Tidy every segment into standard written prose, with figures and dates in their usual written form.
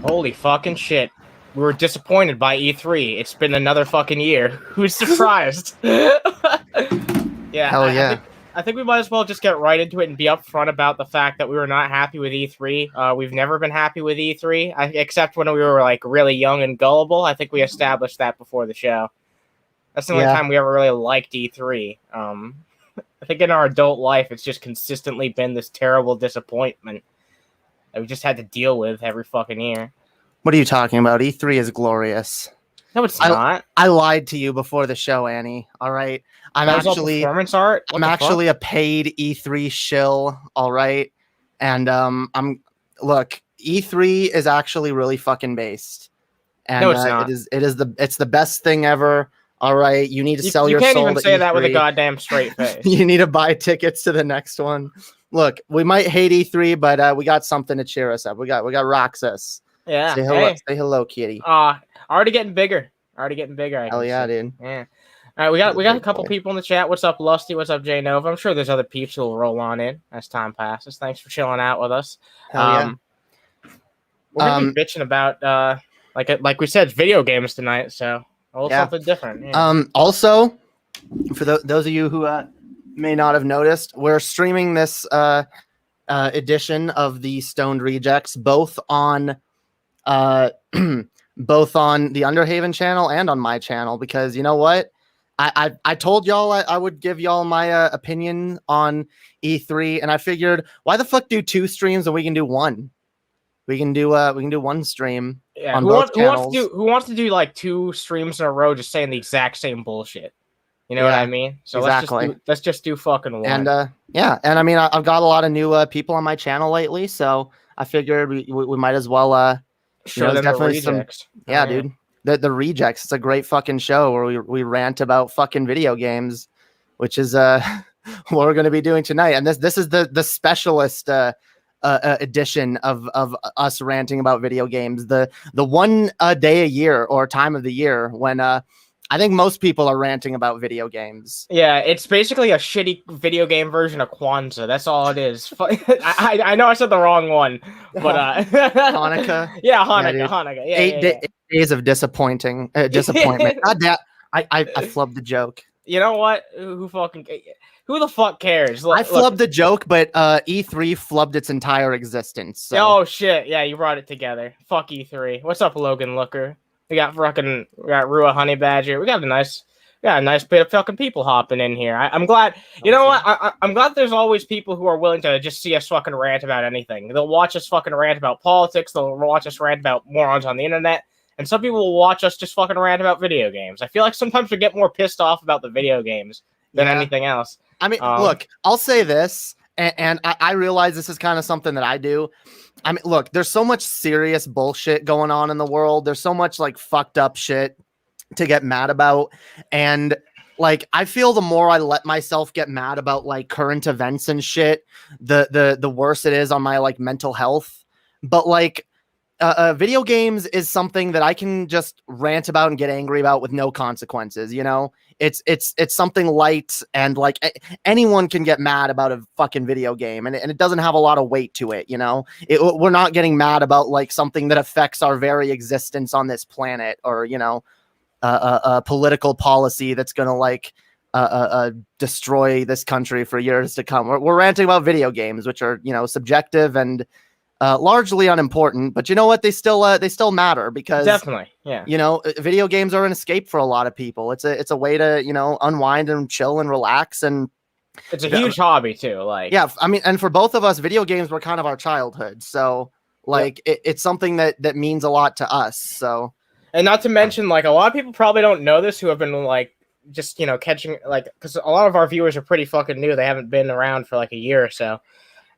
Holy fucking shit. We were disappointed by E3. It's been another fucking year. Who's surprised? Yeah, Hell yeah. I think we might as well just get right into it and be upfront about the fact that we were not happy with E3. We've never been happy with E3, except when we were like really young and gullible. I think we established that before the show. That's the only time we ever really liked E3. I think in our adult life, it's just consistently been this terrible disappointment that we just had to deal with every fucking year. What are you talking about? E3 is glorious. No, it's not. I lied to you before the show, Annie. All right. I'm actually performance art. I'm actually a paid E3 shill. All right. And look, E3 is actually really fucking based. And no, it's not. It's the best thing ever. All right. You need to sell your soul. You can't even say E3. that with a goddamn straight face. You need to buy tickets to the next one. Look, we might hate E3, but we got something to cheer us up. We got Roxas. Yeah. Say hello, say hello, kitty. Already getting bigger. Hell yeah, dude. Yeah. All right, we got a couple people in the chat. What's up, Lusty? What's up, J Nova? I'm sure there's other peeps who will roll on in as time passes. Thanks for chilling out with us. Hell yeah. We're gonna be bitching about like we said, video games tonight. So something different. Yeah. Also, for those of you who may not have noticed, we're streaming this edition of the Stoned Rejects both on both on the Underhaven channel and on my channel, because you know what? I told y'all I would give y'all my opinion on E3, and I figured, why the fuck do 2 streams when we can do 1? We can do one stream on both channels. Who wants to do like 2 streams in a row just saying the exact same bullshit? You know what I mean? So exactly. let's just do fucking 1. And and I mean I've got a lot of new people on my channel lately, so I figured we might as well show them definitely the rejects. Dude. The Rejects. It's a great fucking show where we rant about fucking video games, which is what we're going to be doing tonight. And this is the specialist edition of us ranting about video games. The one day a year or time of the year when I think most people are ranting about video games. Yeah, it's basically a shitty video game version of Kwanzaa. That's all it is. I know I said the wrong one, but Hanukkah. Yeah, Hanukkah. Yeah, 8 days of disappointment. God damn, I flubbed the joke. You know what? Who the fuck cares? I flubbed the joke, but E3 flubbed its entire existence. So. Oh shit! Yeah, you brought it together. Fuck E3. What's up, Logan Looker? We got Rua Honey Badger. We got a nice bit of fucking people hopping in here. I'm glad. You know what? I'm glad there's always people who are willing to just see us fucking rant about anything. They'll watch us fucking rant about politics. They'll watch us rant about morons on the internet. And some people will watch us just fucking rant about video games. I feel like sometimes we get more pissed off about the video games than anything else. I mean, look, I'll say this, and I realize this is kind of something that I do. I mean, look, there's so much serious bullshit going on in the world. There's so much like fucked up shit to get mad about. And like, I feel the more I let myself get mad about like current events and shit, the worse it is on my like mental health. But like, video games is something that I can just rant about and get angry about with no consequences. You know, it's something light, and like anyone can get mad about a fucking video game, and it doesn't have a lot of weight to it. You know, we're not getting mad about like something that affects our very existence on this planet, or you know, a political policy that's gonna like destroy this country for years to come. We're ranting about video games, which are, you know, subjective and largely unimportant, but you know what? They still matter, because definitely, yeah. You know, video games are an escape for a lot of people. It's a way to, you know, unwind and chill and relax, and it's a huge hobby too. Like, yeah, I mean, and for both of us, video games were kind of our childhood, so like it's something that means a lot to us. So, and not to mention, like, a lot of people probably don't know this who have been like just, you know, catching, like, because a lot of our viewers are pretty fucking new. They haven't been around for like a year or so.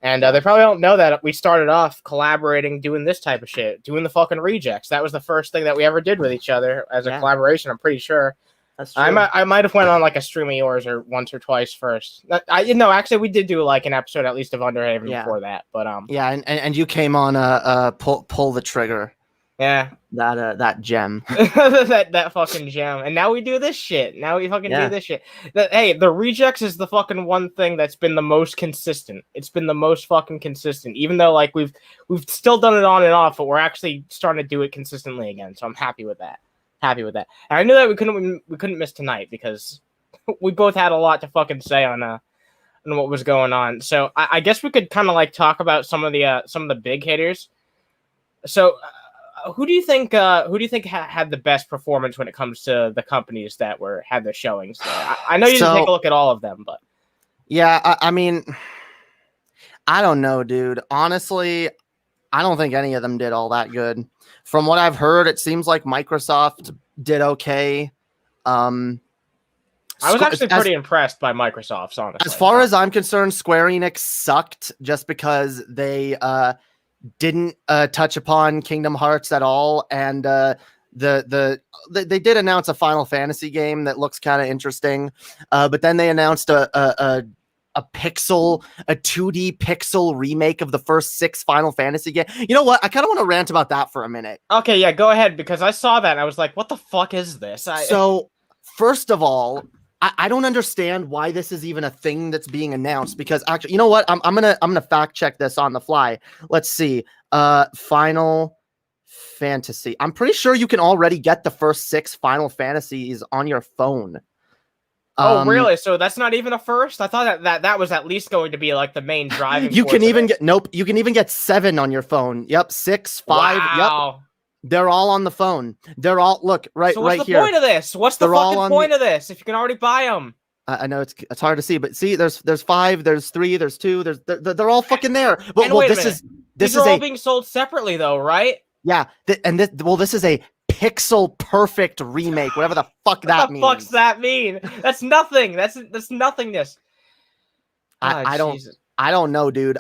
And they probably don't know that we started off collaborating, doing this type of shit, doing the fucking rejects. That was the first thing that we ever did with each other as a collaboration. I'm pretty sure. That's true. I might have went on like a stream of yours or once or twice first. Actually, we did do like an episode at least of Underhaven before that. But and you came on pull the trigger. Yeah. That gem. that fucking gem. And now we do this shit. Now we fucking do this shit. Hey, the rejects is the fucking one thing that's been the most consistent. It's been the most fucking consistent. Even though like we've still done it on and off, but we're actually starting to do it consistently again. So I'm happy with that. And I knew that we couldn't miss tonight because we both had a lot to fucking say on what was going on. So I guess we could kind of like talk about some of the big hitters. So who do you think had the best performance when it comes to the companies that had their showings there? I know you didn't take a look at all of them, but yeah, I mean, I don't know, dude. Honestly, I don't think any of them did all that good. From what I've heard, it seems like Microsoft did okay. I was actually pretty impressed by Microsoft's, honestly. As far as I'm concerned, Square Enix sucked just because they didn't touch upon Kingdom Hearts at all, and they did announce a Final Fantasy game that looks kind of interesting, but then they announced a 2D pixel remake of the first 6 Final Fantasy game. You know what? I kind of want to rant about that for a minute. Okay, yeah, go ahead, because I saw that and I was like, what the fuck is this? So, first of all, I don't understand why this is even a thing that's being announced, because actually, you know what? I'm gonna fact check this on the fly. Let's see. Final Fantasy. I'm pretty sure you can already get the first 6 Final Fantasies on your phone. Oh, really? So that's not even a first? I thought that was at least going to be like the main driving You force can even of it. you can even get 7 on your phone. Yep, 6, 5. Wow. Yep. They're all on the phone. They're all right so what's right the here. Point of this? What's the fucking point of this if you can already buy them? I know it's hard to see, but see, there's 5, there's 3, there's 2, they're all fucking there. But well, this is all being sold separately though, right? Yeah, this is a pixel perfect remake, whatever the fuck that means. What the fuck's that mean? That's nothing. That's nothingness. I don't know, dude.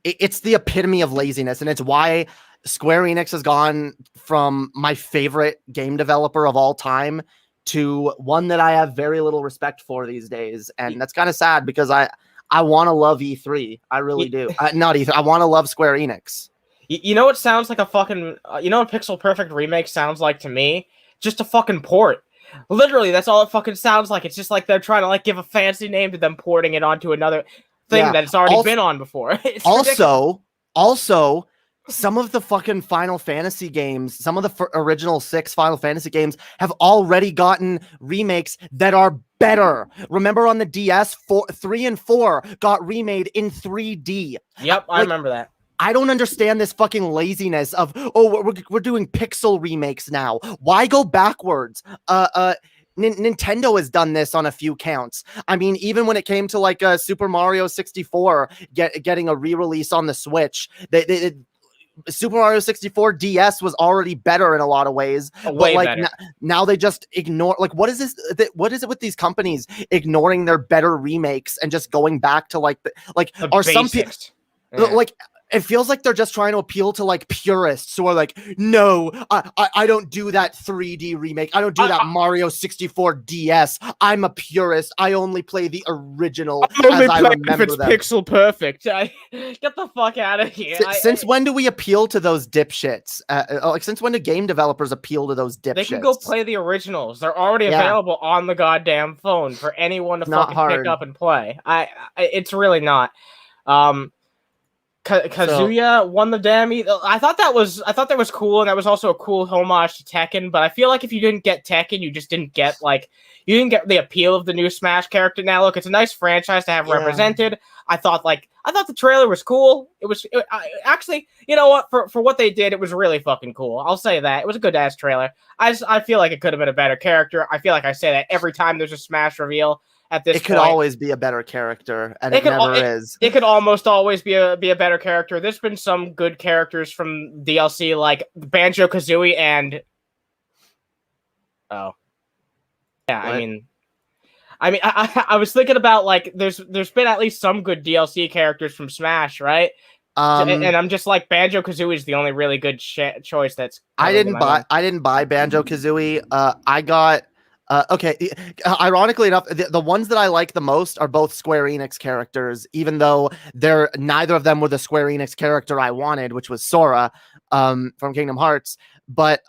It's the epitome of laziness, and it's why Square Enix has gone from my favorite game developer of all time to one that I have very little respect for these days. And that's kind of sad because I want to love E3. I really do. Not E3. I want to love Square Enix. You know what sounds like a fucking... you know what Pixel Perfect Remake sounds like to me? Just a fucking port. Literally, that's all it fucking sounds like. It's just like they're trying to like give a fancy name to them porting it onto another thing that it's already been on before. Also, some of the fucking Final Fantasy games, some of the original 6 Final Fantasy games have already gotten remakes that are better. Remember on the DS, 3 and 4 got remade in 3D. Yep, I remember that. I don't understand this fucking laziness of, we're doing pixel remakes now. Why go backwards? Nintendo has done this on a few counts. I mean, even when it came to like Super Mario 64 getting a re-release on the Switch, Super Mario 64 DS was already better in a lot way better. Now they just ignore, like, what is this? What is it with these companies ignoring their better remakes and just going back to the some people like, it feels like they're just trying to appeal to like purists who are like, no, I don't do that 3D remake. I don't do that Mario 64 DS. I'm a purist. I only play the original as I remember them. Pixel perfect. Get the fuck out of here. Since when do we appeal to those dipshits? Like, since when do game developers appeal to those dipshits? They can go play the originals. They're already available on the goddamn phone for anyone to fucking pick up and play. It's really not. Kazuya won the Demi. I thought that was cool, and that was also a cool homage to Tekken. But I feel like if you didn't get Tekken, you just didn't get the appeal of the new Smash character. Now look, it's a nice franchise to have represented. I thought the trailer was cool. Actually, you know what? For what they did, it was really fucking cool. I'll say that. It was a good ass trailer. I feel like it could have been a better character. I feel like I say that every time there's a Smash reveal. At this point, could always be a better character, and it never is. It could almost always be a better character. There's been some good characters from DLC, like Banjo-Kazooie and... Oh. Yeah, what? I mean, I was thinking about, like, there's been at least some good DLC characters from Smash, right? And I'm just like, Banjo-Kazooie is the only really good choice that's... I didn't buy Banjo-Kazooie. I got... okay, ironically enough, the ones that I like the most are both Square Enix characters, even though neither of them were the Square Enix character I wanted, which was Sora from Kingdom Hearts. but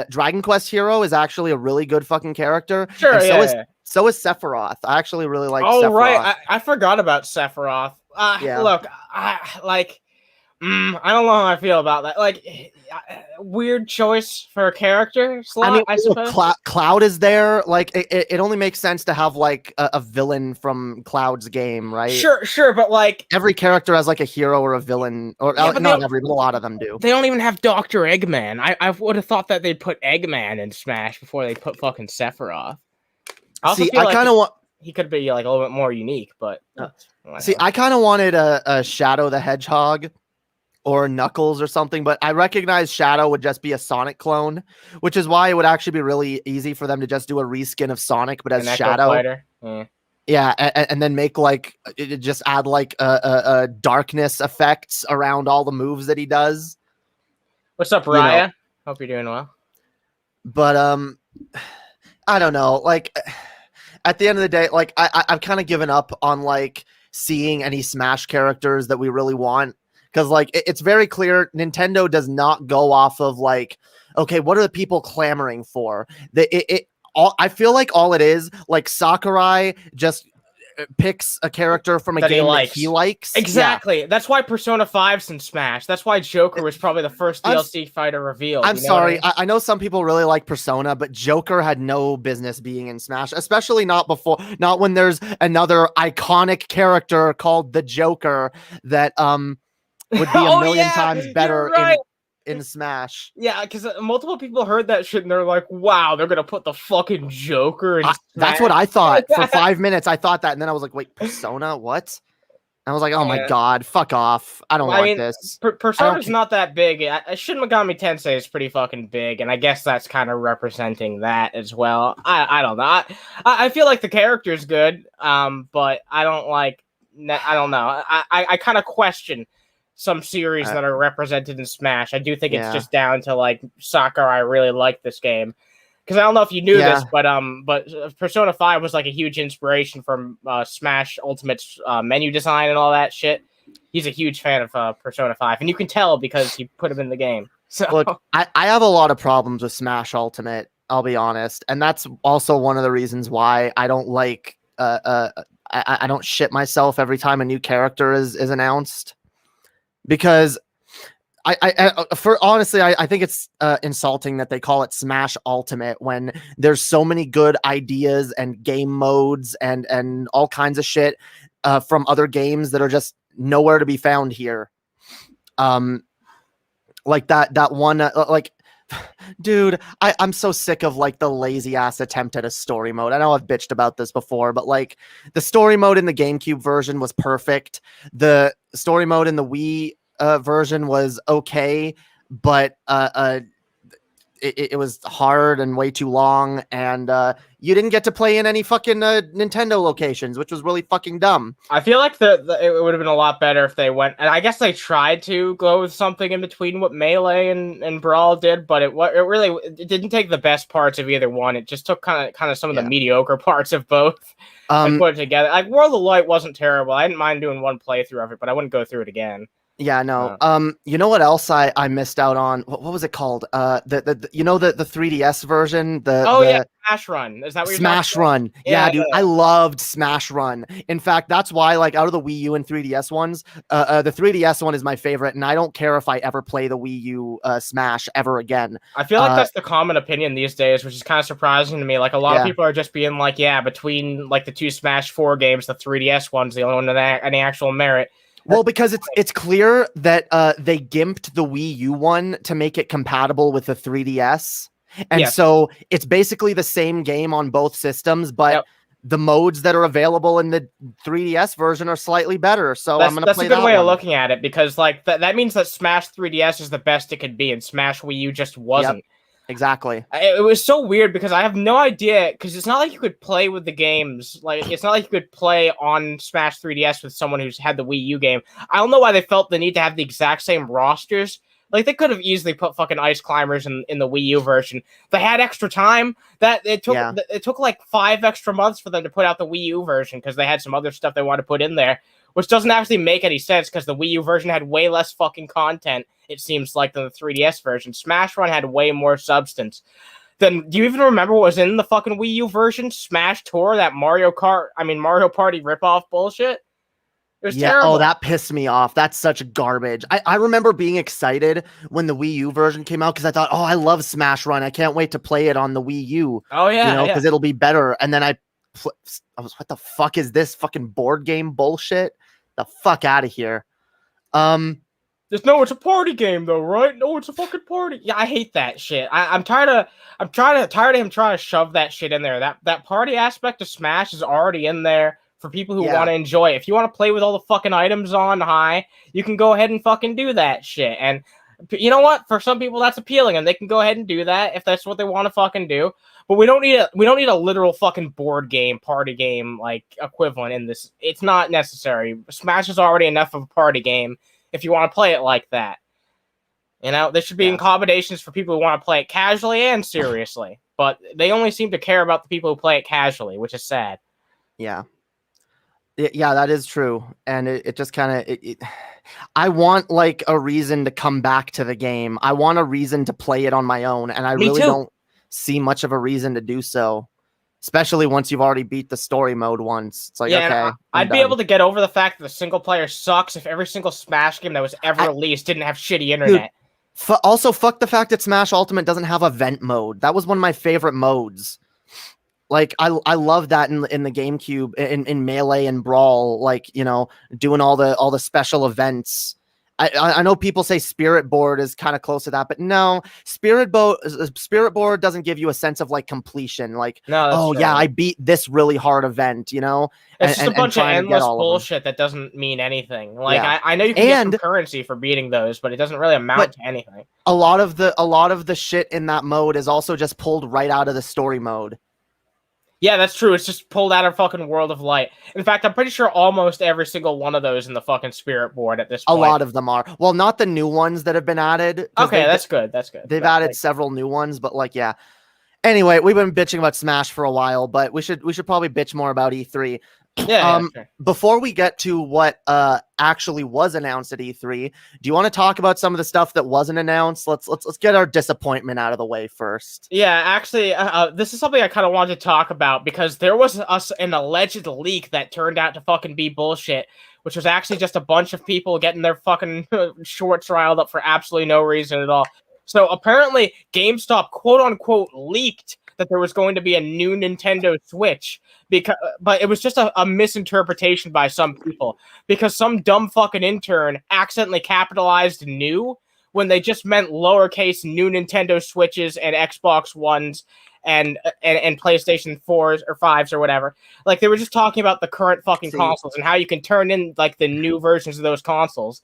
Dragon Quest Hero is actually a really good fucking character. Sure, and yeah. so is Sephiroth. I actually really like Oh, Sephiroth. right. I forgot about Sephiroth. Yeah. Look, I don't know how I feel about that. Like, weird choice for a character slot, I suppose. Cloud is there. Like, it only makes sense to have like a villain from Cloud's game, right? Sure, but like every character has like a hero or a villain, or not every, but a lot of them do. They don't even have Dr. Eggman. I would have thought that they'd put Eggman in Smash before they put fucking Sephiroth. I kind of want. He could be like a little bit more unique, but I kind of wanted a Shadow the Hedgehog or Knuckles or something, but I recognize Shadow would just be a Sonic clone, which is why it would actually be really easy for them to just do a reskin of Sonic, but as Shadow. Yeah, and then make like just add like a darkness effects around all the moves that he does. What's up, Raya? Hope you're doing well. But I don't know. Like at the end of the day, like I've kind of given up on like seeing any Smash characters that we really want. Because, like, it's very clear Nintendo does not go off of, like, okay, what are the people clamoring for? I feel like all it is, like, Sakurai just picks a character from a game that he likes. Exactly. Yeah. That's why Persona 5's in Smash. That's why Joker was probably the first DLC fighter revealed. I'm sorry. I know some people really like Persona, but Joker had no business being in Smash, especially not when there's another iconic character called the Joker that, would be a million times better in Smash. Yeah, because multiple people heard that shit and they're like, wow, they're going to put the fucking Joker in Smash. That's what I thought. For 5 minutes, I thought that. And then I was like, wait, Persona? What? I was like, oh my God, fuck off. I don't want this. Persona's not that big. Shin Megami Tensei is pretty fucking big. And I guess that's kind of representing that as well. I don't know. I feel like the character's good, but I don't know. I kind of question some series that are represented in Smash. I do think it's just down to like Sakurai really liked this game. Because I don't know if you knew this, but Persona 5 was like a huge inspiration from Smash Ultimate's menu design and all that shit. He's a huge fan of Persona 5, and you can tell because he put him in the game. So look, I have a lot of problems with Smash Ultimate, I'll be honest, and that's also one of the reasons why I don't like I don't shit myself every time a new character is announced. Because I think it's insulting that they call it Smash Ultimate when there's so many good ideas and game modes and all kinds of shit from other games that are just nowhere to be found here. Like that one, dude, I'm so sick of like the lazy ass attempt at a story mode. I know I've bitched about this before, but like the story mode in the GameCube version was perfect. The story mode in the Wii version was okay, but it was hard and way too long, and you didn't get to play in any fucking Nintendo locations, which was really fucking dumb. I feel like it would have been a lot better if they went, and I guess they tried to go with something in between what Melee and Brawl did, but it didn't take the best parts of either one. It just took kind of some of the mediocre parts of both and put it together. Like World of Light wasn't terrible. I didn't mind doing one playthrough of it, but I wouldn't go through it again. Yeah, no. You know what else I missed out on? What was it called? The 3DS version. Smash Run. Is that what you're Smash Run? Yeah, dude, I loved Smash Run. In fact, that's why, like, out of the Wii U and 3DS ones, the 3DS one is my favorite, and I don't care if I ever play the Wii U Smash ever again. I feel like that's the common opinion these days, which is kind of surprising to me. Like, a lot of people are just being like, yeah, between like the two Smash 4 games, the 3DS one's the only one that any actual merit. Well, because it's clear that they gimped the Wii U one to make it compatible with the 3DS. And so it's basically the same game on both systems, but the modes that are available in the 3DS version are slightly better. So I'm going to play that. That's a good way of looking at it, because like that means that Smash 3DS is the best it could be and Smash Wii U just wasn't. Yep. Exactly. It was so weird because I have no idea, because it's not like you could play with the games. Like, it's not like you could play on Smash 3DS with someone who's had the Wii U game. I don't know why they felt the need to have the exact same rosters. Like, they could have easily put fucking Ice Climbers in the Wii U version. They had extra time. It took like 5 extra months for them to put out the Wii U version because they had some other stuff they wanted to put in there. which doesn't actually make any sense because the Wii U version had way less fucking content, it seems like, than the 3DS version. Smash Run had way more substance. Then, do you even remember what was in the fucking Wii U version? Smash Tour, that Mario Party ripoff bullshit? It was terrible. Oh, that pissed me off. That's such garbage. I remember being excited when the Wii U version came out because I thought, oh, I love Smash Run. I can't wait to play it on the Wii U. Oh, yeah. Because it'll be better. And then I was, what the fuck is this fucking board game bullshit? The fuck out of here. No, it's a party game though, right? No, it's a fucking party. Yeah, I hate that shit. I'm tired of him trying to shove that shit in there. That party aspect of Smash is already in there for people who want to enjoy it. If you want to play with all the fucking items on high, you can go ahead and fucking do that shit. And you know what? For some people, that's appealing, and they can go ahead and do that if that's what they want to fucking do. But we don't need a literal fucking board game, party game like equivalent in this. It's not necessary. Smash is already enough of a party game if you want to play it like that. You know, there should be accommodations for people who want to play it casually and seriously. But they only seem to care about the people who play it casually, which is sad. Yeah. Yeah, that is true. And it just kind of... I want, like, a reason to come back to the game. I want a reason to play it on my own. And I really don't see much of a reason to do so. Especially once you've already beat the story mode once. It's like, okay. I'd be able to get over the fact that the single player sucks if every single Smash game that was ever released didn't have shitty internet. Dude, also, fuck the fact that Smash Ultimate doesn't have event mode. That was one of my favorite modes. Like, I love that in the GameCube, in Melee and Brawl, like, you know, doing all the special events. I know people say Spirit Board is kind of close to that, but no, Spirit Board doesn't give you a sense of like completion. Like, oh yeah, I beat this really hard event, you know? It's just a bunch of endless bullshit that doesn't mean anything. Like, I know you can get some currency for beating those, but it doesn't really amount to anything. A lot of the shit in that mode is also just pulled right out of the story mode. Yeah, that's true. It's just pulled out of fucking World of Light. In fact, I'm pretty sure almost every single one of those in the fucking Spirit Board at this point. A lot of them are. Well, not the new ones that have been added. Okay, that's good. That's good. They've added several new ones, but like, yeah. Anyway, we've been bitching about Smash for a while, but we should probably bitch more about E3. Yeah, sure. Before we get to what actually was announced at E3, do you want to talk about some of the stuff that wasn't announced? Let's get our disappointment out of the way first. Yeah, actually, this is something I kind of wanted to talk about because there was an alleged leak that turned out to fucking be bullshit, which was actually just a bunch of people getting their fucking shorts riled up for absolutely no reason at all. So apparently, GameStop quote unquote leaked that there was going to be a new Nintendo Switch, but it was just a misinterpretation by some people because some dumb fucking intern accidentally capitalized new when they just meant lowercase new Nintendo Switches and Xbox Ones and PlayStation 4s or 5s or whatever. Like, they were just talking about the current fucking consoles and how you can turn in like the new versions of those consoles.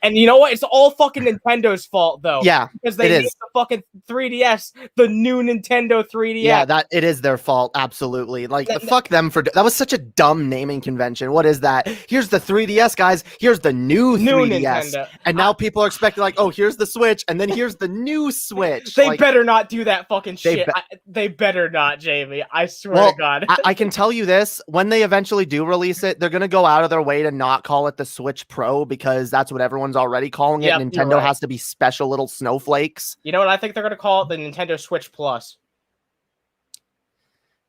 And you know what? It's all fucking Nintendo's fault though. Yeah, because they named the fucking 3DS the new Nintendo 3DS. Yeah, it is their fault. Absolutely. Like, fuck them for that was such a dumb naming convention. What is that? Here's the 3DS, guys. Here's the new 3DS. Nintendo. And now people are expecting like, oh, here's the Switch, and then here's the new Switch. They better not do that fucking shit. They better not, Jamie. I swear to God. I can tell you this. When they eventually do release it, they're going to go out of their way to not call it the Switch Pro because that's what everyone's already calling it. Yep, Nintendo has to be special little snowflakes. You know what I think they're going to call it? The Nintendo Switch Plus.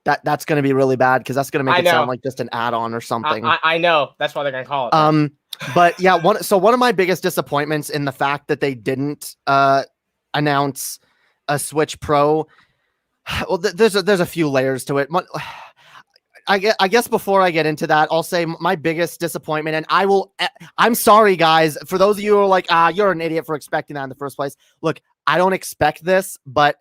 That's going to be really bad because that's going to make it sound like just an add-on or something. I know. That's why they're going to call it. But yeah, one of my biggest disappointments in the fact that they didn't announce a Switch Pro. Well, there's a few layers to it. I guess before I get into that, I'll say my biggest disappointment, and I'm sorry, guys, for those of you who are like, you're an idiot for expecting that in the first place. Look, I don't expect this, but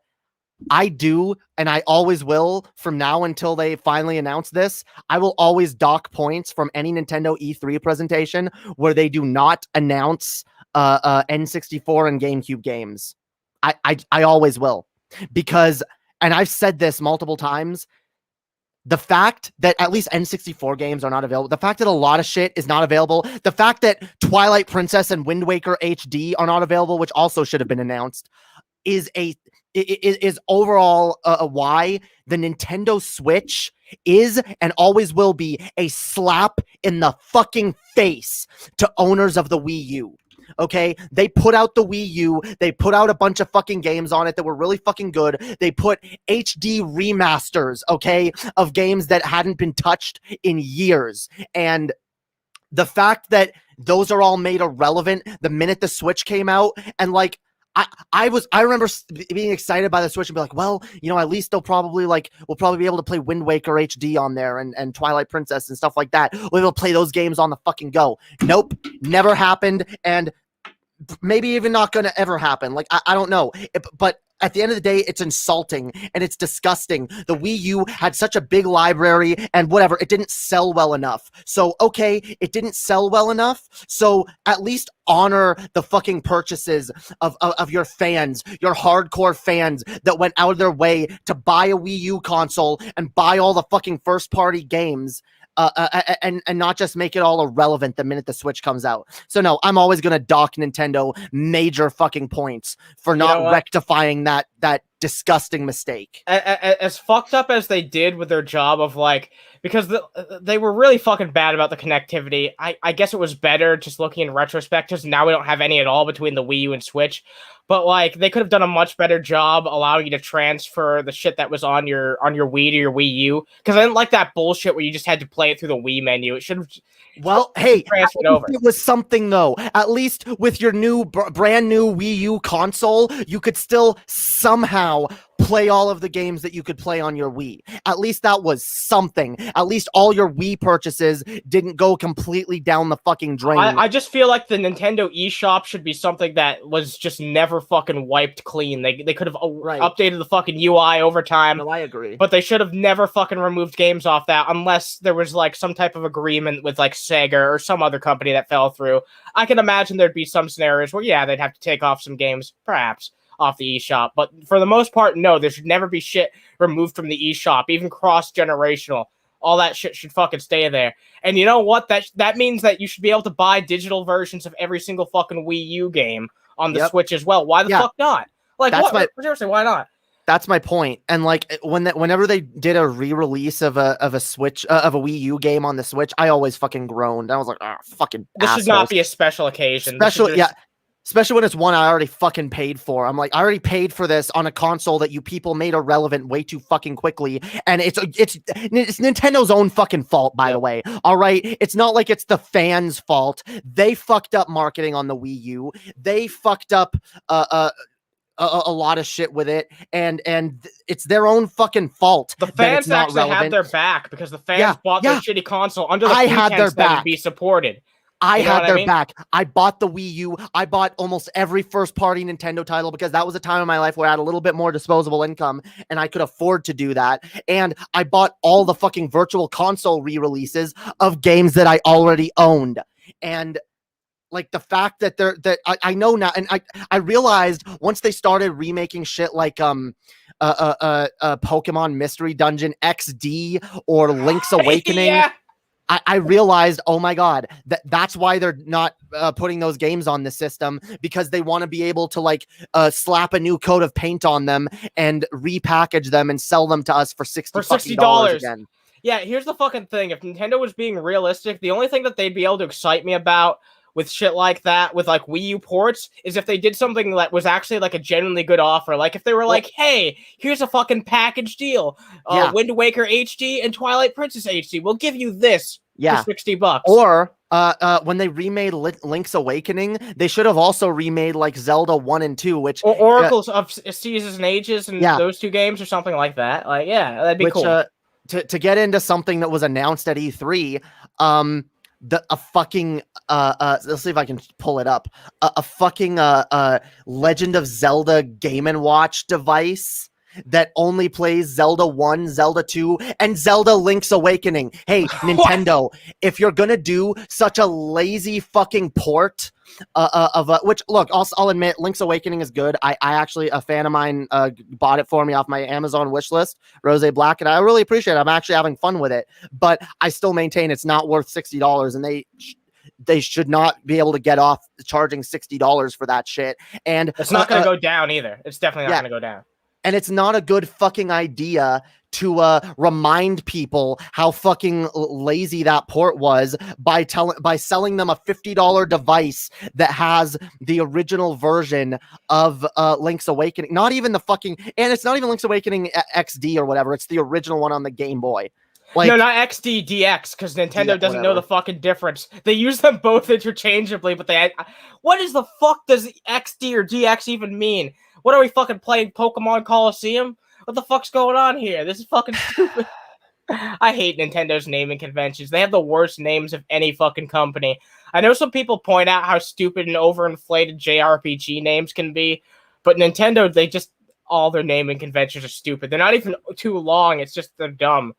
I do, and I always will from now until they finally announce this. I will always dock points from any Nintendo E3 presentation where they do not announce N64 and GameCube games. I always will, because, and I've said this multiple times, the fact that at least N64 games are not available, the fact that a lot of shit is not available, the fact that Twilight Princess and Wind Waker HD are not available, which also should have been announced, is is overall why the Nintendo Switch is and always will be a slap in the fucking face to owners of the Wii U. Okay, they put out the Wii U. They put out a bunch of fucking games on it that were really fucking good. They put HD remasters, okay, of games that hadn't been touched in years. And the fact that those are all made irrelevant the minute the Switch came out, and like, I remember being excited by the Switch and be like, well, you know, at least we'll probably be able to play Wind Waker HD on there and Twilight Princess and stuff like that. We'll be able to play those games on the fucking go. Nope, never happened, and maybe even not gonna ever happen. Like, I don't know, but at the end of the day, it's insulting and it's disgusting. The Wii U had such a big library and whatever, it didn't sell well enough. So, okay, it didn't sell well enough. So at least honor the fucking purchases of your fans, your hardcore fans that went out of their way to buy a Wii U console and buy all the fucking first party games. And not just make it all irrelevant the minute the Switch comes out. So no, I'm always gonna dock Nintendo major fucking points for not rectifying that disgusting mistake. As fucked up as they did with their job of like, because they were really fucking bad about the connectivity. I guess it was better just looking in retrospect, because now we don't have any at all between the Wii U and Switch. But like, they could have done a much better job allowing you to transfer the shit that was on your Wii to your Wii U. Because I didn't like that bullshit where you just had to play it through the Wii menu. It should have. Well, hey, transferred over. It was something though. At least with your new brand new Wii U console, you could still somehow play all of the games that you could play on your Wii. At least that was something. At least all your Wii purchases didn't go completely down the fucking drain. I just feel like the Nintendo eShop should be something that was just never fucking wiped clean. They could have updated the fucking UI over time. No, I agree. But they should have never fucking removed games off that unless there was like some type of agreement with like Sega or some other company that fell through. I can imagine there'd be some scenarios where, yeah, they'd have to take off some games, perhaps, off the eShop. But for the most part, no, there should never be shit removed from the eShop, even cross-generational. All that shit should fucking stay there. And you know what? That means that you should be able to buy digital versions of every single fucking Wii U game on the Switch as well. Why the fuck not? Like, seriously, why not? That's my point. And like, whenever they did a re-release of a Switch of a Wii U game on the Switch, I always fucking groaned. I was like, oh, fucking this assholes. Should not be a special occasion. Especially when it's one I already fucking paid for. I'm like, I already paid for this on a console that you people made irrelevant way too fucking quickly. And it's Nintendo's own fucking fault, by the way. All right. It's not like it's the fans' fault. They fucked up marketing on the Wii U. They fucked up a lot of shit with it, and it's their own fucking fault. The fans actually have their back because the fans bought their shitty console under the pretense that it'd be supported. I had their back. I bought the Wii U. I bought almost every first-party Nintendo title because that was a time in my life where I had a little bit more disposable income and I could afford to do that. And I bought all the fucking virtual console re-releases of games that I already owned. And like the fact that I know now, and I realized once they started remaking shit like Pokemon Mystery Dungeon XD or Link's Awakening. I realized, oh my God, that's why they're not putting those games on the system, because they want to be able to like slap a new coat of paint on them and repackage them and sell them to us for $60 again. Yeah, here's the fucking thing. If Nintendo was being realistic, the only thing that they'd be able to excite me about with shit like that, with like Wii U ports, is if they did something that was actually like a genuinely good offer. Like if they were like, hey, here's a fucking package deal. Wind Waker HD and Twilight Princess HD. We'll give you this for $60. Or when they remade Link's Awakening, they should have also remade like Zelda 1 and 2, which or Oracles of Seasons and Ages and those two games or something like that. Like, yeah, that'd be cool. To get into something that was announced at E3, let's see if I can pull it up. A fucking Legend of Zelda Game & Watch device that only plays Zelda 1, Zelda 2, and Zelda Link's Awakening. Hey, Nintendo, if you're gonna do such a lazy fucking port which, look, I'll admit, Link's Awakening is good. I actually, a fan of mine bought it for me off my Amazon wish list, Rose Black, and I really appreciate it. I'm actually having fun with it, but I still maintain it's not worth $60, and they should not be able to get off charging $60 for that shit. And it's not going to go down either. It's definitely not going to go down. And it's not a good fucking idea to remind people how fucking lazy that port was by selling them a $50 device that has the original version of Link's Awakening. Not even the fucking, and it's not even Link's Awakening XD or whatever. It's the original one on the Game Boy. Like, no, not XD, DX, because Nintendo doesn't know the fucking difference. They use them both interchangeably, but what is the fuck does XD or DX even mean? What are we fucking playing, Pokemon Coliseum? What the fuck's going on here? This is fucking stupid. I hate Nintendo's naming conventions. They have the worst names of any fucking company. I know some people point out how stupid and overinflated JRPG names can be, but Nintendo, all their naming conventions are stupid. They're not even too long. It's just they're dumb.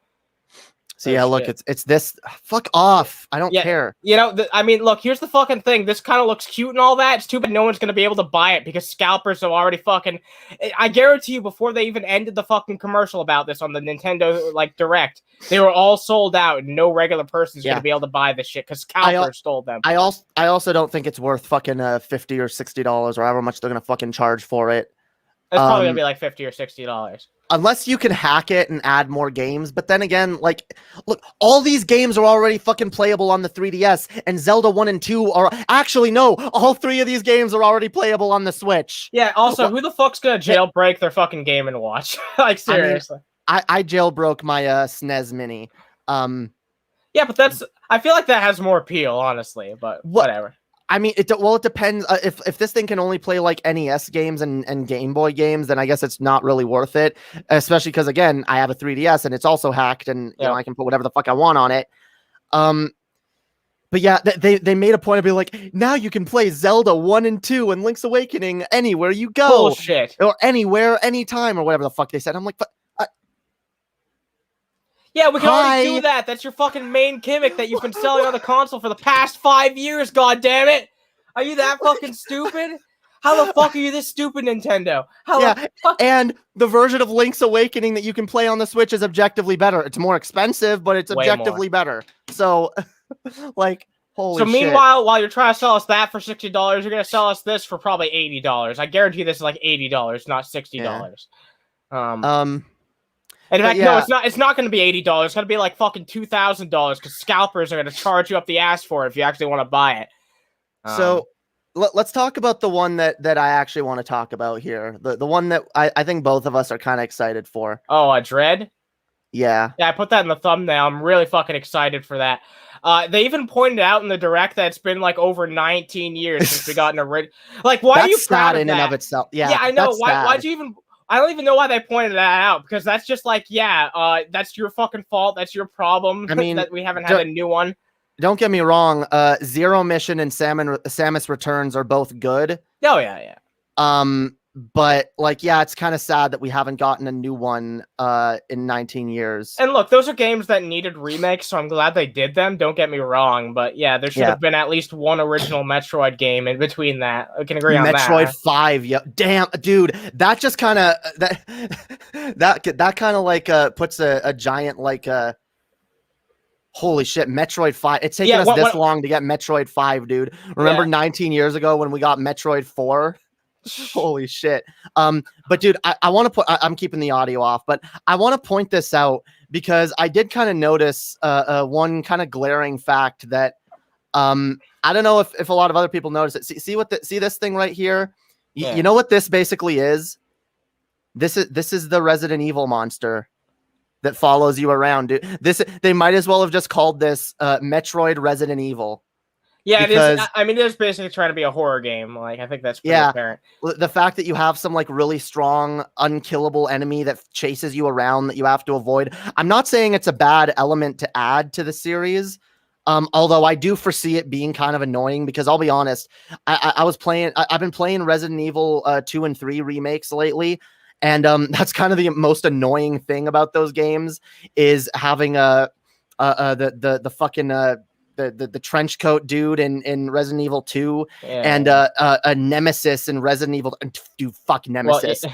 So yeah, look, it's this. Fuck off. I don't care. You know, I mean, look, here's the fucking thing. This kind of looks cute and all that. It's too bad no one's going to be able to buy it because scalpers have already fucking... I guarantee you, before they even ended the fucking commercial about this on the Nintendo, like, Direct, they were all sold out and no regular person's going to be able to buy this shit because scalpers stole them. I also don't think it's worth fucking $50 or $60 or however much they're going to fucking charge for it. It's probably going to be like $50 or $60. Unless you can hack it and add more games. But then again, like, look, all these games are already fucking playable on the 3DS, and Zelda 1 and 2 are... Actually, no, all 3 of these games are already playable on the Switch. Yeah, also, who the fuck's gonna jailbreak their fucking Game & Watch? Like, seriously. I jailbroke my SNES Mini. Yeah, but I feel like that has more appeal, honestly, but whatever. I mean, it depends. If this thing can only play like NES games and Game Boy games, then I guess it's not really worth it. Especially because, again, I have a 3DS and it's also hacked, and you know, I can put whatever the fuck I want on it. But yeah, they made a point of being like, now you can play Zelda 1 and 2 and Link's Awakening anywhere you go. Bullshit. Or anywhere, anytime, or whatever the fuck they said. I'm like, yeah, we can already do that. That's your fucking main gimmick that you've been selling on the console for the past 5 years, goddammit! Are you that fucking stupid? How the fuck are you this stupid, Nintendo? And the version of Link's Awakening that you can play on the Switch is objectively better. It's more expensive, but it's objectively better. So, like, holy shit. So meanwhile, while you're trying to sell us that for $60, you're going to sell us this for probably $80. I guarantee this is like $80, not $60. Yeah. And in fact, no, it's not going to be $80. It's going to be like fucking $2,000 because scalpers are going to charge you up the ass for it if you actually want to buy it. So let's talk about the one that I actually want to talk about here. The one that I think both of us are kind of excited for. Oh, Dread? Yeah. Yeah, I put that in the thumbnail. I'm really fucking excited for that. They even pointed out in the Direct that it's been like over 19 years since we got an like, why are you proud of that? In and of itself. Yeah, yeah, I know. Why'd you even... I don't even know why they pointed that out, because that's just like, that's your fucking fault. That's your problem. I mean, that we haven't had a new one. Don't get me wrong. Zero Mission and Samus Returns are both good. Oh, yeah. But like, yeah, it's kind of sad that we haven't gotten a new one in 19 years. And look, those are games that needed remakes, so I'm glad they did them. Don't get me wrong, but yeah, there should have been at least one original Metroid game in between that. I can agree on that. Metroid 5, yeah, damn, dude, that just kind of that kind of like puts a giant like holy shit, Metroid 5. It's taken us this long to get Metroid 5, dude. Remember 19 years ago when we got Metroid 4? Holy shit. But dude, I want to I'm keeping the audio off, but I want to point this out because I did kind of notice one kind of glaring fact that I don't know if a lot of other people notice it. See this thing right here? You know what this basically is? This is the Resident Evil monster that follows you around, dude. They might as well have just called this Metroid Resident Evil. Yeah, it is. I mean, it is basically trying to be a horror game. Like, I think that's pretty apparent. The fact that you have some like really strong, unkillable enemy that chases you around that you have to avoid. I'm not saying it's a bad element to add to the series. Although I do foresee it being kind of annoying because I'll be honest, I've been playing Resident Evil 2 and 3 remakes lately. And that's kind of the most annoying thing about those games is having the fucking the trench coat dude in Resident Evil 2 and a Nemesis in Resident Evil. Dude, fuck Nemesis.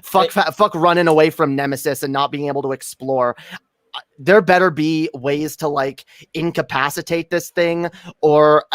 Fuck running away from Nemesis and not being able to explore. there better be ways to like incapacitate this thing, or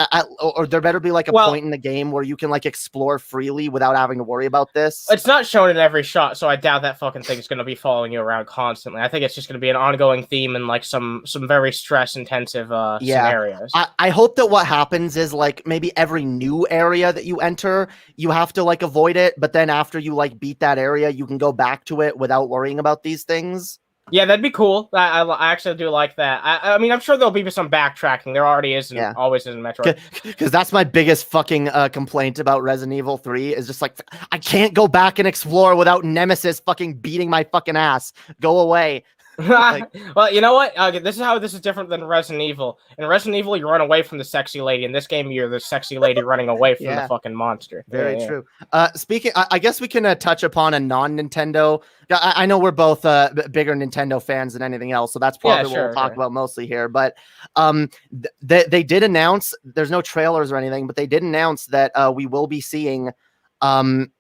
there better be like a point in the game where you can like explore freely without having to worry about this. It's not shown in every shot, so I doubt that fucking thing's gonna be following you around constantly. I think it's just gonna be an ongoing theme in like some very stress intensive scenarios. I hope that what happens is like maybe every new area that you enter, you have to like avoid it, but then after you like beat that area, you can go back to it without worrying about these things. Yeah, that'd be cool. I actually do like that. I mean, I'm sure there'll be some backtracking. There already is, always is in Metroid. Because that's my biggest fucking complaint about Resident Evil 3 is just like, I can't go back and explore without Nemesis fucking beating my fucking ass. Go away. Like, well, you know what? This is how this is different than Resident Evil. In Resident Evil, you run away from the sexy lady. In this game, you're the sexy lady running away from the fucking monster. Very true. Speaking, I guess we can touch upon a non-Nintendo. I know we're both bigger Nintendo fans than anything else, so that's probably what we'll talk about mostly here. But they did announce, there's no trailers or anything, but they did announce that we will be seeing some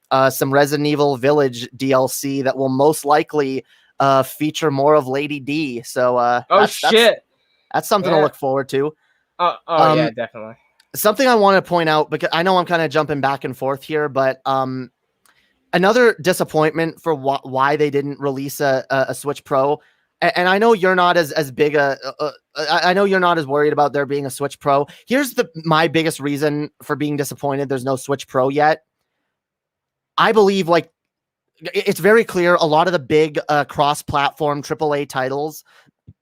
Resident Evil Village DLC that will most likely feature more of Lady D. So that's something to look forward to. Yeah, definitely. Something I want to point out, because I know I'm kind of jumping back and forth here, but another disappointment for why they didn't release a Switch Pro. And I know you're not as big I know you're not as worried about there being a Switch Pro. Here's my biggest reason for being disappointed there's no Switch Pro yet. I believe like it's very clear a lot of the big cross-platform AAA titles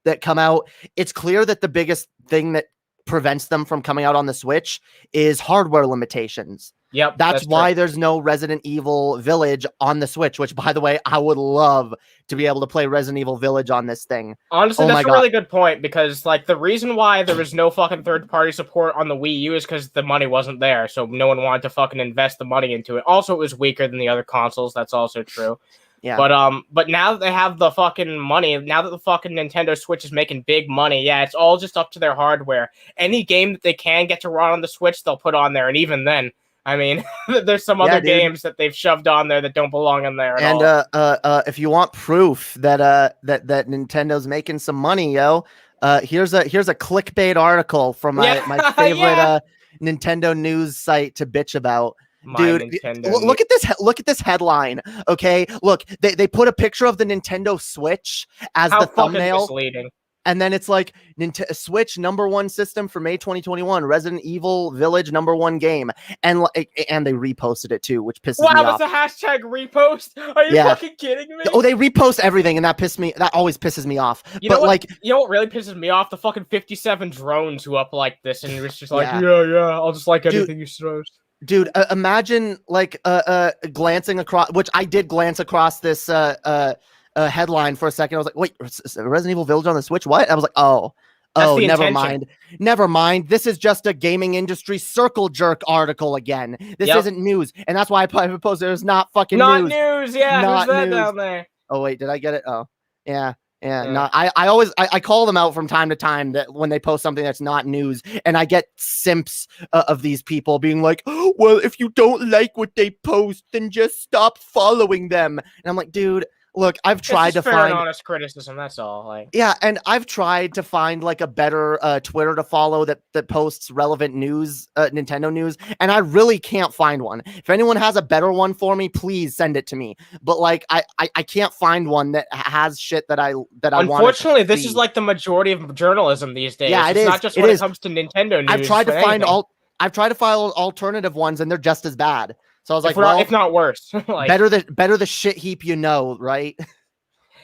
that come out, it's clear that the biggest thing that prevents them from coming out on the Switch is hardware limitations. Yep, that's why there's no Resident Evil Village on the Switch, which, by the way, I would love to be able to play Resident Evil Village on this thing. Honestly, that's a really good point, because like the reason why there was no fucking third-party support on the Wii U is because the money wasn't there, so no one wanted to fucking invest the money into it. Also, it was weaker than the other consoles. That's also true. Yeah. But now that they have the fucking money, now that the fucking Nintendo Switch is making big money, it's all just up to their hardware. Any game that they can get to run on the Switch, they'll put on there, and even then, I mean, there's some other games that they've shoved on there that don't belong in there at all. If you want proof that that Nintendo's making some money, here's a clickbait article from my favorite Nintendo news site to bitch about. Dude, look at this headline. Okay, look, they put a picture of the Nintendo Switch as the thumbnail. Misleading. And then it's like Switch #1 system for May 2021, Resident Evil Village #1 game, and they reposted it too, which pisses me off. Wow, that's a hashtag repost. Are you fucking kidding me? Oh, they repost everything, and that always pisses me off. You know what really pisses me off? The fucking 57 drones who up like this, and it's just like, I'll just like anything you throws. Dude, imagine like glancing across, which I did glance across this headline for a second. I was like, wait, Resident Evil Village on the Switch? What? I was like, never mind. This is just a gaming industry circle jerk article again. This isn't news. And that's why I posted there's not fucking news. Not news, yeah. Not who's that news. Down there? Oh, wait, did I get it? Oh, yeah. Yeah, no, I always call them out from time to time that when they post something that's not news, and I get simps of these people being like, oh, well, if you don't like what they post, then just stop following them. And I'm like, dude, look, I've tried to find honest criticism. That's all. Like, yeah, and I've tried to find like a better Twitter to follow that posts relevant news, Nintendo news, and I really can't find one. If anyone has a better one for me, please send it to me. But like, I can't find one that has shit that I want. Unfortunately, this is like the majority of journalism these days. Yeah, it's not just when it comes to Nintendo news. I've tried to find alternative ones, and they're just as bad. So I was like, if not worse. Like, better the shit heap, right?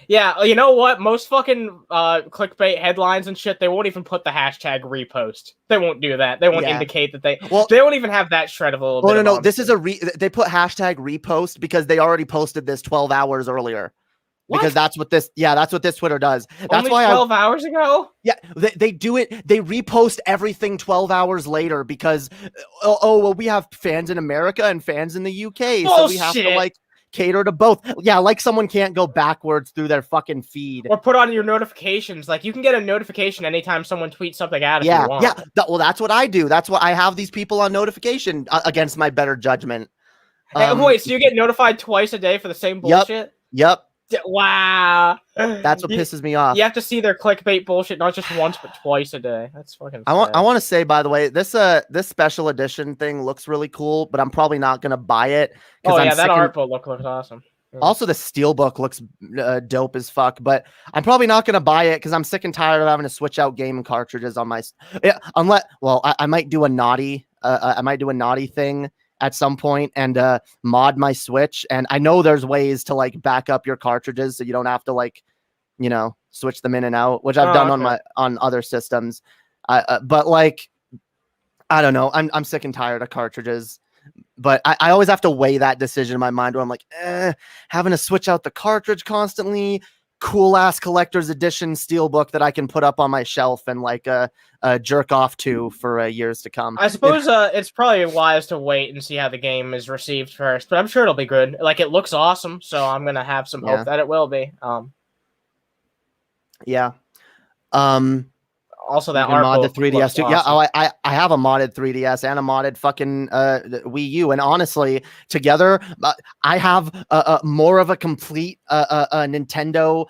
Yeah, you know what? Most fucking clickbait headlines and shit, they won't even put the hashtag repost. They won't do that. They won't indicate that they won't even have that shred of a little bit. No. This is they put hashtag repost because they already posted this 12 hours earlier. What? Because that's what this Twitter does. That's Only why 12 hours ago? Yeah, they do it. They repost everything 12 hours later because, well, we have fans in America and fans in the UK. Bullshit. So we have to like cater to both. Yeah, like someone can't go backwards through their fucking feed. Or put on your notifications. Like you can get a notification anytime someone tweets something out if you want. Yeah. Well, that's what I do. That's what I have these people on notification against my better judgment. Wait, so you get notified twice a day for the same bullshit? Yep. Wow. That's what pisses me off. You have to see their clickbait bullshit not just once but twice a day. That's fucking sad. I want to say, by the way, this special edition thing looks really cool, but I'm probably not gonna buy it. Oh yeah, that art book looks awesome. Also, the steelbook looks dope as fuck, but I'm probably not gonna buy it because I'm sick and tired of having to switch out game cartridges on my. Unless, well, I might do a naughty. I might do a naughty thing at some point and mod my Switch. And I know there's ways to like back up your cartridges so you don't have to like, switch them in and out, which I've done on other systems. But like, I don't know. I'm sick and tired of cartridges. But I always have to weigh that decision in my mind where I'm like, having to switch out the cartridge constantly. Cool ass collector's edition steelbook that I can put up on my shelf and like jerk off to for years to come. I suppose it's probably wise to wait and see how the game is received first, but I'm sure it'll be good. Like, it looks awesome, so I'm gonna have some hope that it will be. Yeah. Also, that mod the 3DS too. Awesome. Yeah, I have a modded 3DS and a modded fucking Wii U, and honestly, together, I have more of a complete Nintendo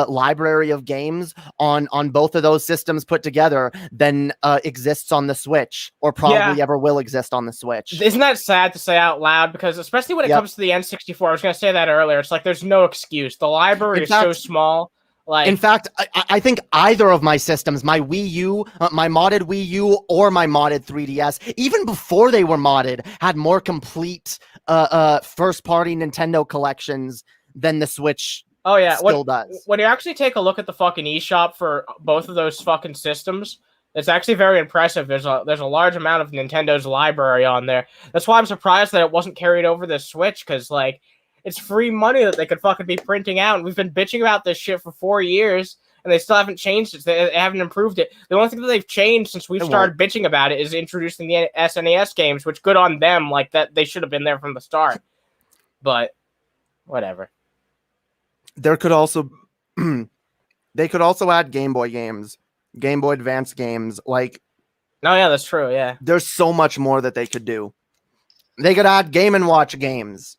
library of games on both of those systems put together than exists on the Switch, or probably ever will exist on the Switch. Isn't that sad to say out loud? Because especially when it comes to the N64, I was going to say that earlier. It's like there's no excuse. The library is so small. Like, in fact, I think either of my systems, my Wii U, my modded Wii U, or my modded 3DS, even before they were modded, had more complete first-party Nintendo collections than the Switch. Oh yeah, still does. When you actually take a look at the fucking eShop for both of those fucking systems, it's actually very impressive. There's a large amount of Nintendo's library on there. That's why I'm surprised that it wasn't carried over the Switch, because like, it's free money that they could fucking be printing out. And we've been bitching about this shit for 4 years, and they still haven't changed it. They haven't improved it. The only thing that they've changed since we've started bitching about it is introducing the SNES games, which good on them. Like, that they should have been there from the start. But whatever. There could also they could also add Game Boy games, Game Boy Advance games. Like, oh yeah, that's true. Yeah, there's so much more that they could do. They could add Game & Watch games.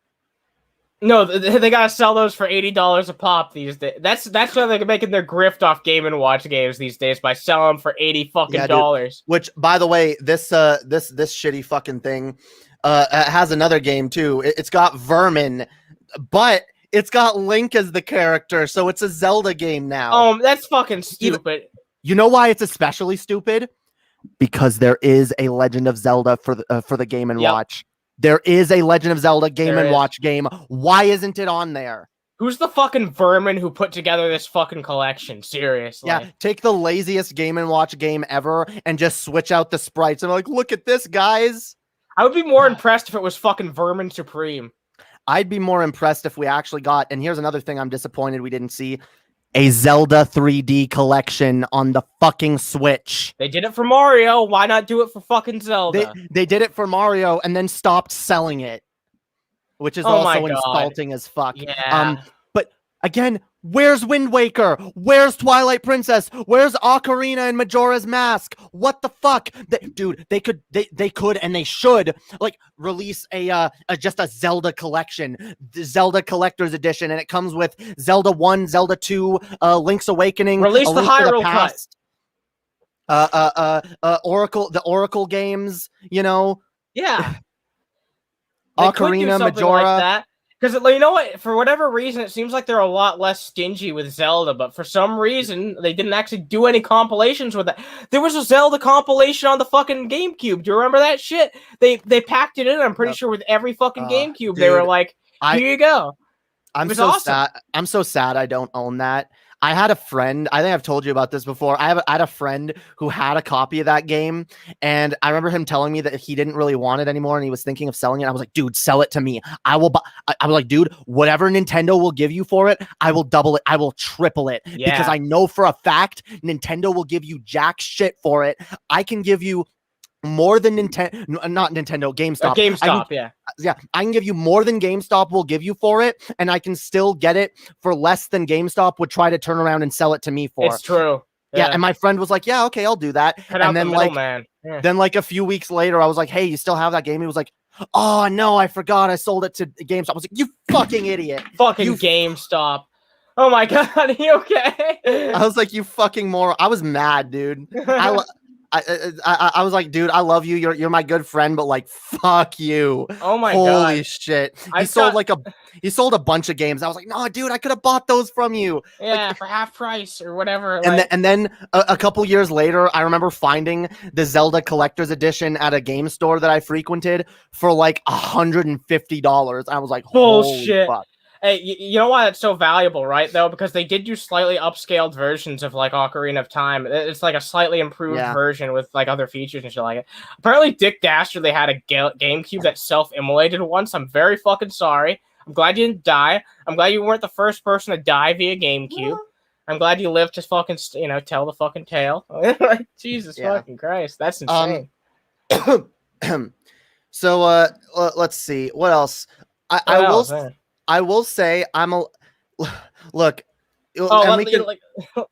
No, they gotta sell those for $80 a pop these days. That's why they're making their grift off Game & Watch games these days, by selling them for $80 fucking dollars. Which, by the way, this shitty fucking thing has another game too. It's got Vermin, but it's got Link as the character, so it's a Zelda game now. That's fucking stupid. You know why it's especially stupid? Because there is a Legend of Zelda for the Game & Watch. There is a Legend of Zelda Game & Watch game. Why isn't it on there? Who's the fucking vermin who put together this fucking collection? Seriously. Yeah, take the laziest Game & Watch game ever and just switch out the sprites. And like, look at this, guys. I would be more impressed if it was fucking Vermin Supreme. I'd be more impressed if we actually got, and here's another thing I'm disappointed we didn't see, a Zelda 3D collection on the fucking Switch. They did it for Mario. Why not do it for fucking Zelda? They did it for Mario and then stopped selling it, which is also insulting as fuck. Yeah. But again, where's Wind Waker? Where's Twilight Princess? Where's Ocarina and Majora's Mask? What the fuck? Dude, they could and they should like release just a Zelda collection, the Zelda Collector's Edition, and it comes with Zelda 1, Zelda 2, Link's Awakening, release the Hyrule cut. The Oracle games, Yeah. Ocarina, Majora. Like that. Because, you know what, for whatever reason, it seems like they're a lot less stingy with Zelda, but for some reason, they didn't actually do any compilations with that. There was a Zelda compilation on the fucking GameCube. Do you remember that shit? They packed it in, I'm pretty sure, with every fucking GameCube. Dude, they were like, here you go. I'm so sad. I'm so sad I don't own that. I had a friend, I think I've told you about this before. I had a friend who had a copy of that game, and I remember him telling me that he didn't really want it anymore and he was thinking of selling it. I was like, dude, sell it to me. I will buy. I was like, dude, whatever Nintendo will give you for it, I will double it. I will triple it. Yeah. Because I know for a fact Nintendo will give you jack shit for it. I can give you more than GameStop. GameStop, I can give you more than GameStop will give you for it, and I can still get it for less than GameStop would try to turn around and sell it to me for. It's true. Yeah, and my friend was like, "Yeah, okay, I'll do that." And then then like a few weeks later, I was like, "Hey, you still have that game?" He was like, "Oh no, I forgot. I sold it to GameStop." I was like, "You fucking idiot! GameStop." Oh my god, are you okay? I was like, you fucking moron. I was mad, dude. I was like, dude, I love you. You're my good friend, but like, fuck you. Oh my Holy god. shit. I He sold a bunch of games. I was like, no, dude, I could have bought those from you. Yeah, Like, for half price or whatever. and then a couple years later, I remember finding the Zelda Collector's Edition at a game store that I frequented for like $150. I was like, holy bullshit. fuck. Hey, you know why it's so valuable, right? Though, because they did do slightly upscaled versions of like Ocarina of Time. It's like a slightly improved version with like other features and shit like it. Apparently, Dick Dastardly had a GameCube that self-immolated once. I'm very fucking sorry. I'm glad you didn't die. I'm glad you weren't the first person to die via GameCube. I'm glad you lived to fucking tell the fucking tale. Jesus fucking Christ, that's insane. So let's see what else. I will say I'm a look.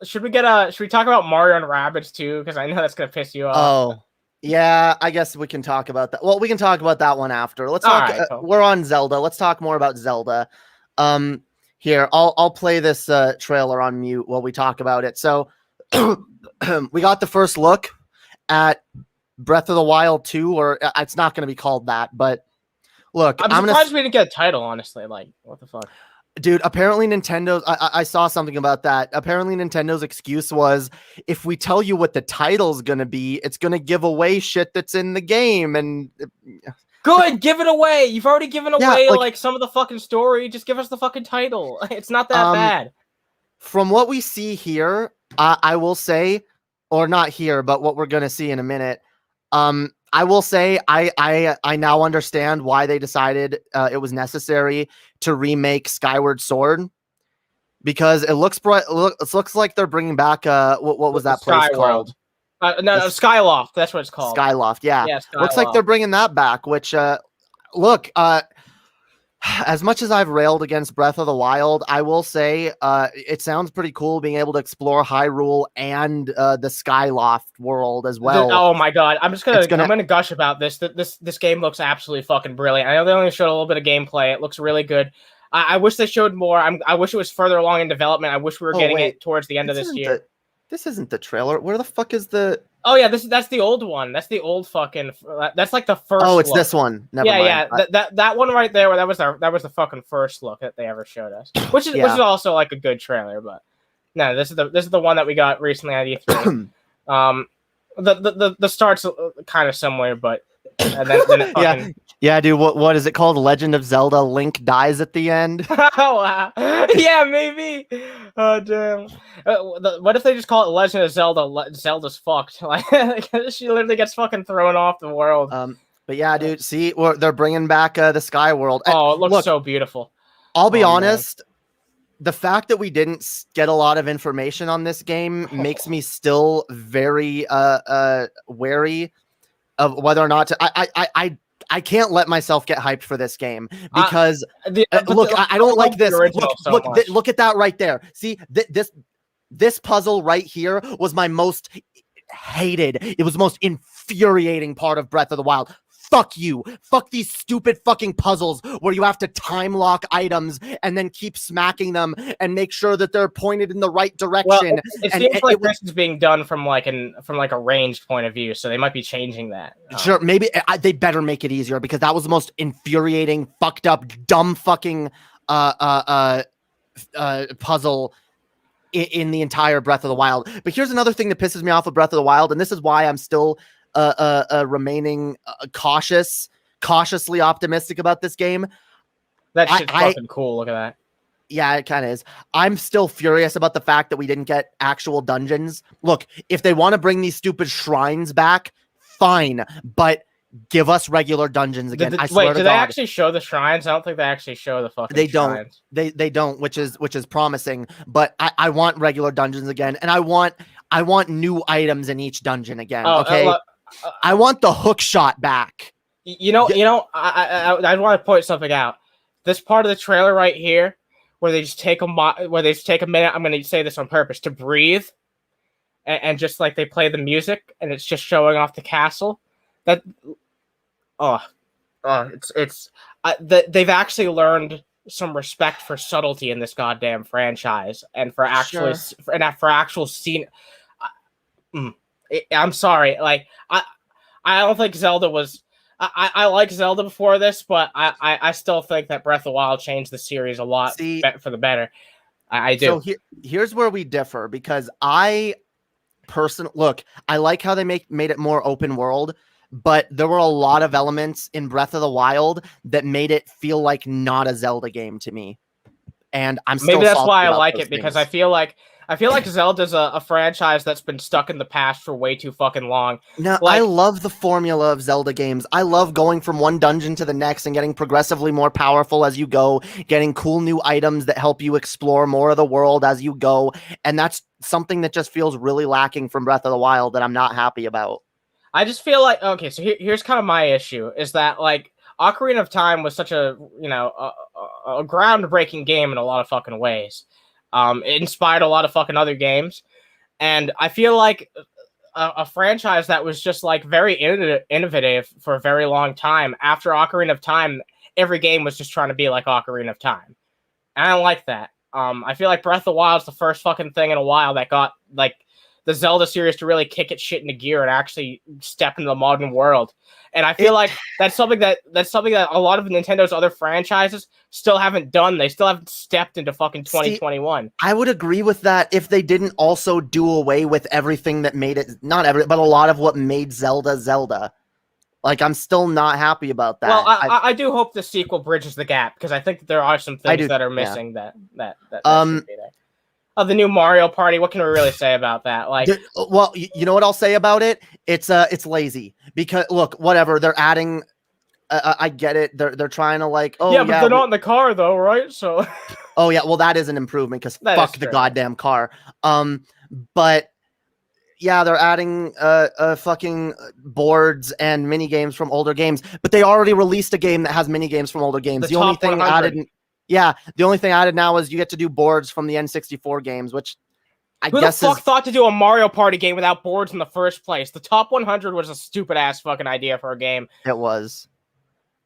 Should we talk about Mario and Rabbids too? Because I know that's gonna piss you off. Oh, yeah. I guess we can talk about that. Well, we can talk about that one after. Let's talk. Right, cool. We're on Zelda. Let's talk more about Zelda. Here, I'll play this trailer on mute while we talk about it. So, we got the first look at Breath of the Wild 2, or it's not going to be called that, but. Look, I'm surprised we didn't get a title, honestly. Like, what the fuck? Dude, apparently Nintendo's... I saw something about that. Apparently Nintendo's excuse was, if we tell you what the title's gonna be, it's gonna give away shit that's in the game, and... Good, give it away! You've already given away, like, some of the fucking story. Just give us the fucking title. It's not that bad. From what we see here, I will say... Or not here, but what we're gonna see in a minute... I will say I now understand why they decided it was necessary to remake Skyward Sword, because it looks like they're bringing back what was that place called? Skyloft. That's what it's called. Skyloft. Yeah. Skyloft. Looks like they're bringing that back. Which look. As much as I've railed against Breath of the Wild, I will say it sounds pretty cool being able to explore Hyrule and the Skyloft world as well. Oh my god, I'm gonna gush about this. This game looks absolutely fucking brilliant. I know they only showed a little bit of gameplay. It looks really good. I wish they showed more. I wish it was further along in development. I wish we were getting it towards the end of this year. This isn't the trailer. Where the fuck is the... Oh yeah, that's the old one. That's the old fucking... That's like the first Oh, it's look. this one. Never mind. Yeah. That one right there, that was the fucking first look that they ever showed us. Which is also like a good trailer, but no, this is the one that we got recently at E3. The start's kind of similar, but and then it fucking... Yeah, dude. What is it called? Legend of Zelda: Link dies at the end. Oh wow. Yeah, maybe. Oh damn. What if they just call it Legend of Zelda? Zelda's fucked. Like she literally gets fucking thrown off the world. But yeah, dude. See, they're bringing back the Sky World. Oh, it looks so beautiful. I'll be honest. The fact that we didn't get a lot of information on this game makes me still very wary of whether or not to. I can't let myself get hyped for this game because look, I don't like this. Look at that right there. See, this puzzle right here was my most hated. It was the most infuriating part of Breath of the Wild. Fuck you. Fuck these stupid fucking puzzles where you have to time lock items and then keep smacking them and make sure that they're pointed in the right direction. Well, it seems like this is being done from like a ranged point of view, so they might be changing that. Sure, maybe they better make it easier, because that was the most infuriating, fucked up, dumb fucking puzzle in the entire Breath of the Wild. But here's another thing that pisses me off with Breath of the Wild, and this is why I'm still remaining cautiously optimistic about this game. That shit's fucking cool. Look at that. Yeah, it kind of is. I'm still furious about the fact that we didn't get actual dungeons. Look, if they want to bring these stupid shrines back, fine, but give us regular dungeons again. I swear to God. Do they actually show the shrines? I don't think they actually show the fucking shrines. They don't, which is promising. But I want regular dungeons again, and I want new items in each dungeon again. Okay. I want the hook shot back. I want to point something out. This part of the trailer right here, where they just take a minute. I'm going to say this on purpose, to breathe, and just like they play the music, and it's just showing off the castle. They've actually learned some respect for subtlety in this goddamn franchise and for Sure. actual scene. I'm sorry, like I don't think Zelda was. I like Zelda before this, but I still think that Breath of the Wild changed the series a lot for the better. I do. So here's where we differ, because I like how they made it more open world, but there were a lot of elements in Breath of the Wild that made it feel like not a Zelda game to me. And I'm still maybe that's why I like it, because I feel like Zelda's a franchise that's been stuck in the past for way too fucking long. No, like, I love the formula of Zelda games. I love going from one dungeon to the next and getting progressively more powerful as you go, getting cool new items that help you explore more of the world as you go. And that's something that just feels really lacking from Breath of the Wild that I'm not happy about. I just feel like, okay, so here's kind of my issue, is that, like, Ocarina of Time was such a groundbreaking game in a lot of fucking ways. It inspired a lot of fucking other games, and I feel like a franchise that was just like very innovative for a very long time. After Ocarina of Time, every game was just trying to be like Ocarina of Time. And I don't like that. I feel like Breath of the Wild is the first fucking thing in a while that got like the Zelda series to really kick its shit into gear and actually step into the modern world. And I feel like that's something that a lot of Nintendo's other franchises still haven't done. They still haven't stepped into fucking 2021. I would agree with that if they didn't also do away with everything that made it, not every, but a lot of what made Zelda. Like, I'm still not happy about that. Well, I do hope the sequel bridges the gap, because I think that there are some things that are missing that should be there. Oh, the new Mario Party. What can we really say about that? Like, well, you know what I'll say about it? It's lazy, because look, whatever they're adding. I get it. They're trying to like, but they're not in the car though, right? So, oh yeah, well that is an improvement, because fuck the goddamn car. But yeah, they're adding fucking boards and mini games from older games, but they already released a game that has mini games from older games. The only thing added. Yeah, the only thing added now is you get to do boards from the N64 games, which Who the fuck thought to do a Mario Party game without boards in the first place? The top 100 was a stupid ass fucking idea for a game. It was.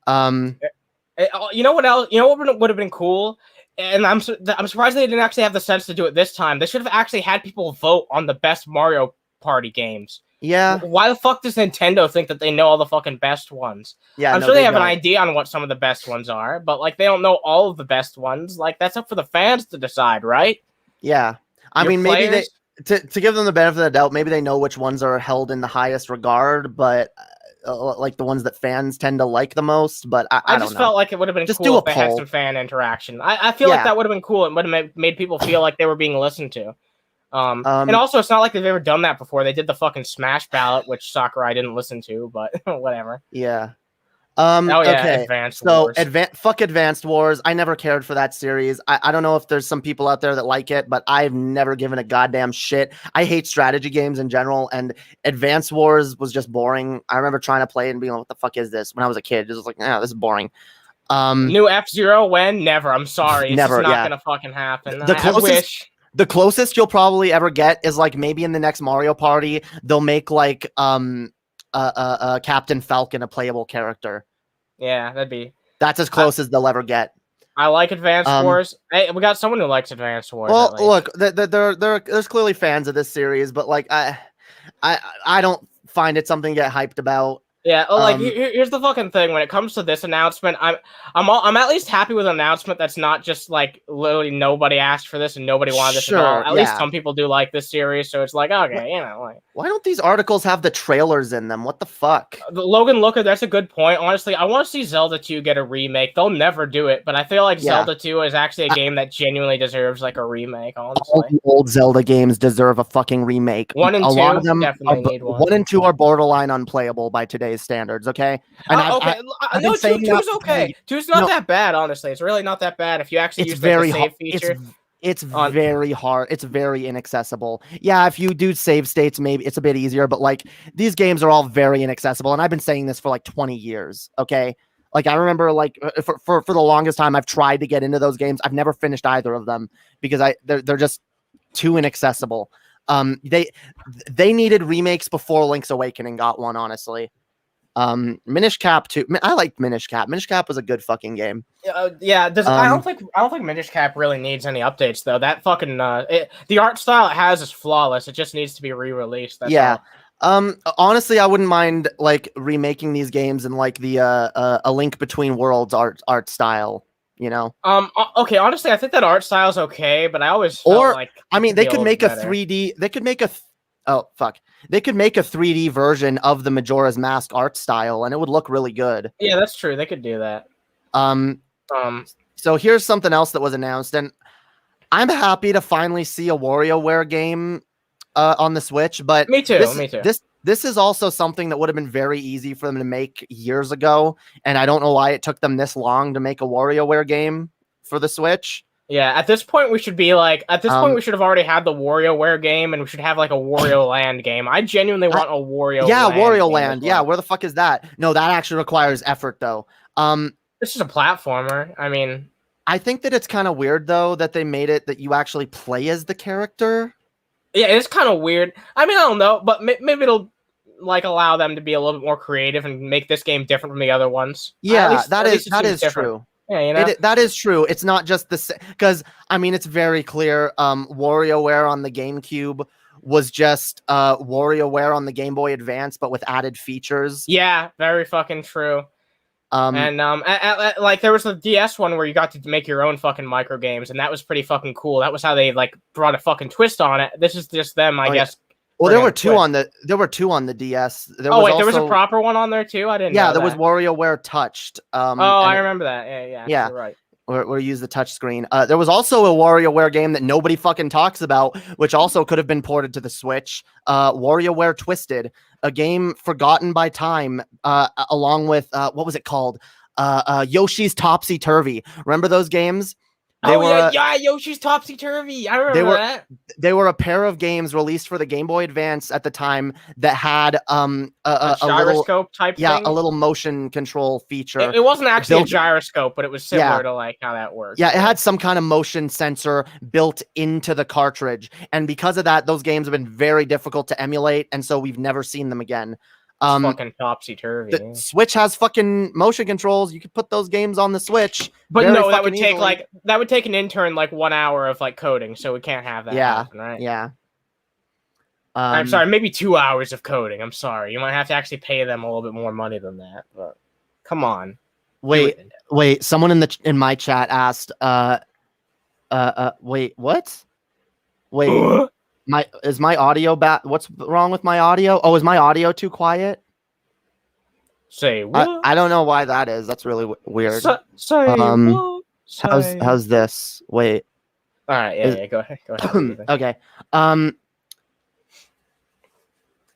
You know what else? You know what would have been cool? And I'm surprised they didn't actually have the sense to do it this time. They should have actually had people vote on the best Mario Party games. Yeah. Why the fuck does Nintendo think that they know all the fucking best ones? Yeah, I'm sure they have an idea on what some of the best ones are, but like they don't know all of the best ones. Like that's up for the fans to decide, right? Yeah. I mean, maybe to give them the benefit of the doubt, maybe they know which ones are held in the highest regard, but like the ones that fans tend to like the most. But I just felt like it would have been cool if they had some fan interaction. I feel like that would have been cool. It would have made people feel like they were being listened to. And also, it's not like they've ever done that before. They did the fucking Smash ballot, which Sakurai didn't listen to, but whatever. Yeah. Okay. Advanced Wars. Fuck Advanced Wars. I never cared for that series. I don't know if there's some people out there that like it, but I've never given a goddamn shit. I hate strategy games in general, and Advanced Wars was just boring. I remember trying to play it and being like, what the fuck is this? When I was a kid, it was like, this is boring. New F-Zero when? Never. I'm sorry. Never. It's not gonna fucking happen. I wish. The closest you'll probably ever get is like maybe in the next Mario Party, they'll make like Captain Falcon a playable character. Yeah, that's as close as they'll ever get. I like Advanced Wars. Hey, we got someone who likes Advanced Wars. Well, look, there's clearly fans of this series, but like I don't find it something to get hyped about. Yeah, like here's the fucking thing. When it comes to this announcement, I'm at least happy with an announcement that's not just like literally nobody asked for this and nobody wanted this at all. At least some people do like this series, so it's like okay, like. Why don't these articles have the trailers in them? What the fuck? Logan Looker, that's a good point. Honestly, I want to see Zelda 2 get a remake. They'll never do it, but I feel like Zelda 2 is actually a game that genuinely deserves like a remake. Honestly, all the old Zelda games deserve a fucking remake. 1 and 2 lot of them definitely need one. 1 and 2 are borderline unplayable by today's standards. Okay. And no, 2's okay. 2's not that bad. Honestly, it's really not that bad if you actually use the save feature. It's very hard. It's very inaccessible. Yeah, if you do save states, maybe it's a bit easier, but like these games are all very inaccessible. And I've been saying this for like 20 years. Okay. Like I remember like for the longest time, I've tried to get into those games. I've never finished either of them because they're just too inaccessible. They needed remakes before Link's Awakening got one, honestly. Minish Cap too. I liked Minish Cap. Minish Cap was a good fucking game. Yeah. I don't think Minish Cap really needs any updates though. That fucking the art style it has is flawless. It just needs to be re-released. That's Yeah. all. Honestly, I wouldn't mind like remaking these games in like the A Link Between Worlds art style. You know. Okay. Honestly, I think that art style is okay, but I always felt like I mean, they could make a better. 3D. They could make a. Oh fuck! They could make a 3D version of the Majora's Mask art style, and it would look really good. Yeah, that's true. They could do that. So here's something else that was announced, and I'm happy to finally see a WarioWare game on the Switch. But me too. This is also something that would have been very easy for them to make years ago, and I don't know why it took them this long to make a WarioWare game for the Switch. Yeah, at this point we should be like, we should have already had the WarioWare game, and we should have like a Wario Land game. I genuinely want a Wario. Yeah, Land Wario game Land. as well. Yeah, where the fuck is that? No, that actually requires effort though. This is a platformer. I mean, I think that it's kind of weird though that they made it that you actually play as the character. Yeah, it's kind of weird. I mean, I don't know, but maybe it'll like allow them to be a little bit more creative and make this game different from the other ones. Yeah, that is different. true. Yeah, you know? That is true. It's not just the because I mean it's very clear. WarioWare on the GameCube was just WarioWare on the Game Boy Advance, but with added features. Yeah, very fucking true. And like there was the DS one where you got to make your own fucking micro games, and that was pretty fucking cool. That was how they like brought a fucking twist on it. This is just them, I guess. Well, there were two on the DS. There was a proper one on there too. I didn't. Yeah, know there that. was WarioWare Touched. I remember that. Yeah. Yeah. You're right. Where you use the touch screen. There was also a WarioWare game that nobody fucking talks about, which also could have been ported to the Switch. WarioWare Twisted, a game forgotten by time, along with what was it called? Yoshi's Topsy Turvy. Remember those games? Yoshi's Topsy Turvy. I remember that. They were a pair of games released for the Game Boy Advance at the time that had a gyroscope type thing. Yeah, a little motion control feature. It wasn't actually a gyroscope, but it was similar to like how that works. Yeah, it had some kind of motion sensor built into the cartridge, and because of that, those games have been very difficult to emulate, and so we've never seen them again. Fucking topsy-turvy. The Switch has fucking motion controls. You could put those games on the Switch. But no, that would take an intern like 1 hour of like coding, so we can't have that happen, right? Yeah. I'm sorry, maybe 2 hours of coding. I'm sorry. You might have to actually pay them a little bit more money than that, but come on. Wait, someone in my chat asked wait, what? Wait. Is my audio bad? What's wrong with my audio? Oh, is my audio too quiet? Say what? I don't know why that is. That's really weird. How's this? Wait. All right, yeah, go ahead. Okay. I'm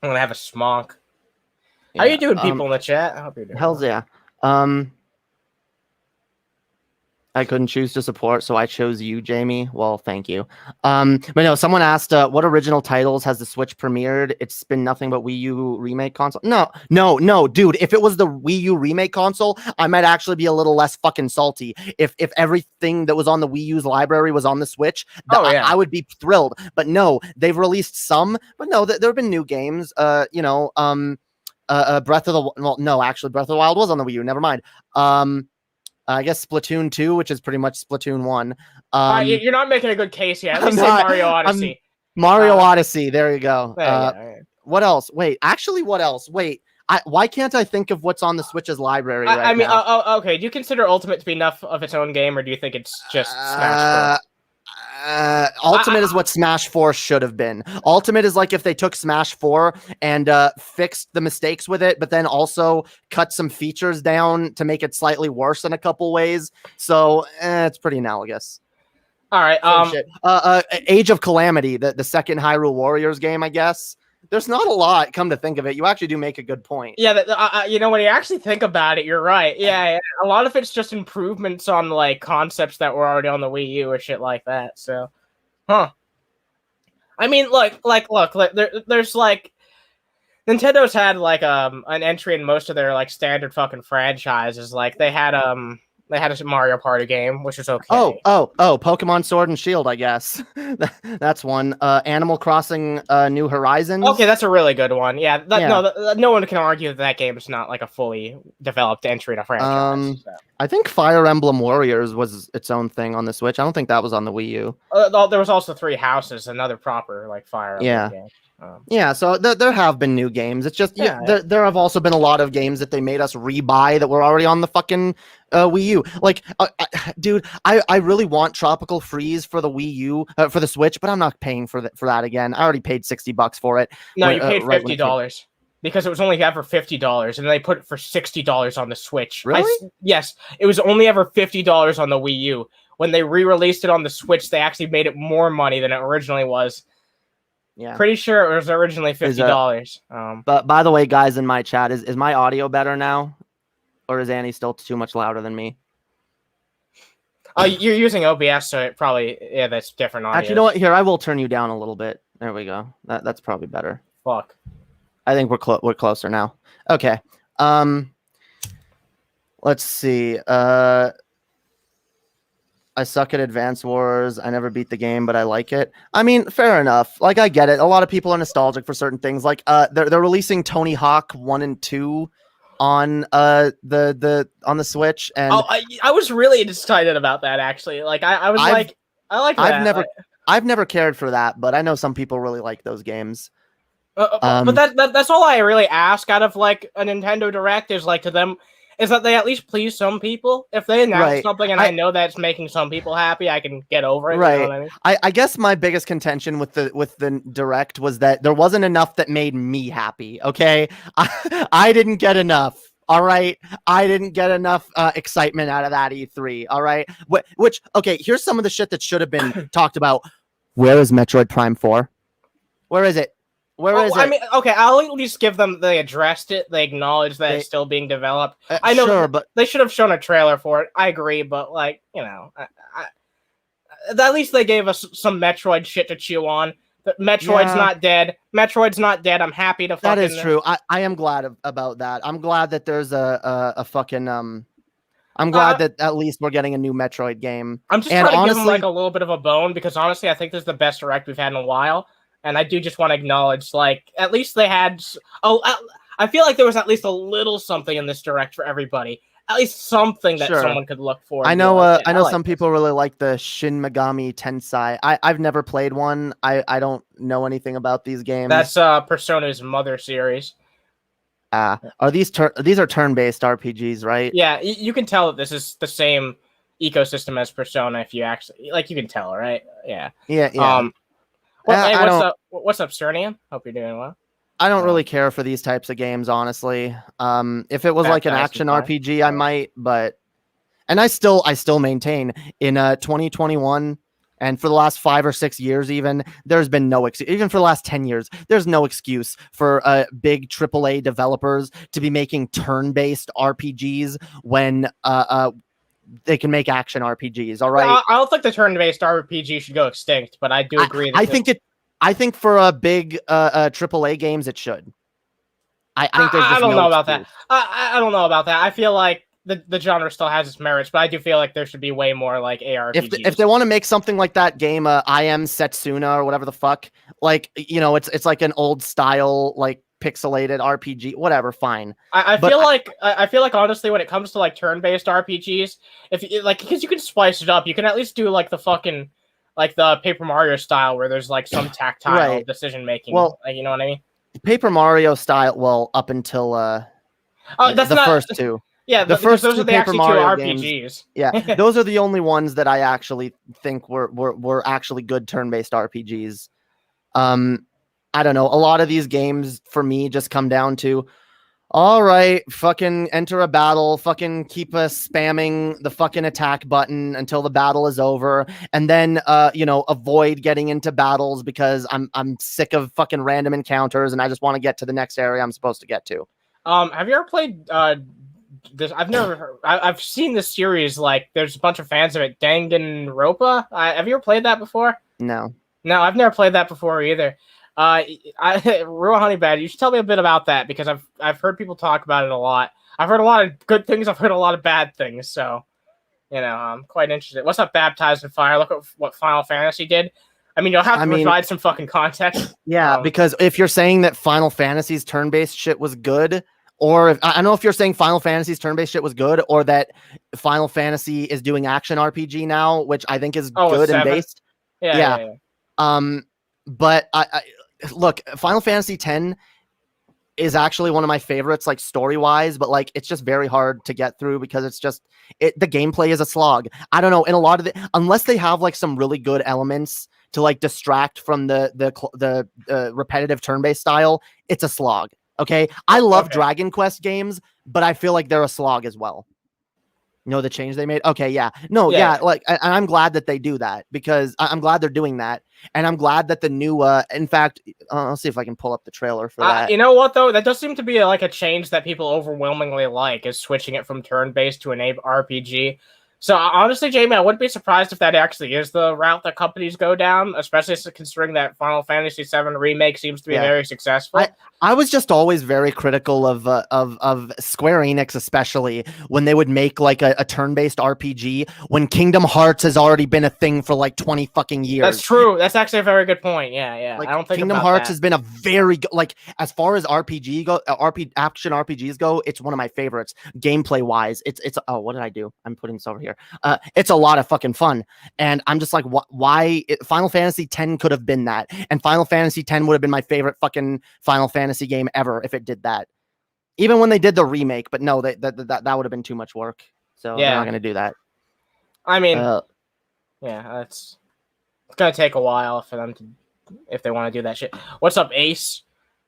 gonna have a smonk. How you doing, people in the chat? I hope you're doing. Hell's yeah. I couldn't choose to support, so I chose you, Jamie. Well, thank you. But no, someone asked, what original titles has the Switch premiered? It's been nothing but Wii U remake console. No, dude. If it was the Wii U remake console, I might actually be a little less fucking salty. If everything that was on the Wii U's library was on the Switch, I would be thrilled. But no, they've released some. But no, there have been new games. Breath of the Breath of the Wild was on the Wii U. Never mind. I guess Splatoon 2, which is pretty much Splatoon 1. You're not making a good case yet. At least say Mario Odyssey. Mario Odyssey. There you go. What else? What else? Wait. Why can't I think of what's on the Switch's library right now? Okay. Do you consider Ultimate to be enough of its own game, or do you think it's just Smash Bros? Ultimate is what Smash 4 should have been. Ultimate is like if they took Smash 4 and fixed the mistakes with it, but then also cut some features down to make it slightly worse in a couple ways. So it's pretty analogous. All right. Age of Calamity, the second Hyrule Warriors game, I guess. There's not a lot, come to think of it. You actually do make a good point. Yeah, when you actually think about it, you're right. Yeah, a lot of it's just improvements on like concepts that were already on the Wii U or shit like that. So, I mean, look, there's like Nintendo's had like an entry in most of their like standard fucking franchises. Like they had They had a Mario Party game, which was okay. Oh, Pokemon Sword and Shield, I guess. That's one. Animal Crossing New Horizons. Okay, that's a really good one. Yeah, Yeah. No one can argue that game is not like a fully developed entry to franchise. I think Fire Emblem Warriors was its own thing on the Switch. I don't think that was on the Wii U. There was also Three Houses, another proper like Fire Emblem game. Yeah, so there have been new games. It's just there have also been a lot of games that they made us rebuy that were already on the fucking Wii U. Like, dude, I really want Tropical Freeze for the Wii U for the Switch, but I'm not paying for that again. I already paid $60 for it. No, you paid $50 because it was only ever $50, and they put it for $60 on the Switch. Really? Yes, it was only ever $50 on the Wii U. When they re-released it on the Switch, they actually made it more money than it originally was. Yeah, pretty sure it was originally $50. But by the way, guys in my chat, is my audio better now, or is Annie still too much louder than me? Oh, you're using OBS, so it probably that's different audio. Actually, you know what? Here, I will turn you down a little bit. There we go. That's probably better. Fuck. I think we're closer now. Okay. Let's see. I suck at Advance Wars. I never beat the game, but I like it. I mean, fair enough. Like, I get it. A lot of people are nostalgic for certain things. Like, they're releasing Tony Hawk 1 and 2 on on the Switch, and I was really excited about that actually. Like, I like that. I've never cared for that, but I know some people really like those games. But that's all I really ask out of like a Nintendo Direct is like to them. Is that they at least please some people? If they announce something and I know that's making some people happy, I can get over it. Right. You know what I mean? I guess my biggest contention with the Direct was that there wasn't enough that made me happy. Okay, I didn't get enough. All right, I didn't get enough excitement out of that E3. All right, which okay, here's some of the shit that should have been talked about. Where is Metroid Prime 4? Where is it? Where is it? I mean, okay, I'll at least give them. They addressed it. They acknowledged that it's still being developed. I know, sure, but they should have shown a trailer for it. I agree, but like, you know, at least they gave us some Metroid shit to chew on. Metroid's not dead. Metroid's not dead. I'm happy to. That is true. I am glad about that. I'm glad that there's a fucking I'm glad that at least we're getting a new Metroid game. I'm just trying to give them like a little bit of a bone because honestly, I think this is the best Direct we've had in a while. And I do just want to acknowledge, like, at least they had... I feel like there was at least a little something in this Direct for everybody. At least something that someone could look for. I know I know some people really like the Shin Megami Tensei. I've never played one. I don't know anything about these games. That's Persona's mother series. Are these are turn-based RPGs, right? Yeah, you can tell that this is the same ecosystem as Persona if you actually... Like, you can tell, right? Yeah. Yeah. What's up, Cernian? Hope you're doing well. I don't really care for these types of games, honestly. If it was like an action RPG, I might, but I still maintain in 2021 and for the last 5 or 6 years, even there's been no even for the last 10 years, there's no excuse for big AAA developers to be making turn-based RPGs when they can make action RPGs. All right. I don't think the turn-based RPG should go extinct, but I do agree. I think for a big AAA games, it should. I think there's. I don't know about that. I don't know about that. I feel like the genre still has its merits, but I do feel like there should be way more like ARPGs. If they want to make something like that game, I Am Setsuna or whatever the fuck, like it's like an old style like pixelated RPG, whatever, fine. I feel like honestly, when it comes to like turn-based RPGs, if like because you can spice it up, you can at least do like the fucking like the Paper Mario style where there's like some tactile decision making. Well, like, you know what I mean? Paper Mario style. Well, up until that's the first two. Yeah, the first those two are the Paper Mario RPGs. Games, yeah, those are the only ones that I actually think were actually good turn-based RPGs. I don't know. A lot of these games for me just come down to, all right, fucking enter a battle, fucking keep spamming the fucking attack button until the battle is over, and then avoid getting into battles because I'm sick of fucking random encounters and I just want to get to the next area I'm supposed to get to. Have you ever played this? I've seen this series, like there's a bunch of fans of it, Danganronpa. Have you ever played that before? No, I've never played that before either. Real Honeybad, you should tell me a bit about that because I've heard people talk about it a lot. I've heard a lot of good things. I've heard a lot of bad things. So, I'm quite interested. What's up, Baptized in Fire? Look at what Final Fantasy did. I mean, you'll have to provide some fucking context. Yeah, because if you're saying that Final Fantasy's turn-based shit was good, or I don't know if you're saying Final Fantasy's turn-based shit was good, or that Final Fantasy is doing action RPG now, which I think is good and based. Yeah. But I look, Final Fantasy X is actually one of my favorites, like story-wise, but like it's just very hard to get through because it's just the gameplay is a slog. I don't know, in a lot of unless they have like some really good elements to like distract from the repetitive turn-based style, it's a slog. Okay, I love Dragon Quest games, but I feel like they're a slog as well. You know the change they made? Okay, yeah. Like, and I'm glad that they do that because I'm glad they're doing that, and I'm glad that the new, in fact, I'll see if I can pull up the trailer for that. You know what though? That does seem to be a change that people overwhelmingly like, is switching it from turn-based to an RPG. So honestly, Jamie, I wouldn't be surprised if that actually is the route that companies go down, especially considering that Final Fantasy VII Remake seems to be very successful. I was just always very critical of Square Enix, especially when they would make like a turn-based RPG when Kingdom Hearts has already been a thing for like 20 fucking years. That's true. That's actually a very good point. Yeah. Like, I don't think Kingdom Hearts has been a very good, like, as far as action RPGs go, it's one of my favorites gameplay wise. It's what did I do? I'm putting this over here. It's a lot of fucking fun, and I'm just like, why? Final Fantasy X could have been that, and Final Fantasy X would have been my favorite fucking Final Fantasy game ever if it did that. Even when they did the remake, but no, that would have been too much work. So they're not gonna do that. I mean, it's gonna take a while for them to, if they want to do that shit. What's up, Ace?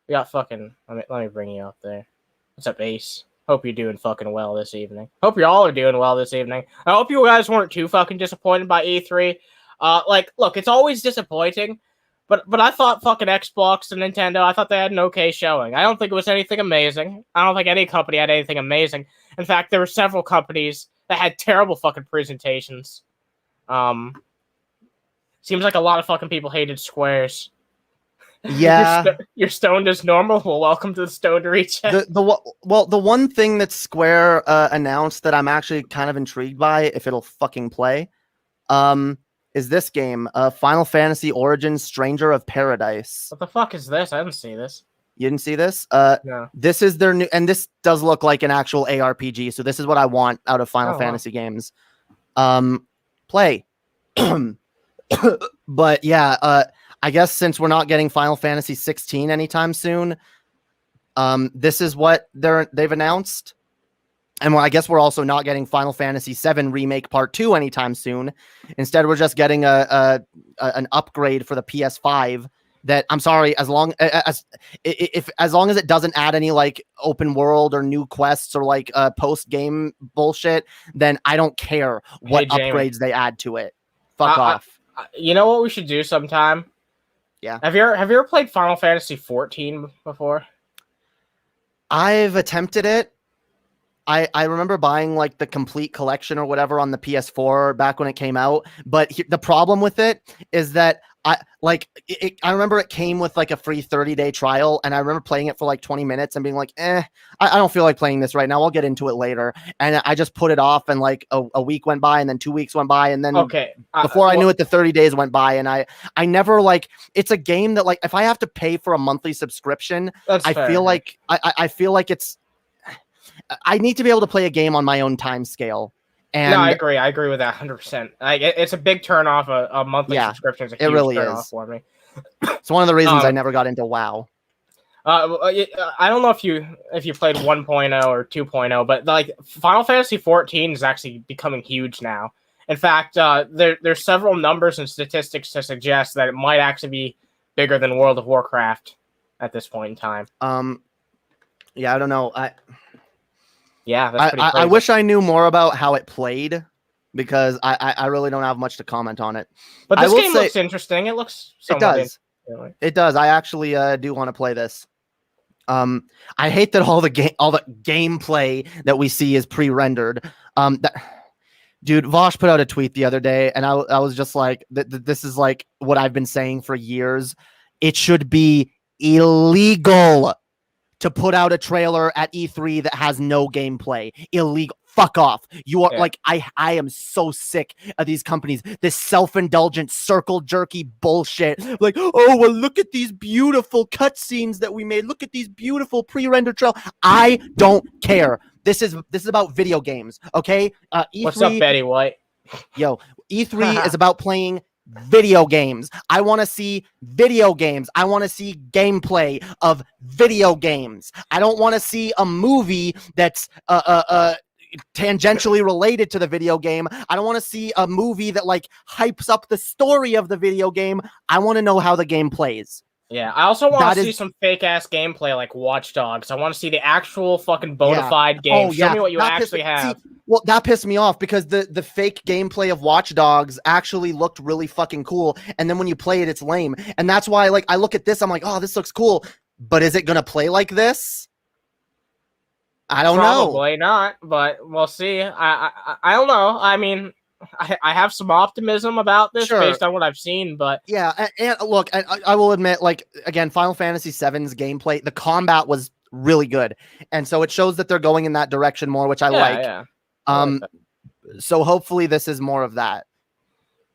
We got fucking. Let me bring you up there. What's up, Ace? Hope you're doing fucking well this evening. Hope you all are doing well this evening. I hope you guys weren't too fucking disappointed by E3. Look, it's always disappointing, but I thought fucking Xbox and Nintendo, I thought they had an okay showing. I don't think it was anything amazing. I don't think any company had anything amazing. In fact, there were several companies that had terrible fucking presentations. Seems like a lot of fucking people hated Squares. Yeah, you're stoned as normal. Well, welcome to the Stoned Reach. The one thing that Square announced that I'm actually kind of intrigued by, if it'll fucking play, is this game, Final Fantasy Origins: Stranger of Paradise. What the fuck is this? I didn't see this. You didn't see this? No. This is their new, and this does look like an actual ARPG. So this is what I want out of Final Fantasy games. Play. But yeah, I guess since we're not getting Final Fantasy 16 anytime soon, this is what they've announced. And I guess we're also not getting Final Fantasy VII Remake Part 2 anytime soon. Instead, we're just getting an upgrade for the PS5 that, I'm sorry, as long as it doesn't add any like open world or new quests or like post game bullshit, then I don't care what upgrades they add to it. Fuck off. You know what we should do sometime? Yeah. Have you ever played Final Fantasy 14 before? I've attempted it. I remember buying like the complete collection or whatever on the PS4 back when it came out. But the problem with it is that I remember it came with like a free 30-day trial, and I remember playing it for like 20 minutes and being like, I don't feel like playing this right now. I'll get into it later. And I just put it off, and like a week went by, and then 2 weeks went by, and then before I knew it, the 30 days went by, and I never like, it's a game that like, if I have to pay for a monthly subscription, I feel like it's, I need to be able to play a game on my own time scale. And no, I agree with that 100%. It's a big turn off. A monthly subscription is a huge turn off for me. It's one of the reasons I never got into WoW. I don't know if you played 1.0 or 2.0, but like Final Fantasy 14 is actually becoming huge now. In fact, there's several numbers and statistics to suggest that it might actually be bigger than World of Warcraft at this point in time. Yeah, I don't know. That's pretty crazy. I wish I knew more about how it played, because I really don't have much to comment on it. But this game looks interesting. It looks somewhat interesting. It does. I actually do want to play this. I hate that all the gameplay that we see is pre-rendered. Dude, Vosh put out a tweet the other day, and I was just like, this is like what I've been saying for years. It should be illegal to put out a trailer at E3 that has no gameplay. Illegal. fuck off. You are Yeah. like, I am so sick of these companies, this self-indulgent circle jerky bullshit. Like, oh, well, look at these beautiful cutscenes that we made. Look at these beautiful pre-rendered trail. I don't care. This is about video games, okay? E3, What's up, Betty White? Yo, E3 is about playing video games. I want to see video games. I want to see gameplay of video games. I don't want to see a movie that's tangentially related to the video game. I don't want to see a movie that like hypes up the story of the video game. I want to know how the game plays. Yeah, I also want to see some fake ass gameplay like Watch Dogs. I want to see the actual fucking bona fide game. Show me what you actually have. Well, that pissed me off because the fake gameplay of Watch Dogs actually looked really fucking cool, and then when you play it, it's lame. And that's why, like, I look at this, I'm like, oh, this looks cool, but is it gonna play like this? I don't know. Probably not, but we'll see. I don't know. I mean, I have some optimism about this based on what I've seen, but yeah, and look, I will admit, like, again, Final Fantasy VII's gameplay, the combat was really good, and so it shows that they're going in that direction more, which I like. Yeah. So hopefully this is more of that.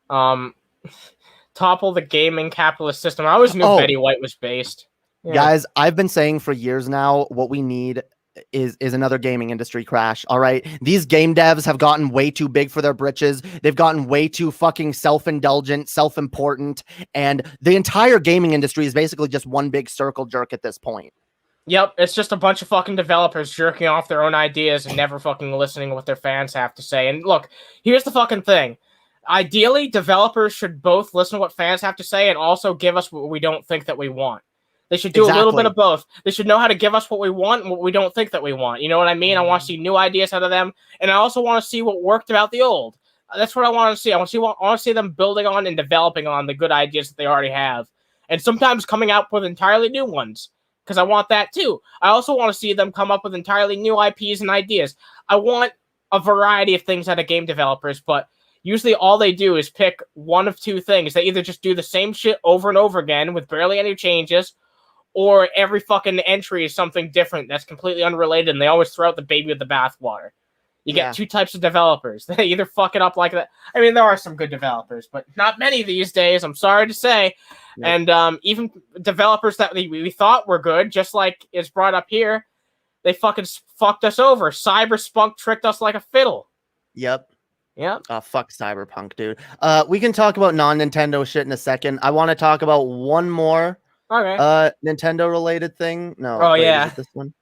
Topple the gaming capitalist system. I always knew Betty White was based. Yeah. Guys, I've been saying for years now, what we need is another gaming industry crash. All right. These game devs have gotten way too big for their britches. They've gotten way too fucking self-indulgent, self-important. And the entire gaming industry is basically just one big circle jerk at this point. Yep. It's just a bunch of fucking developers jerking off their own ideas and never fucking listening to what their fans have to say. And look, here's the fucking thing. Ideally, developers should both listen to what fans have to say and also give us what we don't think that we want. They should do a little bit of both. They should know how to give us what we want and what we don't think that we want. You know what I mean? I want to see new ideas out of them, and I also want to see what worked about the old. That's what I want to see. I want to see them building on and developing on the good ideas that they already have, and sometimes coming out with entirely new ones, because I want that too. I also want to see them come up with entirely new IPs and ideas. I want a variety of things out of game developers, but usually all they do is pick one of two things. They either just do the same shit over and over again with barely any changes, or every fucking entry is something different that's completely unrelated, and they always throw out the baby with the bathwater. You get two types of developers. They either fuck it up like that. I mean, there are some good developers, but not many these days, I'm sorry to say. Yep. And even developers that we thought were good, just like is brought up here, they fucking fucked us over. Cyberspunk tricked us like a fiddle. Yep. Yep. Oh, fuck Cyberpunk, dude. We can talk about non-Nintendo shit in a second. I want to talk about one more Nintendo related thing. No. Oh, yeah. This one.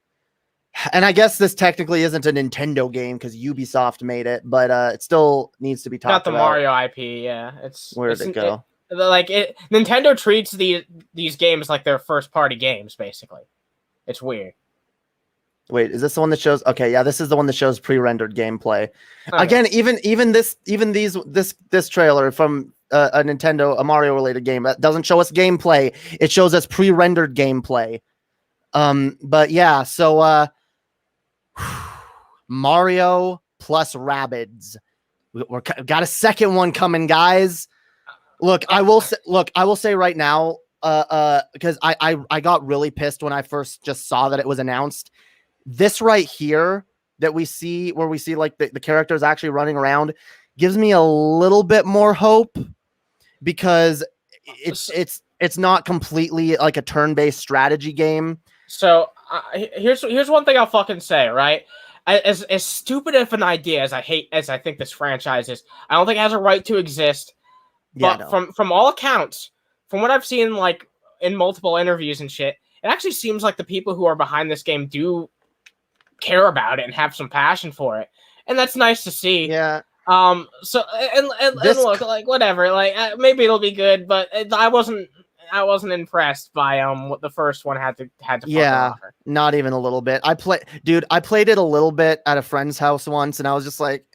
And I guess this technically isn't a Nintendo game because Ubisoft made it, but it still needs to be talked about. Got the Mario IP, yeah. Where did it go? Nintendo treats these games like they're first party games, basically. It's weird. Wait, is this the one that shows? Okay, yeah, this is the one that shows pre-rendered gameplay. Okay. Again, even this trailer from a Mario related game that doesn't show us gameplay. It shows us pre-rendered gameplay. But yeah, so Mario plus Rabbids. We're got a second one coming, guys. Look, I will say right now, because I got really pissed when I first just saw that it was announced. This right here that we see, where we see like the characters actually running around, gives me a little bit more hope, because it's not completely like a turn-based strategy game. So here's one thing I'll fucking say, right? As stupid of an idea as I think this franchise is, I don't think it has a right to exist. But from all accounts, from what I've seen, like in multiple interviews and shit, it actually seems like the people who are behind this game do care about it and have some passion for it, and that's nice to see. Yeah. So and look, like whatever, like maybe it'll be good, but I wasn't impressed by what the first one had to offer. Not even a little bit. I played it a little bit at a friend's house once, and I was just like,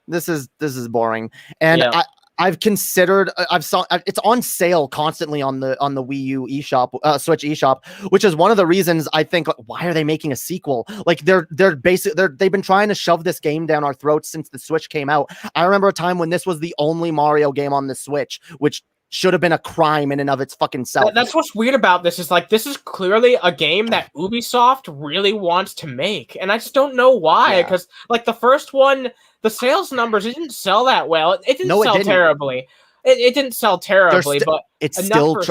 this is boring. And yeah. I've considered, it's on sale constantly on the Wii U eShop, Switch eShop, which is one of the reasons I think, why are they making a sequel? Like they've been trying to shove this game down our throats since the Switch came out. I remember a time when this was the only Mario game on the Switch, which should have been a crime in and of its fucking self. That's what's weird about this is like this is clearly a game that Ubisoft really wants to make, and I just don't know why. Because like the first one, the sales numbers it didn't sell that well. It didn't sell terribly. It didn't sell terribly, but it's still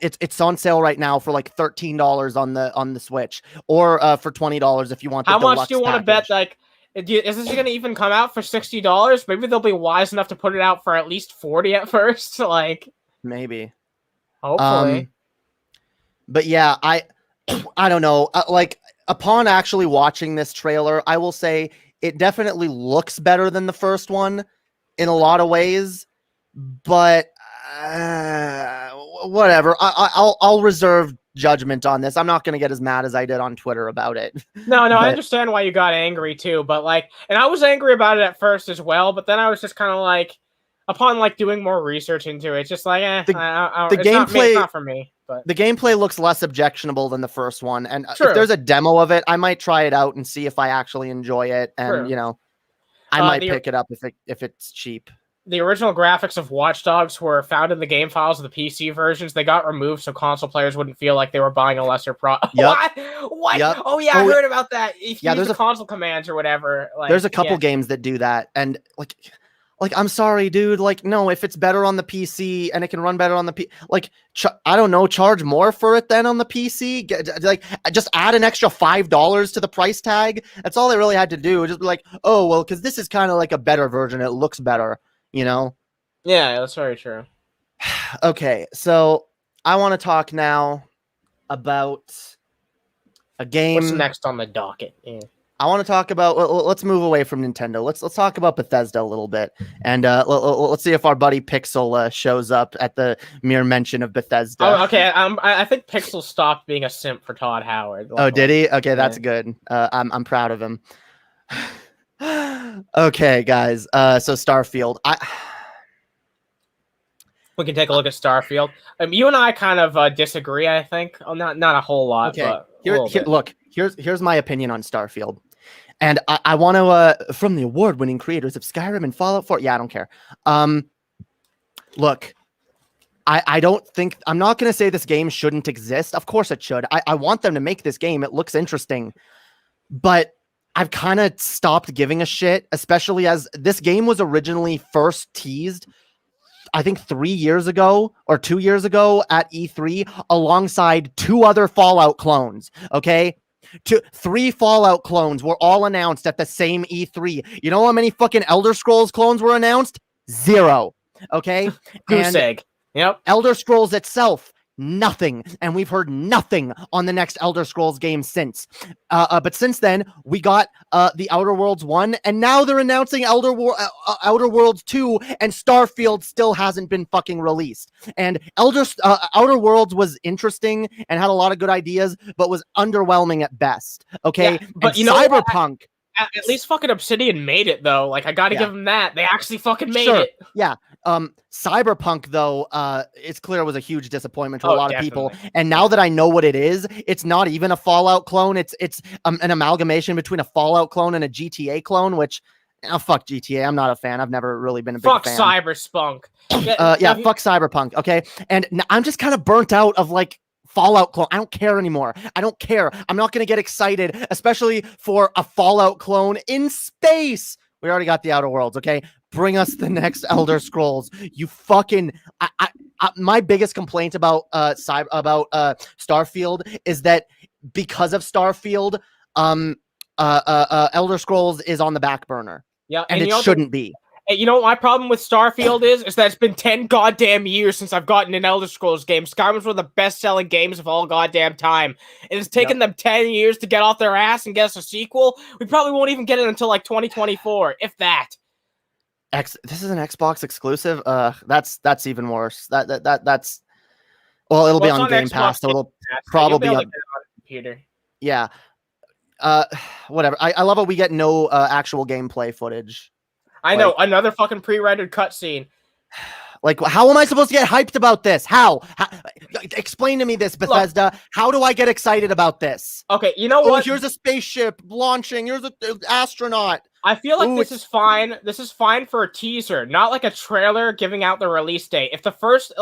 it's on sale right now for like $13 on the Switch, or for $20 if you want. How much do you want to bet? Like, is this going to even come out for $60? Maybe they'll be wise enough to put it out for at least $40 at first. Like, maybe, hopefully. But yeah, I don't know. Like, upon actually watching this trailer, I will say it definitely looks better than the first one in a lot of ways. But whatever. I'll reserve judgment on this. I'm not going to get as mad as I did on Twitter about it. No, I understand why you got angry too. But like, and I was angry about it at first as well. But then I was just kind of like, upon like doing more research into it, just like, the gameplay, it's not for me. But the gameplay looks less objectionable than the first one. And if there's a demo of it, I might try it out and see if I actually enjoy it. And I might pick it up if it's cheap. The original graphics of Watch Dogs were found in the game files of the PC versions. They got removed so console players wouldn't feel like they were buying a lesser product. What? Yep. Oh yeah, I heard about that. If you use the console commands or whatever. Like, there's a couple games that do that, and like I'm sorry, dude. Like, no, if it's better on the PC and it can run better on the I don't know, charge more for it than on the PC. Just add an extra $5 to the price tag. That's all they really had to do. Just be like, oh well, because this is kind of like a better version. It looks better. Yeah, that's very true. Okay, so I want to talk now about a game. What's next on the docket? Yeah. I want to talk about. Let's move away from Nintendo. Let's talk about Bethesda a little bit, and let's see if our buddy Pixel shows up at the mere mention of Bethesda. Oh, okay. I think Pixel stopped being a simp for Todd Howard. Oh, did he? Okay, that's good. I'm proud of him. Okay, guys. So Starfield. We can take a look at Starfield. You and I kind of disagree. I think. Oh, not a whole lot. Okay. But look. Here's my opinion on Starfield, and I want to from the award-winning creators of Skyrim and Fallout 4. Yeah, I don't care. Look. I don't think I'm not going to say this game shouldn't exist. Of course it should. I want them to make this game. It looks interesting, but I've kind of stopped giving a shit, especially as this game was originally first teased, I think 3 years ago or 2 years ago at E3 alongside 2 other Fallout clones. Okay. 3 Fallout clones were all announced at the same E3. You know how many fucking Elder Scrolls clones were announced? 0. Okay. Goose egg. Yep. Elder Scrolls itself, nothing, and we've heard nothing on the next Elder Scrolls game since. But since then, we got the Outer Worlds 1, and now they're announcing Outer Worlds 2, and Starfield still hasn't been fucking released. And Outer Worlds was interesting and had a lot of good ideas, but was underwhelming at best. Okay, yeah, but and Cyberpunk. At least fucking Obsidian made it though. Like I got to give them that. They actually fucking made it. Yeah. Cyberpunk though, it's clear was a huge disappointment to a lot of people. And now that I know what it is, it's not even a Fallout clone. It's an amalgamation between a Fallout clone and a GTA clone. Which, fuck GTA. I'm not a fan. I've never really been a big fan. Fuck Cyberspunk. Fuck Cyberpunk. Okay, and I'm just kind of burnt out of like Fallout clone. I don't care anymore. I don't care. I'm not going to get excited, especially for a Fallout clone in space. We already got the Outer Worlds, okay? Bring us the next Elder Scrolls. You fucking... my biggest complaint about Starfield is that because of Starfield, Elder Scrolls is on the back burner. Yeah, and it shouldn't be. You know what my problem with Starfield is that it's been 10 goddamn years since I've gotten an Elder Scrolls game. Skyrim's one of the best-selling games of all goddamn time. It has taken them 10 years to get off their ass and get us a sequel. We probably won't even get it until like 2024, if that. This is an Xbox exclusive? That's even worse. That's... Well, it'll be on Game Pass, so it'll probably be on computer. Yeah. Whatever. I love it we get no actual gameplay footage. I know, another fucking pre-rendered cutscene. Like, how am I supposed to get hyped about this? How? Explain to me this, Bethesda. Look, how do I get excited about this? Okay, you know what? Here's a spaceship launching. Here's an astronaut. I feel like Ooh, this is fine. This is fine for a teaser, not like a trailer giving out the release date. If the first,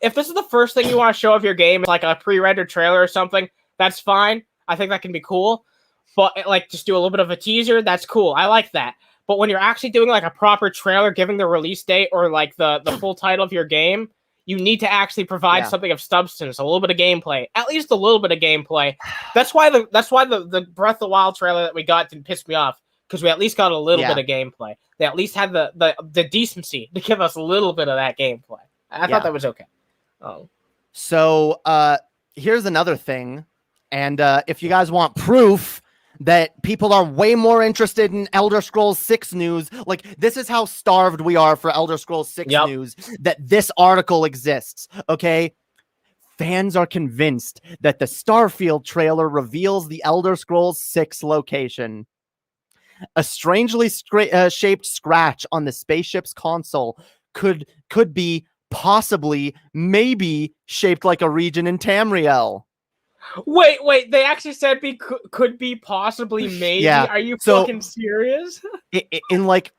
if this is the first thing you want to show of your game, like a pre-rendered trailer or something, that's fine. I think that can be cool. But like, just do a little bit of a teaser. That's cool. I like that. But when you're actually doing like a proper trailer, giving the release date or like the full title of your game, you need to actually provide something of substance, a little bit of gameplay, at least a little bit of gameplay. That's why the Breath of the Wild trailer that we got didn't piss me off, because we at least got a little bit of gameplay. They at least had the decency to give us a little bit of that gameplay. I thought that was okay. So here's another thing, and if you guys want proof that people are way more interested in Elder Scrolls 6 news, like this is how starved we are for Elder Scrolls 6 news, that this article exists, okay? Fans are convinced that the Starfield trailer reveals the Elder Scrolls 6 location. A strangely shaped scratch on the spaceship's console could be possibly, maybe shaped like a region in Tamriel. Wait, they actually said could be possibly maybe. Yeah. Are you fucking serious? In like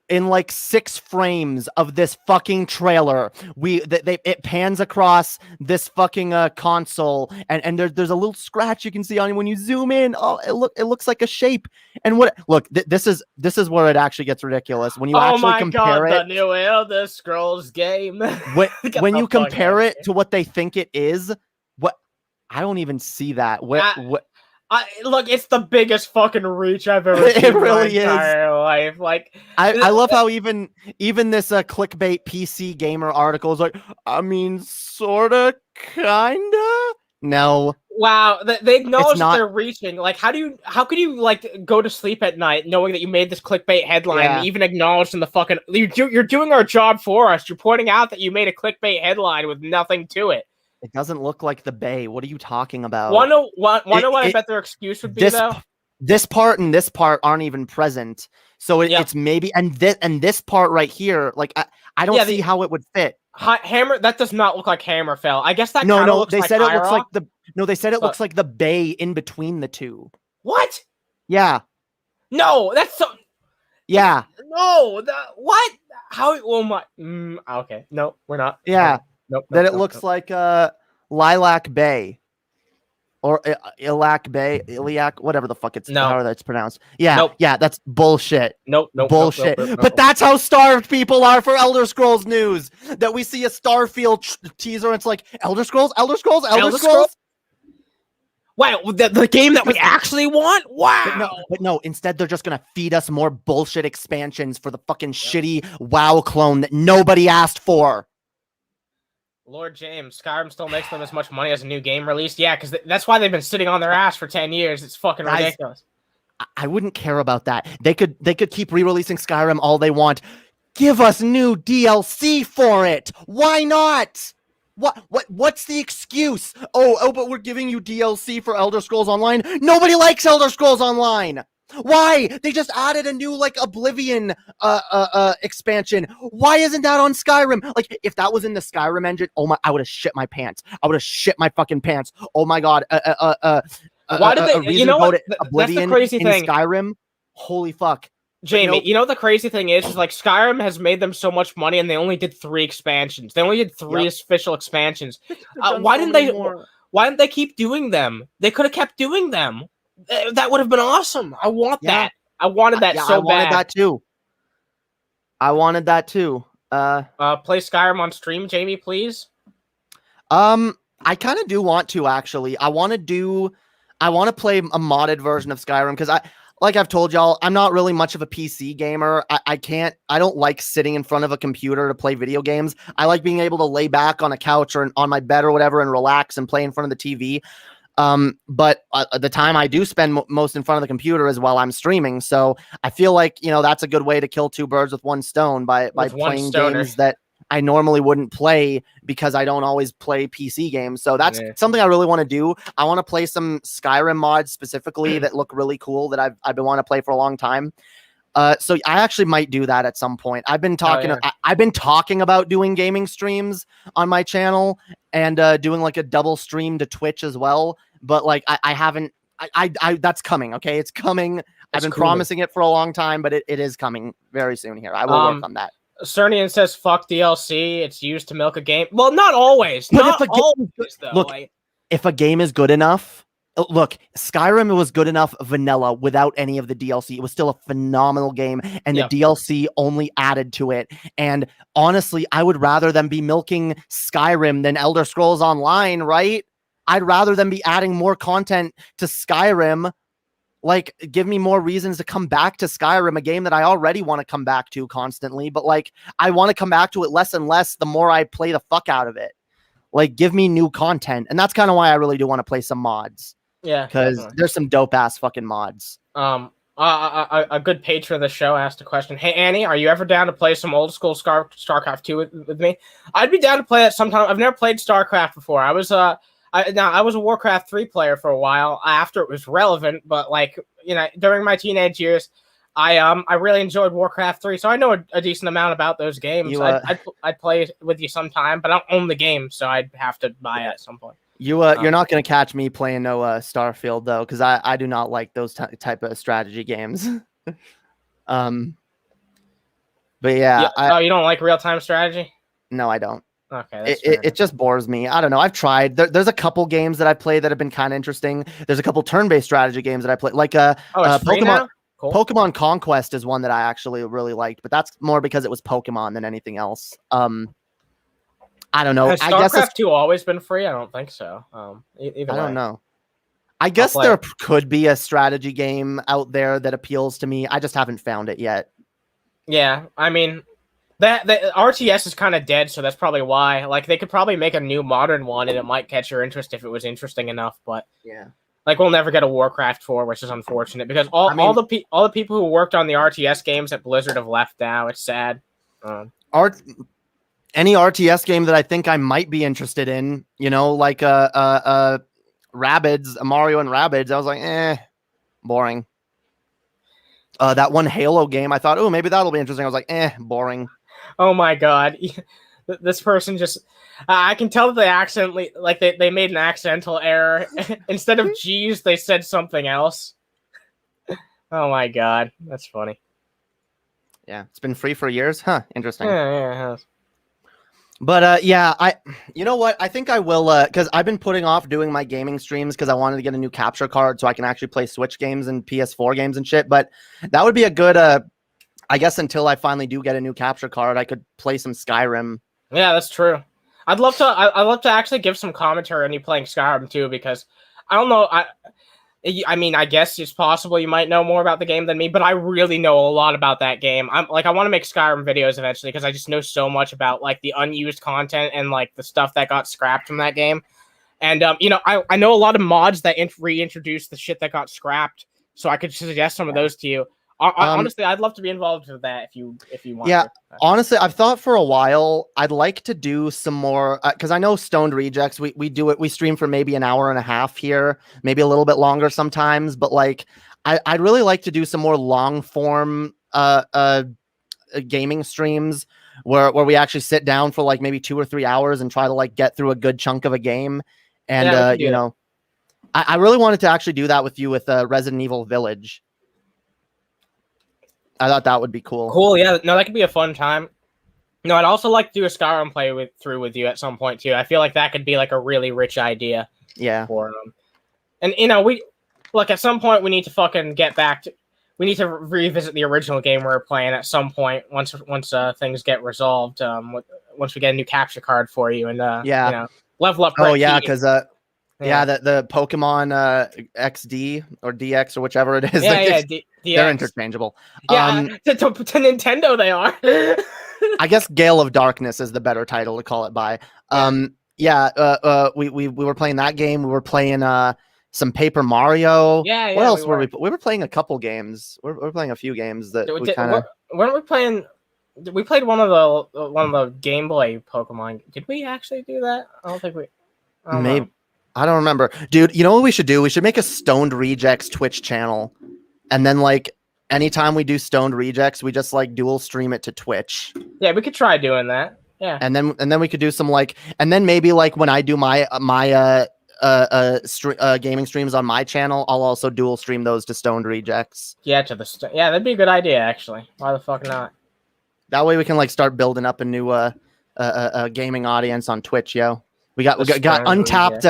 6 frames of this fucking trailer, it pans across this fucking console, and there's a little scratch you can see on it when you zoom in. Oh, it looks like a shape. And this is where it actually gets ridiculous when you actually compare it. The new Elder Scrolls game. when you compare it to what they think it is, I don't even see that. Look, it's the biggest fucking reach I've ever seen. It really in my entire life. Like, I love how even this clickbait PC gamer article is like, I mean, sorta, kinda. No. Wow, they acknowledge that they're reaching. Like, how could you like go to sleep at night knowing that you made this clickbait headline and even acknowledged in the fucking you're doing our job for us. You're pointing out that you made a clickbait headline with nothing to it. It doesn't look like the Bay. What are you talking about? Wanna what I bet their excuse would be though? This part and this part aren't even present. So it's maybe and this part right here, like I don't see how it would fit. Hammer, that does not look like Hammerfell. I guess that looks they like said High it looks Rock. like they said it looks like the Bay in between the two. What? Yeah. No, that's so. Yeah. No, what? How? Oh my. Okay. No, we're not. Yeah. Nope. It looks like Lilac Bay. Or Iliac Bay, whatever the fuck how that's pronounced. Yeah, yeah, that's bullshit. Nope. Bullshit. But that's how starved people are for Elder Scrolls news. That we see a Starfield teaser, and it's like Elder Scrolls. Wow, the game that we actually want. Wow. But no. Instead, they're just gonna feed us more bullshit expansions for the fucking shitty WoW clone that nobody asked for. Lord James, Skyrim still makes them as much money as a new game released. Yeah, because that's why they've been sitting on their ass for 10 years. It's fucking ridiculous. I wouldn't care about that. They could keep re-releasing Skyrim all they want. Give us new DLC for it. Why not? What's the excuse? Oh, but we're giving you DLC for Elder Scrolls Online. Nobody likes Elder Scrolls Online. Why? They just added a new like Oblivion expansion. Why isn't that on Skyrim? Like if that was in the Skyrim engine, I would have shit my pants. I would have shit my fucking pants. Oh my god. Why did they? You know what? Oblivion that's the crazy thing. Skyrim. Holy fuck. Jamie, you know the crazy thing is like Skyrim has made them so much money and they only did 3 expansions. They only did 3 official expansions. Why didn't they keep doing them? They could have kept doing them. That would have been awesome. I want that. I wanted that so bad. I wanted that too. Play Skyrim on stream, Jamie, please. I kind of do want to actually. I want to play a modded version of Skyrim because like I've told y'all, I'm not really much of a PC gamer. I don't like sitting in front of a computer to play video games. I like being able to lay back on a couch or on my bed or whatever and relax and play in front of the TV. But the time I do spend most in front of the computer is while I'm streaming. So I feel like, that's a good way to kill 2 birds with 1 stone by playing games that I normally wouldn't play because I don't always play PC games. So that's something I really want to do. I want to play some Skyrim mods specifically that look really cool that I've been wanting to play for a long time. So I actually might do that at some point. I've been talking about doing gaming streams on my channel and doing like a double stream to Twitch as well. But like I haven't. That's coming. Okay, it's coming. I've been cool. promising it for a long time, but it is coming very soon here. I will work on that. Cernian says, "Fuck DLC. It's used to milk a game." Well, not always. But not always, though. Look, if a game is good enough, look, Skyrim was good enough vanilla without any of the DLC. It was still a phenomenal game, and the DLC only added to it. And honestly, I would rather them be milking Skyrim than Elder Scrolls Online, right? I'd rather them be adding more content to Skyrim. Like, give me more reasons to come back to Skyrim, a game that I already want to come back to constantly. But like, I want to come back to it less and less the more I play the fuck out of it. Like, give me new content. And that's kind of why I really do want to play some mods. Yeah. Because there's some dope ass fucking mods. A good patron of the show asked a question. Hey, Annie, are you ever down to play some old school StarCraft 2 with me? I'd be down to play that sometime. I've never played StarCraft before. I was I was a Warcraft 3 player for a while after it was relevant, but like, you know, during my teenage years, I really enjoyed Warcraft 3, so I know a decent amount about those games. I'd play with you sometime, but I don't own the game, so I'd have to buy it at some point. You're not going to catch me playing no Starfield, though, because I do not like those type of strategy games. But yeah. You don't like real-time strategy? No, I don't. Okay, it just bores me. I don't know. I've tried. There's a couple games that I've played that have been kind of interesting. There's a couple turn-based strategy games that I play, like Pokemon. Cool. Pokemon Conquest is one that I actually really liked, but that's more because it was Pokemon than anything else. I don't know. Has StarCraft 2 always been free? I don't think so. I don't know. I guess there could be a strategy game out there that appeals to me. I just haven't found it yet. Yeah, I mean, that RTS is kind of dead, so that's probably why. Like, they could probably make a new modern one, and it might catch your interest if it was interesting enough. But yeah, like, we'll never get a Warcraft 4, which is unfortunate because all the people who worked on the RTS games at Blizzard have left now. It's sad. Any RTS game that I think I might be interested in, you know, like Rabbids, Mario and Rabbids, I was like, boring. That one Halo game, I thought, oh, maybe that'll be interesting. I was like, boring. Oh my god, this person just. I can tell that they accidentally, like, they made an accidental error. Instead of G's, they said something else. Oh my god, that's funny. Yeah, it's been free for years, huh? Interesting. Yeah. But you know what? I think I will, because I've been putting off doing my gaming streams because I wanted to get a new capture card so I can actually play Switch games and PS4 games and shit. But that would be a good, I guess until I finally do get a new capture card, I could play some Skyrim. Yeah, that's true. I'd love to actually give some commentary on you playing Skyrim too, because I don't know. I mean, I guess it's possible you might know more about the game than me, but I really know a lot about that game. I want to make Skyrim videos eventually because I just know so much about like the unused content and like the stuff that got scrapped from that game. And I know a lot of mods that reintroduced the shit that got scrapped, so I could suggest some of those to you. Honestly, I'd love to be involved with that if you want. Yeah, honestly, I've thought for a while I'd like to do some more because I know Stoned Rejects. We do it. We stream for maybe an hour and a half here, maybe a little bit longer sometimes. But like, I'd really like to do some more long form gaming streams where we actually sit down for like maybe 2 or 3 hours and try to like get through a good chunk of a game. And I really wanted to actually do that with you with Resident Evil Village. I thought that would be cool. Cool, yeah. No, that could be a fun time. No, I'd also like to do a Skyrim play through with you at some point too. I feel like that could be like a really rich idea. Yeah. For them. And at some point we need to fucking get back to. We need to revisit the original game we were playing at some point once things get resolved. Once we get a new capture card for you and level up. Oh yeah, because the Pokemon XD or DX or whichever it is. They're interchangeable. Yeah, to Nintendo they are. I guess Gale of Darkness is the better title to call it by. We were playing that game. We were playing some Paper Mario. Yeah. What else were we? We were playing a couple games. We're playing a few games that we kind of. Weren't we playing? We played one of the Game Boy Pokemon. Did we actually do that? I don't think we. Maybe. I don't remember. Dude, you know what we should do? We should make a Stoned Rejects Twitch channel. And then, like, anytime we do Stoned Rejects, we just, like, dual stream it to Twitch. Yeah, we could try doing that. Yeah. And then we could do some, like... And then maybe, like, when I do my gaming streams on my channel, I'll also dual stream those to Stoned Rejects. Yeah, yeah, that'd be a good idea actually. Why the fuck not? That way we can like start building up a new gaming audience on Twitch, yo. We got untapped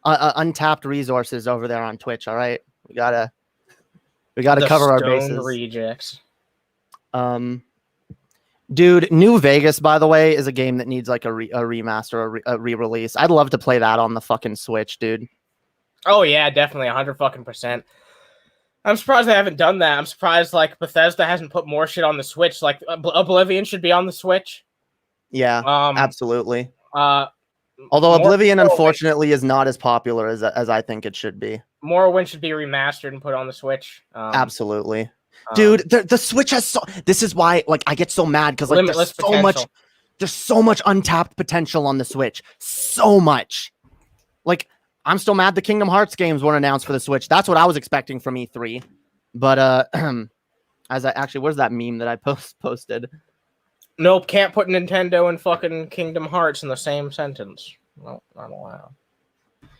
untapped resources over there on Twitch. All right, we gotta cover our bases. Rejects. Dude, New Vegas, by the way, is a game that needs like a remaster, a re-release. I'd love to play that on the fucking Switch, dude. Oh yeah, definitely 100%. I'm surprised they haven't done that. I'm surprised like Bethesda hasn't put more shit on the Switch. Like Oblivion should be on the Switch. Yeah, absolutely. Although Oblivion, unfortunately, is not as popular as I think it should be. Morrowind should be remastered and put on the Switch. Absolutely. Dude, the Switch has this is why like I get so mad because like there's so much untapped potential on the Switch. So much. Like I'm still mad the Kingdom Hearts games weren't announced for the Switch. That's what I was expecting from E3. But where's that meme that I posted? Nope, can't put Nintendo and fucking Kingdom Hearts in the same sentence. Nope, not allowed.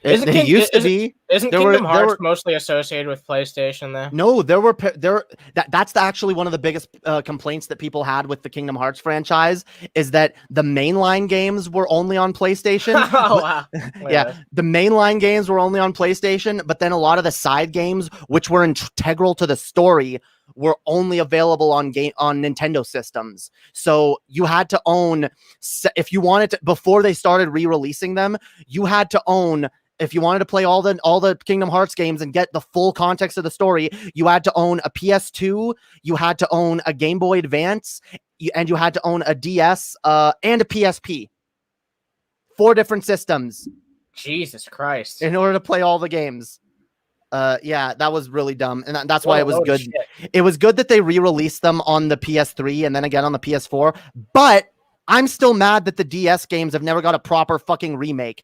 Isn't Kingdom Hearts mostly associated with PlayStation though? No, that's actually one of the biggest complaints that people had with the Kingdom Hearts franchise is that the mainline games were only on PlayStation. Oh wow. Yeah, the mainline games were only on PlayStation, but then a lot of the side games, which were integral to the story, were only available on Nintendo systems. So you had to own, if you wanted to, before they started re-releasing them, you had to own, if you wanted to play all the Kingdom Hearts games and get the full context of the story, you had to own a PS2, you had to own a Game Boy Advance, and you had to own a DS and a PSP. 4 different systems. Jesus Christ. In order to play all the games. Yeah, that was really dumb. And that's why it was good. It was good that they re-released them on the PS3 and then again on the PS4. But I'm still mad that the DS games have never got a proper fucking remake.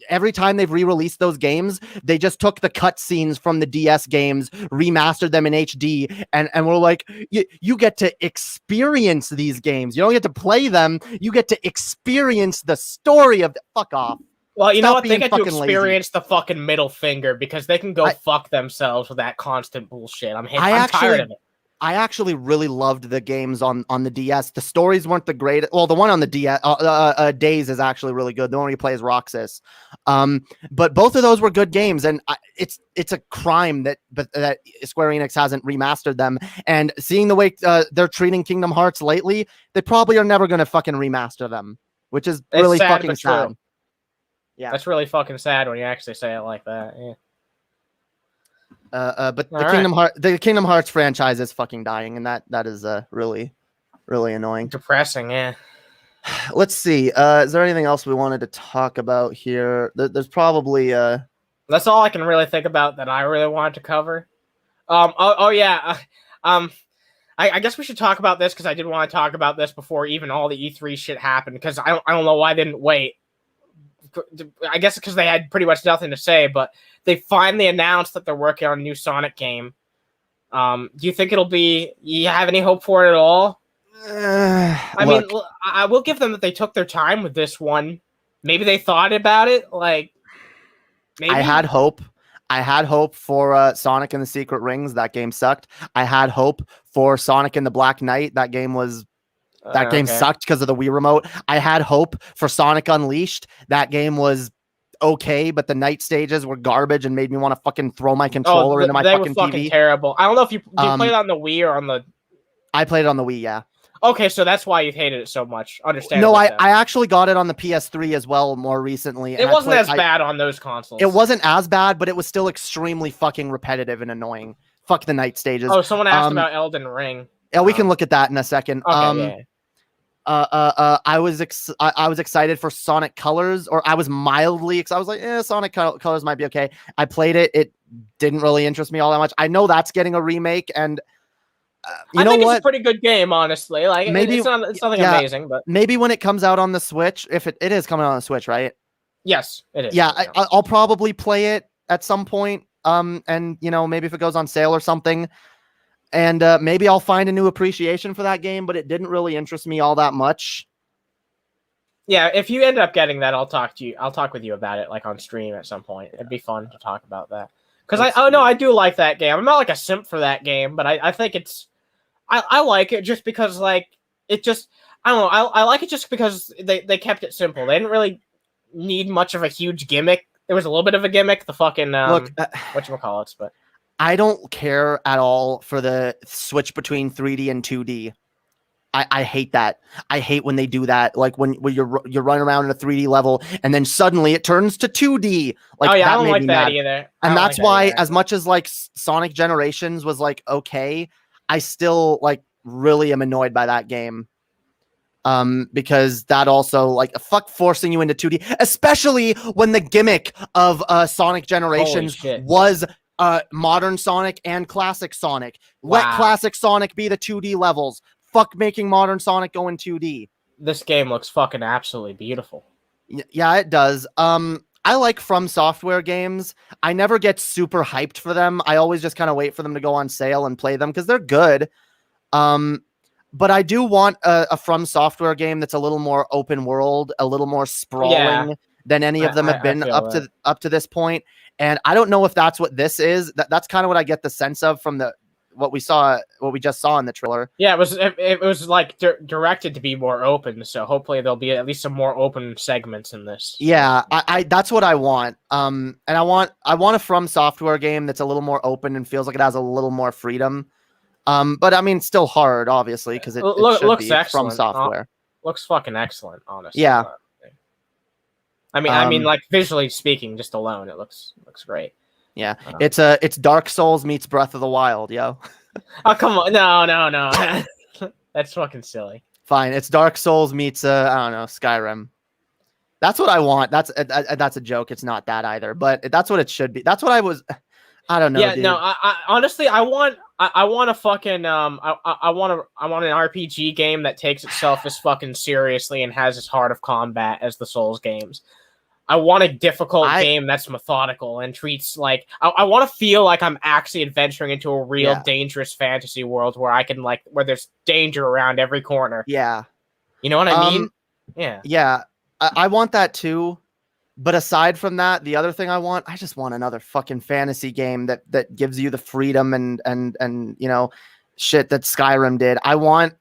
Every time they've re-released those games, they just took the cutscenes from the DS games, remastered them in HD, and we're like, you get to experience these games. You don't get to play them. You get to experience the story of fuck off. Well, you know what? They get to experience the fucking middle finger because they can go fuck themselves with that constant bullshit. I'm tired of it. I actually really loved the games on the DS. The stories weren't the greatest. Well, the one on the DS, Days is actually really good. The one where you play as Roxas. But both of those were good games, and it's a crime that Square Enix hasn't remastered them. And seeing the way they're treating Kingdom Hearts lately, they probably are never going to fucking remaster them, which is really fucking sad. Yeah, that's really fucking sad when you actually say it like that. Yeah. But the Kingdom Hearts franchise is fucking dying, and that is really, really annoying. Depressing, yeah. Let's see. Is there anything else we wanted to talk about here? There's probably That's all I can really think about that I really wanted to cover. I guess we should talk about this because I did want to talk about this before even all the E3 shit happened because I don't know why I didn't wait. I guess because they had pretty much nothing to say, but they finally announced that they're working on a new Sonic game. Do you think you have any hope for it at all? I mean, I will give them that they took their time with this one. Maybe they thought about it. Like, maybe. I had hope. For Sonic and the Secret Rings. That game sucked. I had hope for Sonic and the Black Knight. That game sucked because of the Wii remote. I had hope for Sonic Unleashed. That game was okay, but the night stages were garbage and made me want to fucking throw my controller into my fucking TV. Terrible. I don't know if you played it on the Wii or on the. I played it on the Wii, yeah. Okay, so that's why you hated it so much. Understand? No, I actually got it on the PS3 as well more recently. It wasn't as bad on those consoles. It wasn't as bad, but it was still extrememly fucking repetitive and annoying. Fuck the night stages. Oh, someone asked about Elden Ring. Yeah, we can look at that in a second. Okay, I was excited for Sonic Colors, or I was mildly excited. I was like, Sonic Colors might be okay. I played it. It didn't really interest me all that much. I know that's getting a remake, and I think it's a pretty good game, honestly. Like, maybe it's nothing amazing, but maybe when it comes out on the Switch, if it is coming out on the Switch, right? Yes, it is. Yeah, I'll probably play it at some point. And maybe if it goes on sale or something. And maybe I'll find a new appreciation for that game, but it didn't really interest me all that much. Yeah, if you end up getting that, I'll talk to you. I'll talk with you about it, like on stream at some point. It'd be fun to talk about that. Because I do like that game. I'm not like a simp for that game, but I think I like it just because like it just I don't know. I like it just because they kept it simple. They didn't really need much of a huge gimmick. There was a little bit of a gimmick, the fucking whatchamacallits, but I don't care at all for the switch between 3D and 2D. I hate that. I hate when they do that. Like when you're running around in a 3D level and then suddenly it turns to 2D. Like, oh yeah, that I don't like that mad. either. And that's why, as much as like Sonic Generations was like okay, I still like really am annoyed by that game. Because that also like fuck forcing you into 2D, especially when the gimmick of Sonic Generations was modern Sonic and classic Sonic. Wow. Let classic Sonic be the 2D levels. Fuck making modern Sonic go in 2D. This game looks fucking absolutely beautiful. Yeah, it does. I like From Software games. I never get super hyped for them. I always just kind of wait for them to go on sale and play them because they're good. But I do want a From Software game that's a little more open world, a little more sprawling than any of them have been up to this point. And I don't know if that's what this is. That's kind of what I get the sense of from what we just saw in the trailer. Yeah, it was like directed to be more open, so hopefully there'll be at least some more open segments in this. Yeah, I that's what I want. And I want a From Software game that's a little more open and feels like it has a little more freedom. But I mean, still hard, obviously, because it looks excellent. From Software. Looks fucking excellent, honestly. Yeah. I mean, like visually speaking, just alone, it looks great. Yeah, it's Dark Souls meets Breath of the Wild, yo. Oh come on, no, that's fucking silly. Fine, it's Dark Souls meets I don't know, Skyrim. That's what I want. That's a joke. It's not that either, but that's what it should be. That's what I don't know. Yeah, dude. no, I honestly I want a fucking I want an RPG game that takes itself as fucking seriously and has as hard of combat as the Souls games. I want a difficult game that's methodical and treats like I want to feel like I'm actually adventuring into a real dangerous fantasy world where I can where there's danger around every corner. Yeah. You know what I mean? Yeah. Yeah. I want that too. But aside from that, the other thing I just want another fucking fantasy game that gives you the freedom and you know, shit that Skyrim did. I want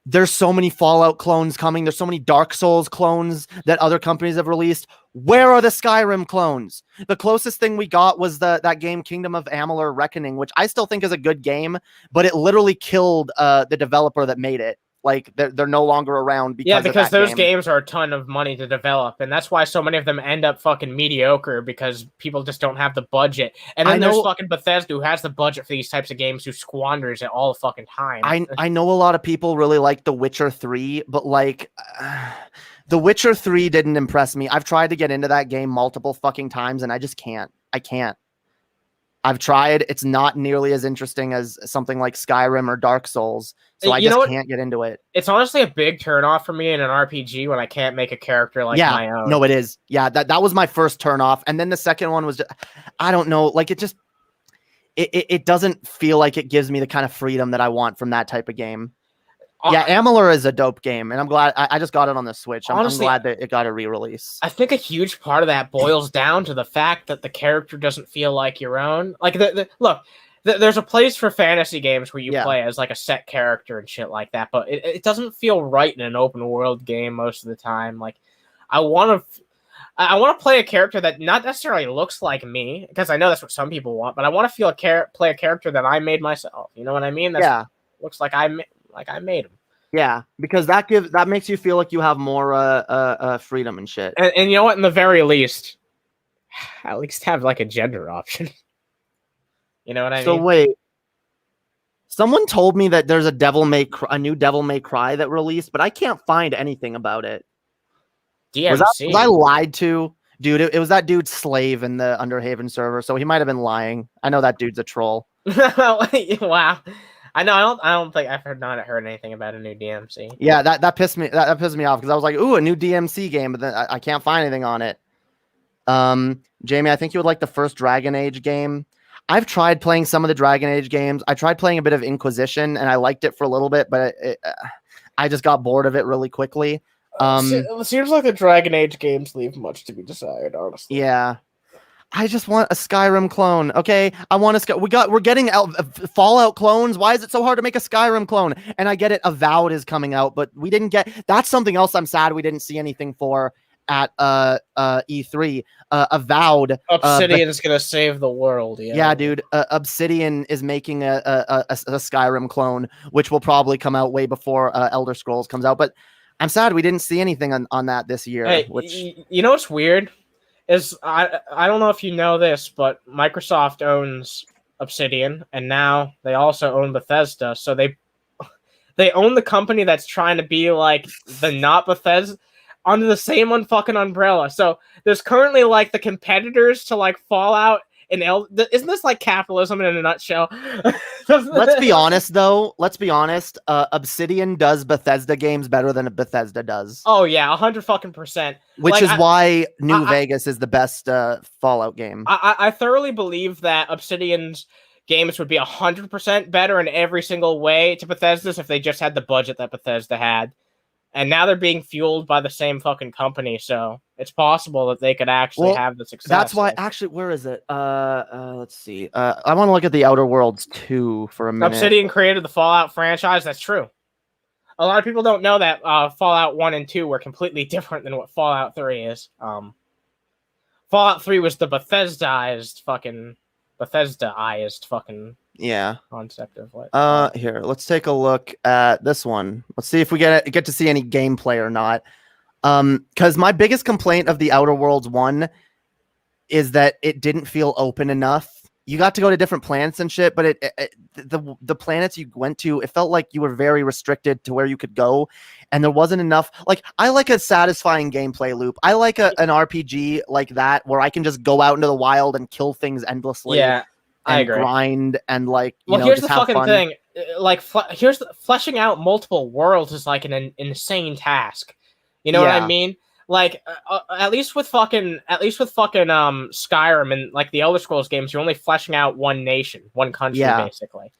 there's so many Fallout clones coming. There's so many Dark Souls clones that other companies have released. Where are the Skyrim clones? The closest thing we got was that game Kingdom of Amalur Reckoning, which I still think is a good game, but it literally killed the developer that made it. Like they're no longer around because those games are a ton of money to develop, and that's why so many of them end up fucking mediocre because people just don't have the budget. And then there's fucking Bethesda who has the budget for these types of games who squanders it all the fucking time. I know a lot of people really like The Witcher 3, but The Witcher 3 didn't impress me. I've tried to get into that game multiple fucking times and I just can't. I can't. I've tried. It's not nearly as interesting as something like Skyrim or Dark Souls. So I just can't get into it. It's honestly a big turnoff for me in an RPG when I can't make a character like my own. No, it is. Yeah, that was my first turnoff. And then the second one was just, I don't know. Like it doesn't feel like it gives me the kind of freedom that I want from that type of game. Yeah, Amalur is a dope game, and I'm glad I just got it on the Switch. Honestly, I'm glad that it got a re-release. I think a huge part of that boils down to the fact that the character doesn't feel like your own. Like, look, there's a place for fantasy games where you play as like a set character and shit like that, but it doesn't feel right in an open world game most of the time. Like, I want to play a character that not necessarily looks like me, because I know that's what some people want, but I want to play a character that I made myself. You know what I mean? Looks like I made him. Yeah, because that makes you feel like you have more freedom and shit. And you know what? In the very least, at least have like a gender option. You know what I mean? So wait, someone told me that there's a new Devil May Cry that released, but I can't find anything about it. DMC. Was I lied to? Dude, it was that dude's Slave in the Underhaven server, so he might have been lying. I know that dude's a troll. Wow. I don't think I've not heard anything about a new DMC. Yeah, that pissed me off because I was like, ooh, a new DMC game, but then I can't find anything on it. Jamie, I think you would like the first Dragon Age game. I've tried playing some of the Dragon Age games. I tried playing a bit of Inquisition, and I liked it for a little bit, but I just got bored of it really quickly. It seems like the Dragon Age games leave much to be desired, honestly. Yeah. I just want a Skyrim clone. Okay, I want a we're getting Fallout clones. Why is it so hard to make a Skyrim clone? And I get it, Avowed is coming out, but we didn't get. That's something else I'm sad we didn't see anything for at E3. Avowed. Obsidian is gonna save the world. Yeah, dude. Obsidian is making a Skyrim clone, which will probably come out way before Elder Scrolls comes out. But I'm sad we didn't see anything on that this year. Hey, you know what's weird? Is I don't know if you know this, but Microsoft owns Obsidian, and now they also own Bethesda. So they own the company that's trying to be like the not Bethesda under the same fucking umbrella. So there's currently like the competitors to like Fallout and isn't this like capitalism in a nutshell? Let's be honest, though. Let's be honest. Obsidian does Bethesda games better than Bethesda does. Oh yeah, 100%. Which like, is why New Vegas is the best Fallout game. I thoroughly believe that Obsidian's games would be 100% better in every single way to Bethesda's if they just had the budget that Bethesda had. And now they're being fueled by the same fucking company, so it's possible that they could actually have the success. That's why, actually, where is it? Let's see. I want to look at the Outer Worlds 2 for a minute. Obsidian created the Fallout franchise. That's true. A lot of people don't know that Fallout 1 and 2 were completely different than what Fallout 3 is. Fallout 3 was the Bethesdaized fucking yeah concept of what. Here, let's take a look at this one. Let's see if we get to see any gameplay or not. Because my biggest complaint of the Outer Worlds 1 is that it didn't feel open enough. You got to go to different planets and shit, but the planets you went to, it felt like you were very restricted to where you could go, and there wasn't enough. Like, I like a satisfying gameplay loop. I like an RPG like that where I can just go out into the wild and kill things endlessly. Yeah, I agree. Grind and like. Here's the fucking thing. Like, fleshing out multiple worlds is like an insane task. You know what I mean? Like, at least with fucking Skyrim and like the Elder Scrolls games, you're only fleshing out one nation, one country, basically.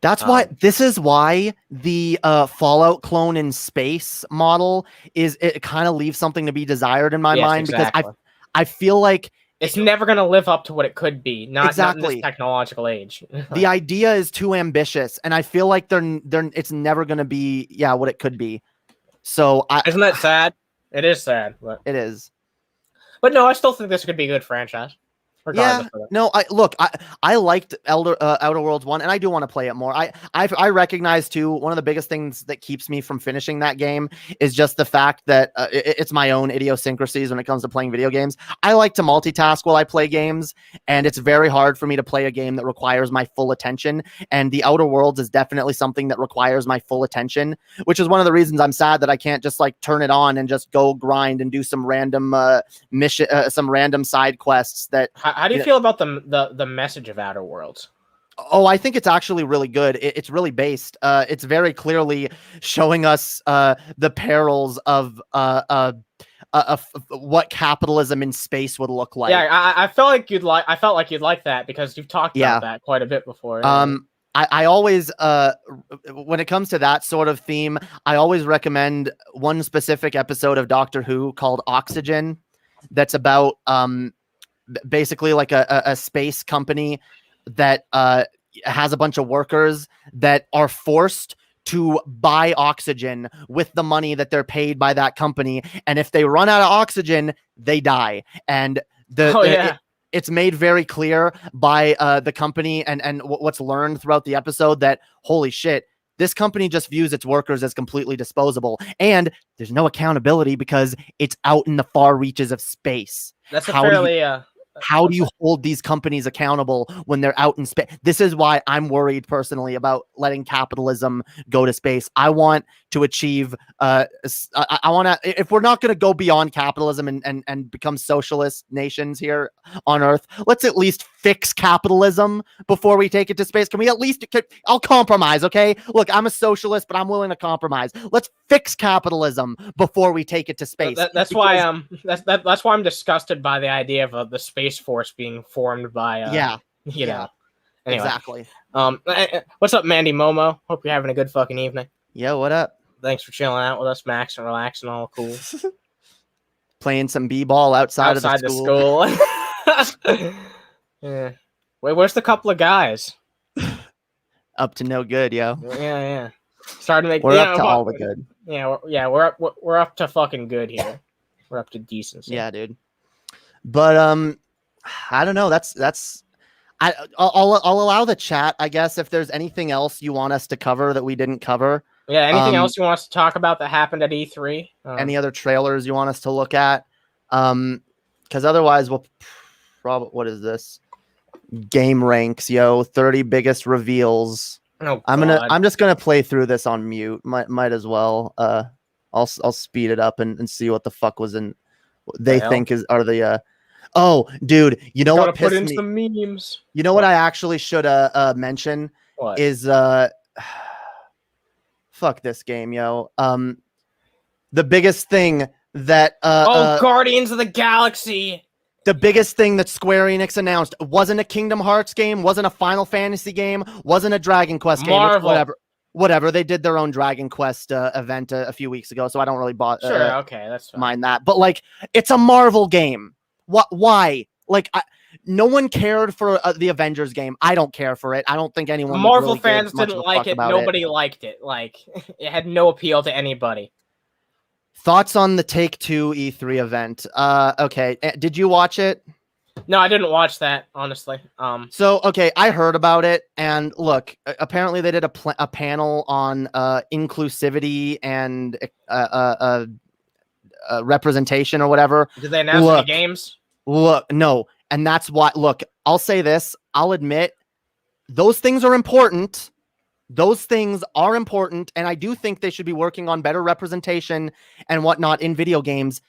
That's why this is why the Fallout clone in space model it kind of leaves something to be desired in my mind, because I feel like it's never going to live up to what it could be. Not in this technological age. The idea is too ambitious, and I feel like it's never going to be what it could be. So isn't that sad? It is sad, but it is. But no, I still think this could be a good franchise. Yeah, no, I liked Outer Worlds 1, and I do want to play it more. I recognize too, one of the biggest things that keeps me from finishing that game is just the fact that it's my own idiosyncrasies when it comes to playing video games. I like to multitask while I play games, and it's very hard for me to play a game that requires my full attention, and the Outer Worlds is definitely something that requires my full attention, which is one of the reasons I'm sad that I can't just like turn it on and just go grind and do some random mission, some random side quests that. How do you feel about the message of Outer Worlds? Oh, I think it's actually really good. It's really based. It's very clearly showing us the perils of what capitalism in space would look like. Yeah, I felt like you'd like that because you've talked about that quite a bit before. I always, when it comes to that sort of theme, I always recommend one specific episode of Doctor Who called Oxygen. That's about basically like a space company that has a bunch of workers that are forced to buy oxygen with the money that they're paid by that company, and if they run out of oxygen, they die. And it's made very clear by the company and what's learned throughout the episode that holy shit, this company just views its workers as completely disposable, and there's no accountability because it's out in the far reaches of space. That's a fairly how do you hold these companies accountable when they're out in space? This is why I'm worried personally about letting capitalism go to space. I want to achieve, I want to, if we're not going to go beyond capitalism and become socialist nations here on Earth, let's at least fix capitalism before we take it to space. Can we at least, I'll compromise, okay? Look, I'm a socialist, but I'm willing to compromise. Let's fix capitalism before we take it to space. That's why I'm disgusted by the idea of the Space Force being formed by Anyway. Exactly. What's up, Mandy Momo? Hope you're having a good fucking evening. Yo, what up? Thanks for chilling out with us, Max, and relaxing. All cool. Playing some b-ball outside of the school. Yeah. Wait, where's the couple of guys? Up to no good, yo. Yeah. Starting to make. We're up to all the good. Yeah, we're up to fucking good here. We're up to decency. Yeah, dude. But I don't know. I'll allow the chat, I guess, if there's anything else you want us to cover that we didn't cover. Yeah, anything else you want us to talk about that happened at E3? Any other trailers you want us to look at? Because otherwise we'll probably, what is this? Game ranks, yo, 30 biggest reveals. Oh, I'm just gonna play through this on mute. Might as well. I'll speed it up and see what the fuck was in. They think are the. Oh, dude, you know what pissed me? Some memes. You know what I actually should mention is fuck this game, yo. The biggest thing that Guardians of the Galaxy. The biggest thing that Square Enix announced wasn't a Kingdom Hearts game, wasn't a Final Fantasy game, wasn't a Dragon Quest game, whatever. They did their own Dragon Quest event a few weeks ago, so I don't really that's fine. mind that. But like, it's a Marvel game. Why? Like, no one cared for the Avengers game. I don't care for it. I don't think anyone. Marvel fans didn't like it. Nobody liked it. Like, it had no appeal to anybody. Thoughts on the Take-Two E3 event? Okay, did you watch it? No, I didn't watch that, honestly. So, okay, I heard about it, and look, apparently they did a panel on inclusivity and representation or whatever. Did they announce any games? Look, no, and that's why. Look, I'll say this. I'll admit, those things are important. Those things are important, and I do think they should be working on better representation and whatnot in video games.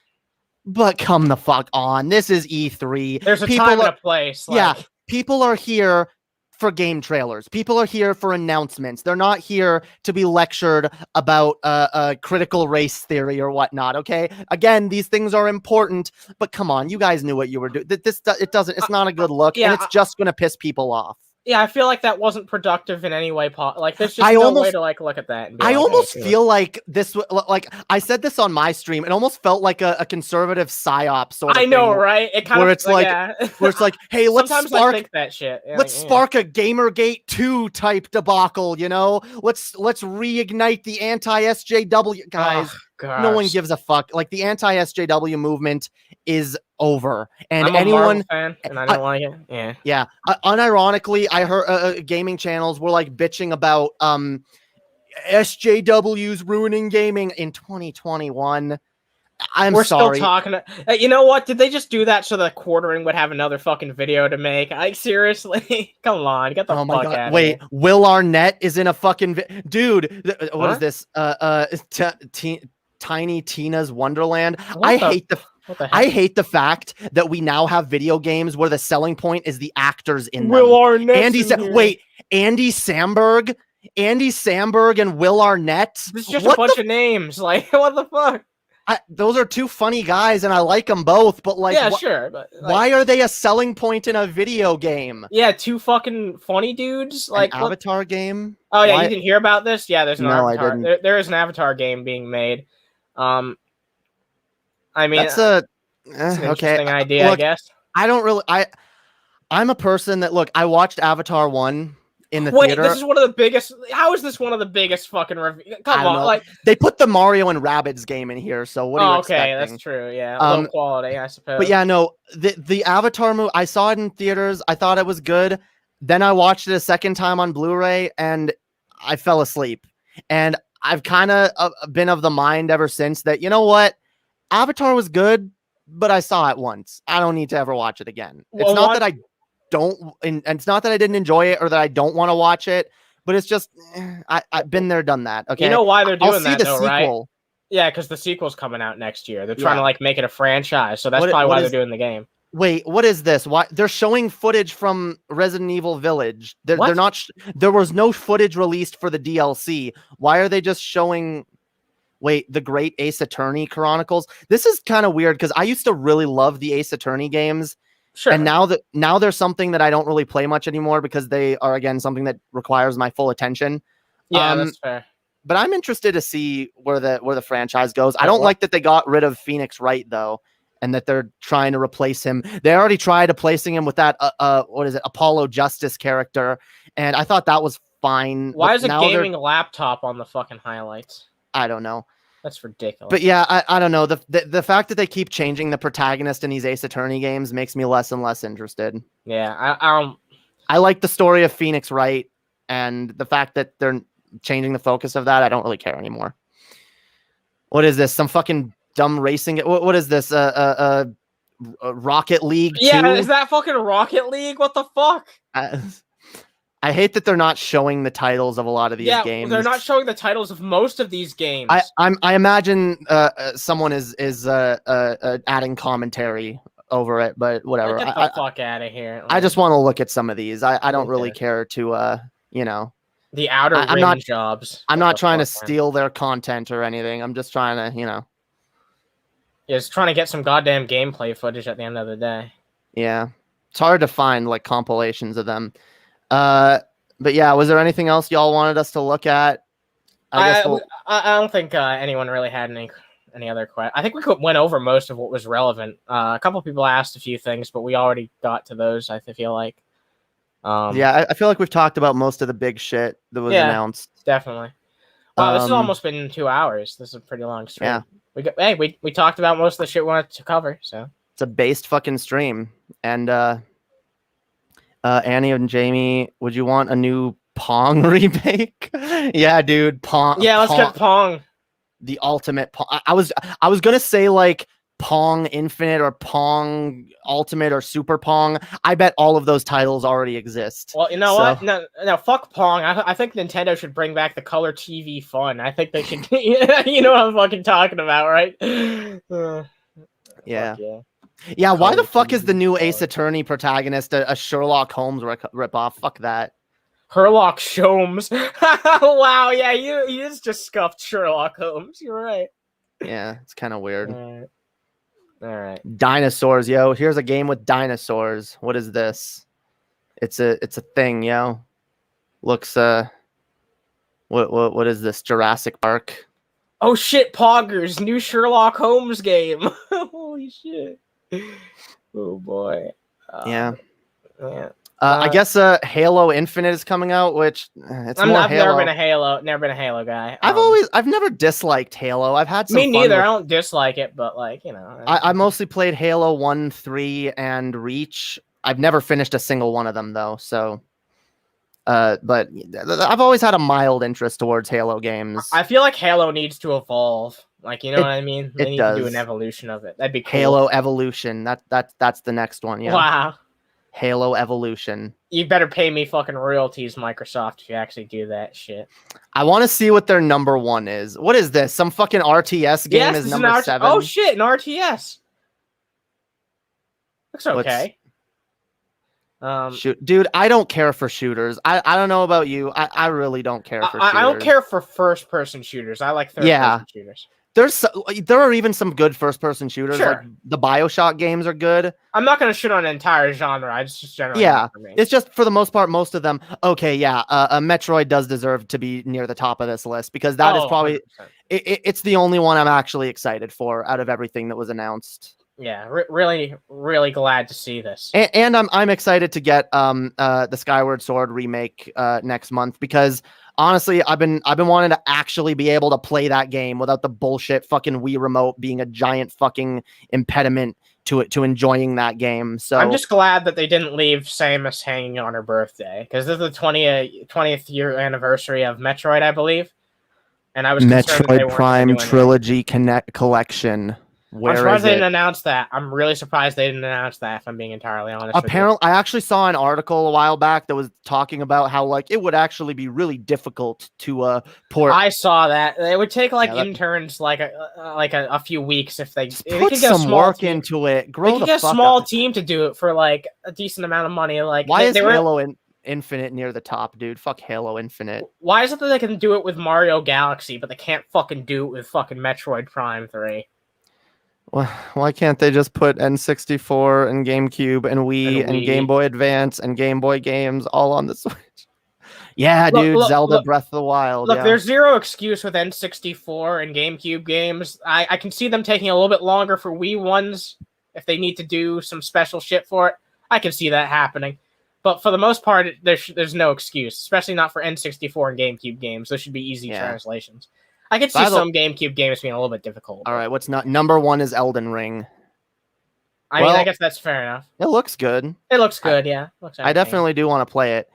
But come the fuck on. This is E3. There's a time and a place. Yeah, people are here for game trailers. People are here for announcements. They're not here to be lectured about critical race theory or whatnot, okay? Again, these things are important, but come on. You guys knew what you were doing. It's not a good look, and it's just going to piss people off. Yeah, I feel like that wasn't productive in any way. Like, there's just no way to like look at that. And be feel like this. Like, I said this on my stream. It almost felt like a conservative psyop sort of. I know, right? It kind where of it's like, where it's like, hey, let's spark I think that shit. Yeah, let's spark a Gamergate 2 type debacle. You know, let's reignite the anti-SJW guys. No one gives a fuck. Like, the anti-SJW movement is over, and I'm a Marvel fan, and I don't like it. Yeah. Unironically, I heard gaming channels were like bitching about SJWs ruining gaming in 2021. We're sorry. Still talking. You know what? Did they just do that so that Quartering would have another fucking video to make? Like, seriously? Come on, get the fuck out of here. Wait, Will Arnett is in a fucking dude. What is this? Tiny Tina's Wonderland. I hate the fact that we now have video games where the selling point is the actors in them. Will Arnett. Andy Samberg and Will Arnett. This is just a bunch of names. Like, what the fuck? Those are two funny guys, and I like them both. But like, sure. But like, why are they a selling point in a video game? Yeah, two fucking funny dudes. Like, an Avatar game. Oh yeah, you didn't hear about this? Yeah, there's an Avatar. I didn't. There is an Avatar game being made. I mean, that's an interesting idea, I guess. I don't really. I'm a person that I watched Avatar 1 in the theater. This is one of the biggest. How is this one of the biggest fucking reviews? Come on, like, they put the Mario and Rabbids game in here, so what are you expecting? Okay, that's true. Yeah, low quality, I suppose. But yeah, no, the Avatar movie. I saw it in theaters. I thought it was good. Then I watched it a second time on Blu-ray, and I fell asleep. And I've kind of been of the mind ever since that, you know what, Avatar was good, but I saw it once. I don't need to ever watch it again. It's not that I don't, and it's not that I didn't enjoy it or that I don't want to watch it, but it's just I've been there, done that. Okay, you know why they're doing that, though, sequel. Right? Yeah, because the sequel's coming out next year. They're trying to like make it a franchise, so that's probably why they're doing the game. Wait, what is this? Why they're showing footage from Resident Evil Village? They're not. There was no footage released for the DLC. Why are they just showing? Wait, the Great Ace Attorney Chronicles. This is kind of weird because I used to really love the Ace Attorney games. Sure. And now there's something that I don't really play much anymore because they are, again, something that requires my full attention. Yeah, that's fair. but I'm interested to see where the franchise goes. I don't like that they got rid of Phoenix Wright though, and that they're trying to replace him. They already tried replacing him with that what is it, Apollo Justice character, and I thought that was fine. Why is a gaming laptop on the fucking highlights? I don't know. That's ridiculous. But yeah, I don't know. The fact that they keep changing the protagonist in these Ace Attorney games makes me less and less interested. Yeah, I like the story of Phoenix Wright, and the fact that they're changing the focus of that, I don't really care anymore. What is this? Some fucking dumb racing? What is this? Rocket League? Yeah, 2? is that fucking Rocket League? What the fuck? I hate that they're not showing the titles of a lot of these games. They're not showing the titles of most of these games. I imagine someone is adding commentary over it, but whatever. Get the fuck out of here. I just want to look at some of these. I don't really care to the outer rim jobs. I'm not trying to steal their content or anything. I'm just trying to just trying to get some goddamn gameplay footage at the end of the day. Yeah, it's hard to find like compilations of them. But yeah, was there anything else y'all wanted us to look at? I don't think anyone really had any other questions. I think we went over most of what was relevant. A couple people asked a few things, but we already got to those, I feel like. Yeah, I feel like we've talked about most of the big shit that was announced. Definitely. Wow, this has almost been 2 hours. This is a pretty long stream. Yeah. We talked about most of the shit we wanted to cover, so. It's a based fucking stream. And Annie and Jamie, would you want a new Pong remake? Yeah, dude, Pong. Yeah, let's get Pong. The ultimate Pong. I was gonna say like Pong Infinite or Pong Ultimate or Super Pong. I bet all of those titles already exist. Well, you know what? No, fuck Pong. I think Nintendo should bring back the color TV fun. I think they should. You know what I'm fucking talking about, right? Yeah. Yeah, why the fuck is the new Ace Attorney protagonist a Sherlock Holmes ripoff? Fuck that. Sherlock Holmes. Wow, yeah, you just scuffed Sherlock Holmes. You're right. Yeah, it's kind of weird. All right. Dinosaurs, yo. Here's a game with dinosaurs. What is this? It's a thing, yo. Looks what is this? Jurassic Park. Oh shit, Poggers, new Sherlock Holmes game. Holy shit. Oh boy. Yeah. I guess Halo Infinite is coming out, which I've never been a Halo guy. I've never disliked Halo. I've had some Me neither. I don't dislike it, but like, I mostly played Halo 1, 3, and Reach. I've never finished a single one of them though, so but I've always had a mild interest towards Halo games. I feel like Halo needs to evolve. Like, you know what I mean? They need to do an evolution of it. That'd be cool. Halo Evolution. That's the next one, yeah. Wow. Halo Evolution. You better pay me fucking royalties, Microsoft, if you actually do that shit. I want to see what their number 1 is. What is this? Some fucking RTS game is number 7? Oh shit, an RTS. Looks okay. Shoot, dude, I don't care for shooters. I don't know about you. I really don't care for shooters. I don't care for first-person shooters. I like third-person shooters. There are even some good first-person shooters. Sure. Like the BioShock games are good. I'm not gonna shit on an entire genre. I just generally it's just for the most part, most of them. Okay, yeah. Metroid does deserve to be near the top of this list because that is probably it's the only one I'm actually excited for out of everything that was announced. Yeah, really, really glad to see this. And I'm excited to get the Skyward Sword remake next month because honestly, I've been wanting to actually be able to play that game without the bullshit fucking Wii remote being a giant fucking impediment to enjoying that game. So I'm just glad that they didn't leave Samus hanging on her birthday because this is the 20th year anniversary of Metroid, I believe. And I was Metroid Prime Trilogy Collection. I'm surprised they didn't announce that. I'm really surprised they didn't announce that, if I'm being entirely honest. Apparently, I actually saw an article a while back that was talking about how like it would actually be really difficult to port. I saw that. It would take interns like a few weeks if they put some work into it. They could get a small team to do it for like a decent amount of money. Like why is Halo Infinite near the top, dude? Fuck Halo Infinite. Why is it that they can do it with Mario Galaxy, but they can't fucking do it with fucking Metroid Prime 3? Why can't they just put N64 and GameCube and Wii and Game Boy Advance and Game Boy games all on the Switch? Yeah, dude, Zelda look, Breath of the Wild. look, Yeah. there's zero excuse with N64 and GameCube games. I can see them taking a little bit longer for Wii ones if they need to do some special shit for it. I can see that happening. But for the most part, there's no excuse, especially not for N64 and GameCube games. Those should be easy translations. I could see some GameCube games being a little bit difficult. All right, what's not number one is Elden Ring. I mean, I guess that's fair enough. It looks good. It looks good, yeah. I definitely do want to play it.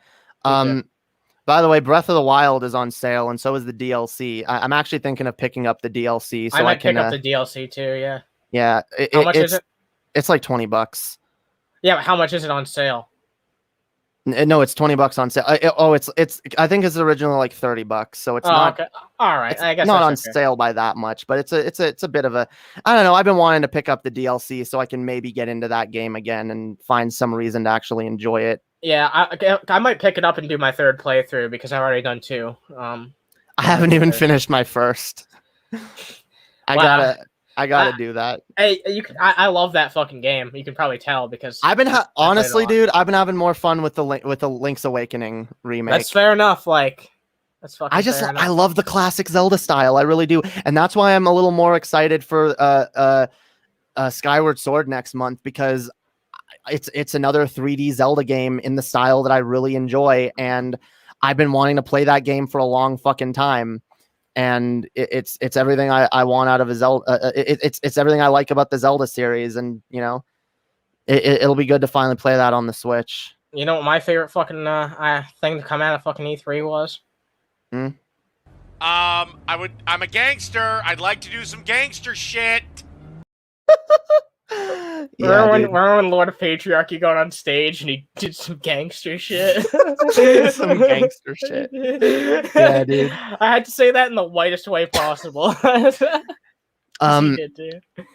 By the way, Breath of the Wild is on sale, and so is the DLC. I'm actually thinking of picking up the DLC. So I might pick up the DLC too, yeah. Yeah. How much is it? It's like $20. Yeah, but how much is it on sale? No, it's $20 on sale. It's. I think it's originally like $30, so it's not. Okay. All right, I guess not on sale by that much, but it's a bit of a. I don't know. I've been wanting to pick up the DLC so I can maybe get into that game again and find some reason to actually enjoy it. Yeah, I might pick it up and do my third playthrough because I've already done 2. I haven't even finished my first. I gotta do that. Hey, I love that fucking game. You can probably tell because I've been honestly, dude. I've been having more fun with the Link's Awakening remake. That's fair enough. Like, that's fucking. I love the classic Zelda style. I really do, and that's why I'm a little more excited for Skyward Sword next month because it's another 3D Zelda game in the style that I really enjoy, and I've been wanting to play that game for a long fucking time. And it's everything I want out of a Zelda. It's everything I like about the Zelda series, and you know, it'll be good to finally play that on the Switch. You know what my favorite fucking thing to come out of fucking E3 was? I'm a gangster. I'd like to do some gangster shit. Remember when Lord of Patriarchy got on stage and he did some gangster shit? Some gangster shit. Yeah, dude. I had to say that in the whitest way possible.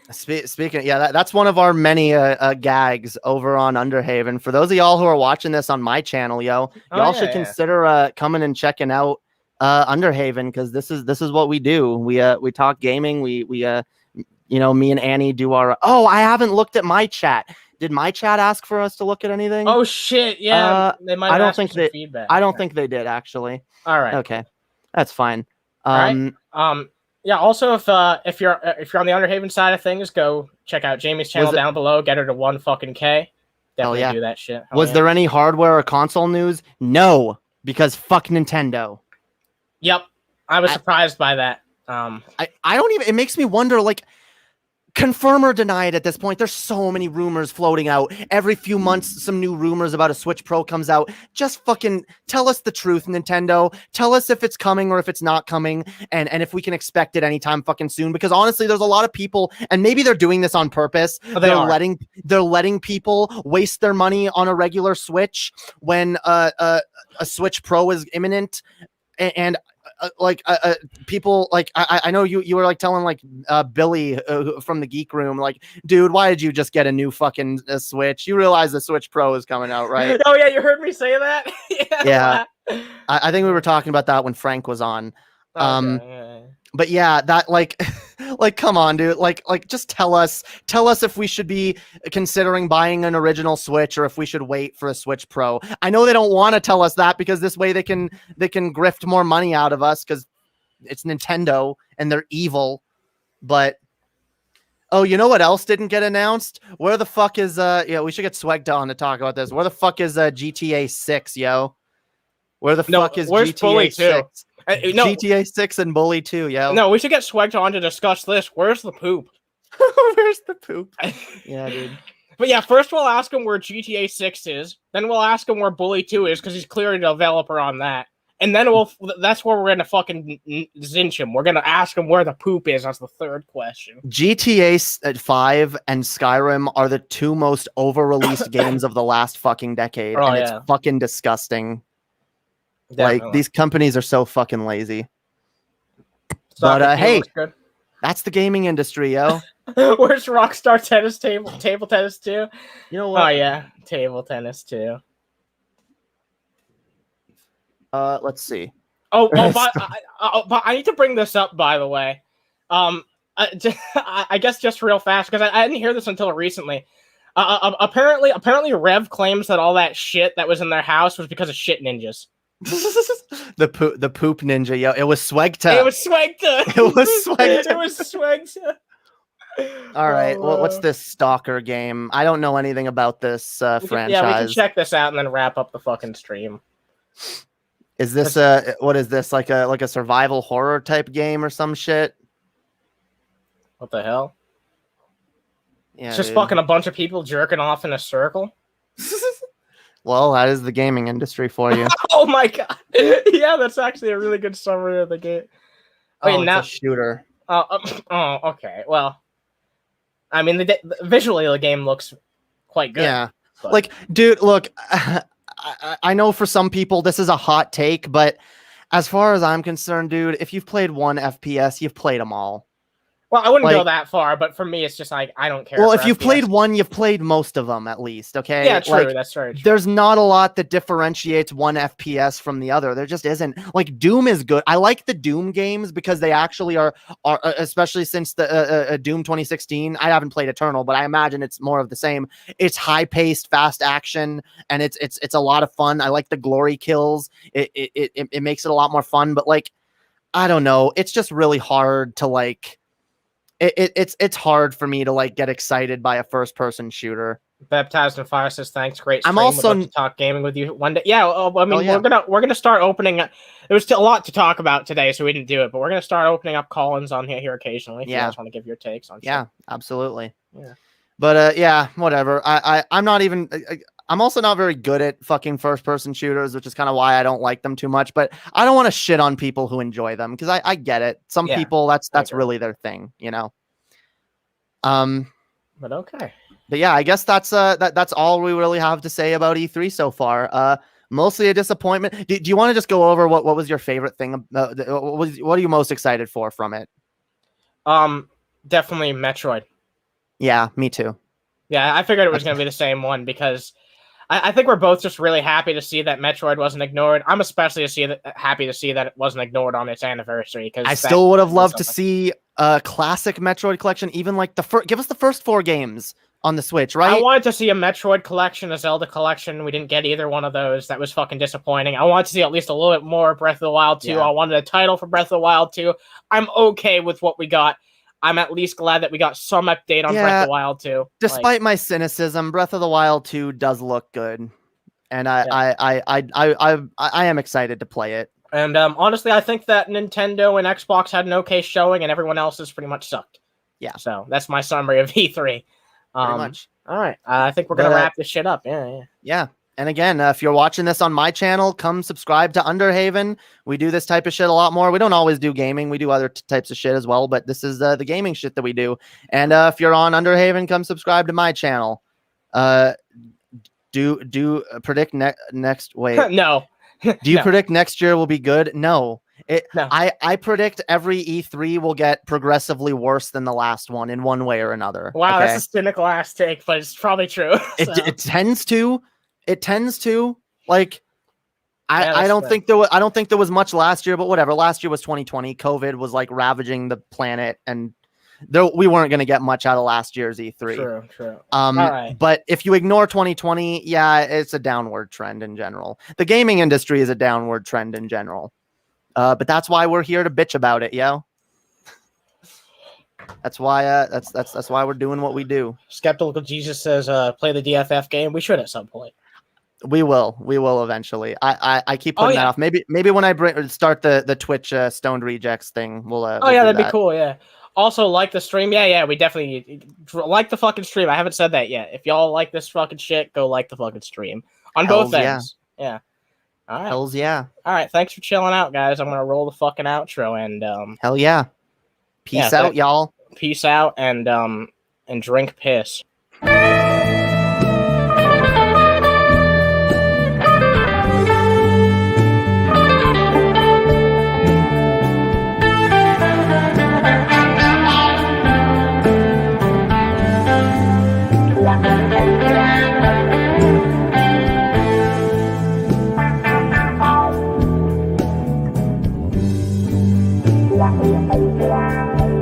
Speaking, that's one of our many gags over on Underhaven. For those of y'all who are watching this on my channel, y'all should consider coming and checking out Underhaven because this is what we do. We talk gaming. We you know, me and Annie do our. Oh, I haven't looked at my chat. Did my chat ask for us to look at anything? Oh shit! Yeah, they might. I don't think they. Feedback. I don't think they did actually. All right. Okay, that's fine. All right. Yeah. Also, if you're on the Underhaven side of things, go check out Jamie's channel down below. Get her to 1 fucking K. Definitely do that shit. Was there any hardware or console news? No, because fuck Nintendo. Yep, I was surprised by that. I don't even. It makes me wonder, like. Confirm or deny it at this point. There's so many rumors floating out. Every few months, some new rumors about a Switch Pro comes out. Just fucking tell us the truth, Nintendo. Tell us if it's coming or if it's not coming, and if we can expect it anytime fucking soon. Because honestly, there's a lot of people, and maybe they're doing this on purpose. They're letting people waste their money on a regular Switch when a Switch Pro is imminent, and people like I know you were like telling like Billy from the Geek Room, like, dude, why did you just get a new fucking Switch? You realize the Switch Pro is coming out, right? Oh yeah, you heard me say that. Yeah. I think we were talking about that when Frank was on. But yeah, that like come on, dude, like just tell us if we should be considering buying an original Switch or if we should wait for a Switch Pro. I know they don't want to tell us that because this way they can grift more money out of us because it's Nintendo and they're evil. But oh, you know what else didn't get announced? Where the fuck is we should get Swegda on to talk about this. Where the fuck is GTA 6, yo? Where the fuck is GTA 6? No. GTA 6 and Bully 2, yo. No, we should get Swag on to discuss this. Where's the poop? Where's the poop? Yeah, dude. But yeah, first we'll ask him where GTA 6 is. Then we'll ask him where Bully 2 is because he's clearly a developer on that. And then that's where we're going to fucking zinch him. We're going to ask him where the poop is. That's the third question. GTA 5 and Skyrim are the two most over-released games of the last fucking decade. Oh, and it's fucking disgusting. Definitely. Like, these companies are so fucking lazy. But hey, that's the gaming industry, yo. Where's Rockstar Tennis Table Tennis 2? You know what? Oh yeah, Table Tennis 2. Let's see. Oh, well, but I need to bring this up, by the way. I guess just real fast because I didn't hear this until recently. Apparently, Rev claims that all that shit that was in their house was because of shit ninjas. the poop ninja, yo. It was Swegta. It was Swegta. It was Swegta. It was Swegta. All right. Well, what's this Stalker game? I don't know anything about this franchise. Yeah, we can check this out and then wrap up the fucking stream. Is this what is this, like a survival horror type game or some shit? What the hell? Yeah, it's just dude. fucking a bunch of people jerking off in a circle. Well, that is the gaming industry for you. Oh my god! Yeah, that's actually a really good summary of the game. Wait, It's now a shooter. Oh, okay. Well, I mean, visually the game looks quite good. Yeah, but... like, dude, look, I know for some people this is a hot take, but as far as I'm concerned, dude, if you've played one FPS, you've played them all. Well, I wouldn't go that far, but for me, it's just like, I don't care. Well, if you've played one, you've played most of them at least, okay? Yeah, true. Like, that's very true. There's not a lot that differentiates one FPS from the other. There just isn't. Like, Doom is good. I like the Doom games because they actually are especially since the Doom 2016. I haven't played Eternal, but I imagine it's more of the same. It's high-paced, fast action, and it's a lot of fun. I like the glory kills. It makes it a lot more fun, but, like, I don't know. It's just really hard to, like... It's hard for me to like get excited by a first person shooter. Baptized and Fire says thanks, great stream. I'm also Would love to talk gaming with you one day. Yeah, I mean we're gonna start opening. There was a lot to talk about today, so we didn't do it. But we're gonna start opening up call-ins on here occasionally. If you guys want to give your takes on. Yeah, absolutely. Yeah, but yeah, whatever. I'm not even. I'm also not very good at fucking first person shooters, which is kind of why I don't like them too much. But I don't want to shit on people who enjoy them because I get it. Some people that's really their thing, you know. But okay. But yeah, I guess that's all we really have to say about E3 so far. Mostly a disappointment. Do you want to just go over what was your favorite thing? What are you most excited for from it? Definitely Metroid. Yeah, me too. Yeah, I figured it was going to be the same one because I think we're both just really happy to see that Metroid wasn't ignored. I'm especially happy to see that it wasn't ignored on its anniversary. Because I still would have loved to see a classic Metroid collection, even like give us the first 4 games on the Switch, right? I wanted to see a Metroid collection, a Zelda collection. We didn't get either one of those. That was fucking disappointing. I wanted to see at least a little bit more Breath of the Wild 2. I wanted a title for Breath of the Wild 2. I'm okay with what we got. I'm at least glad that we got some update on Breath of the Wild 2. Despite my cynicism, Breath of the Wild 2 does look good, and I am excited to play it. And honestly, I think that Nintendo and Xbox had an okay showing, and everyone else has pretty much sucked. Yeah. So that's my summary of E3. Pretty much. All right. I think we're gonna wrap this shit up. Yeah. And again, if you're watching this on my channel, come subscribe to Underhaven. We do this type of shit a lot more. We don't always do gaming. We do other types of shit as well, but this is the gaming shit that we do. And if you're on Underhaven, come subscribe to my channel. Do predict next? Wait, no. Do you predict next year will be good? No. No. I predict every E3 will get progressively worse than the last one in one way or another. Wow, that's a cynical ass take, but it's probably true. It tends to. It tends to. Like, I don't think there was much last year, but whatever. Last year was 2020. COVID was like ravaging the planet, and we weren't going to get much out of last year's E3. True. But if you ignore 2020, yeah, it's a downward trend in general. The gaming industry is a downward trend in general. But that's why we're here to bitch about it, yo. That's why that's why we're doing what we do. Skeptical Jesus says play the DFF game. We should at some point. We will eventually. I keep putting that off. Maybe when I start the Twitch Stoned Rejects thing, we'll that'd be cool. Yeah. Also, like the stream. Yeah, we definitely like the fucking stream. I haven't said that yet. If y'all like this fucking shit, go like the fucking stream on both ends. Yeah. All right. Hells yeah. All right. Thanks for chilling out, guys. I'm gonna roll the fucking outro and hell yeah. Peace out, y'all. Peace out and drink piss. Yeah.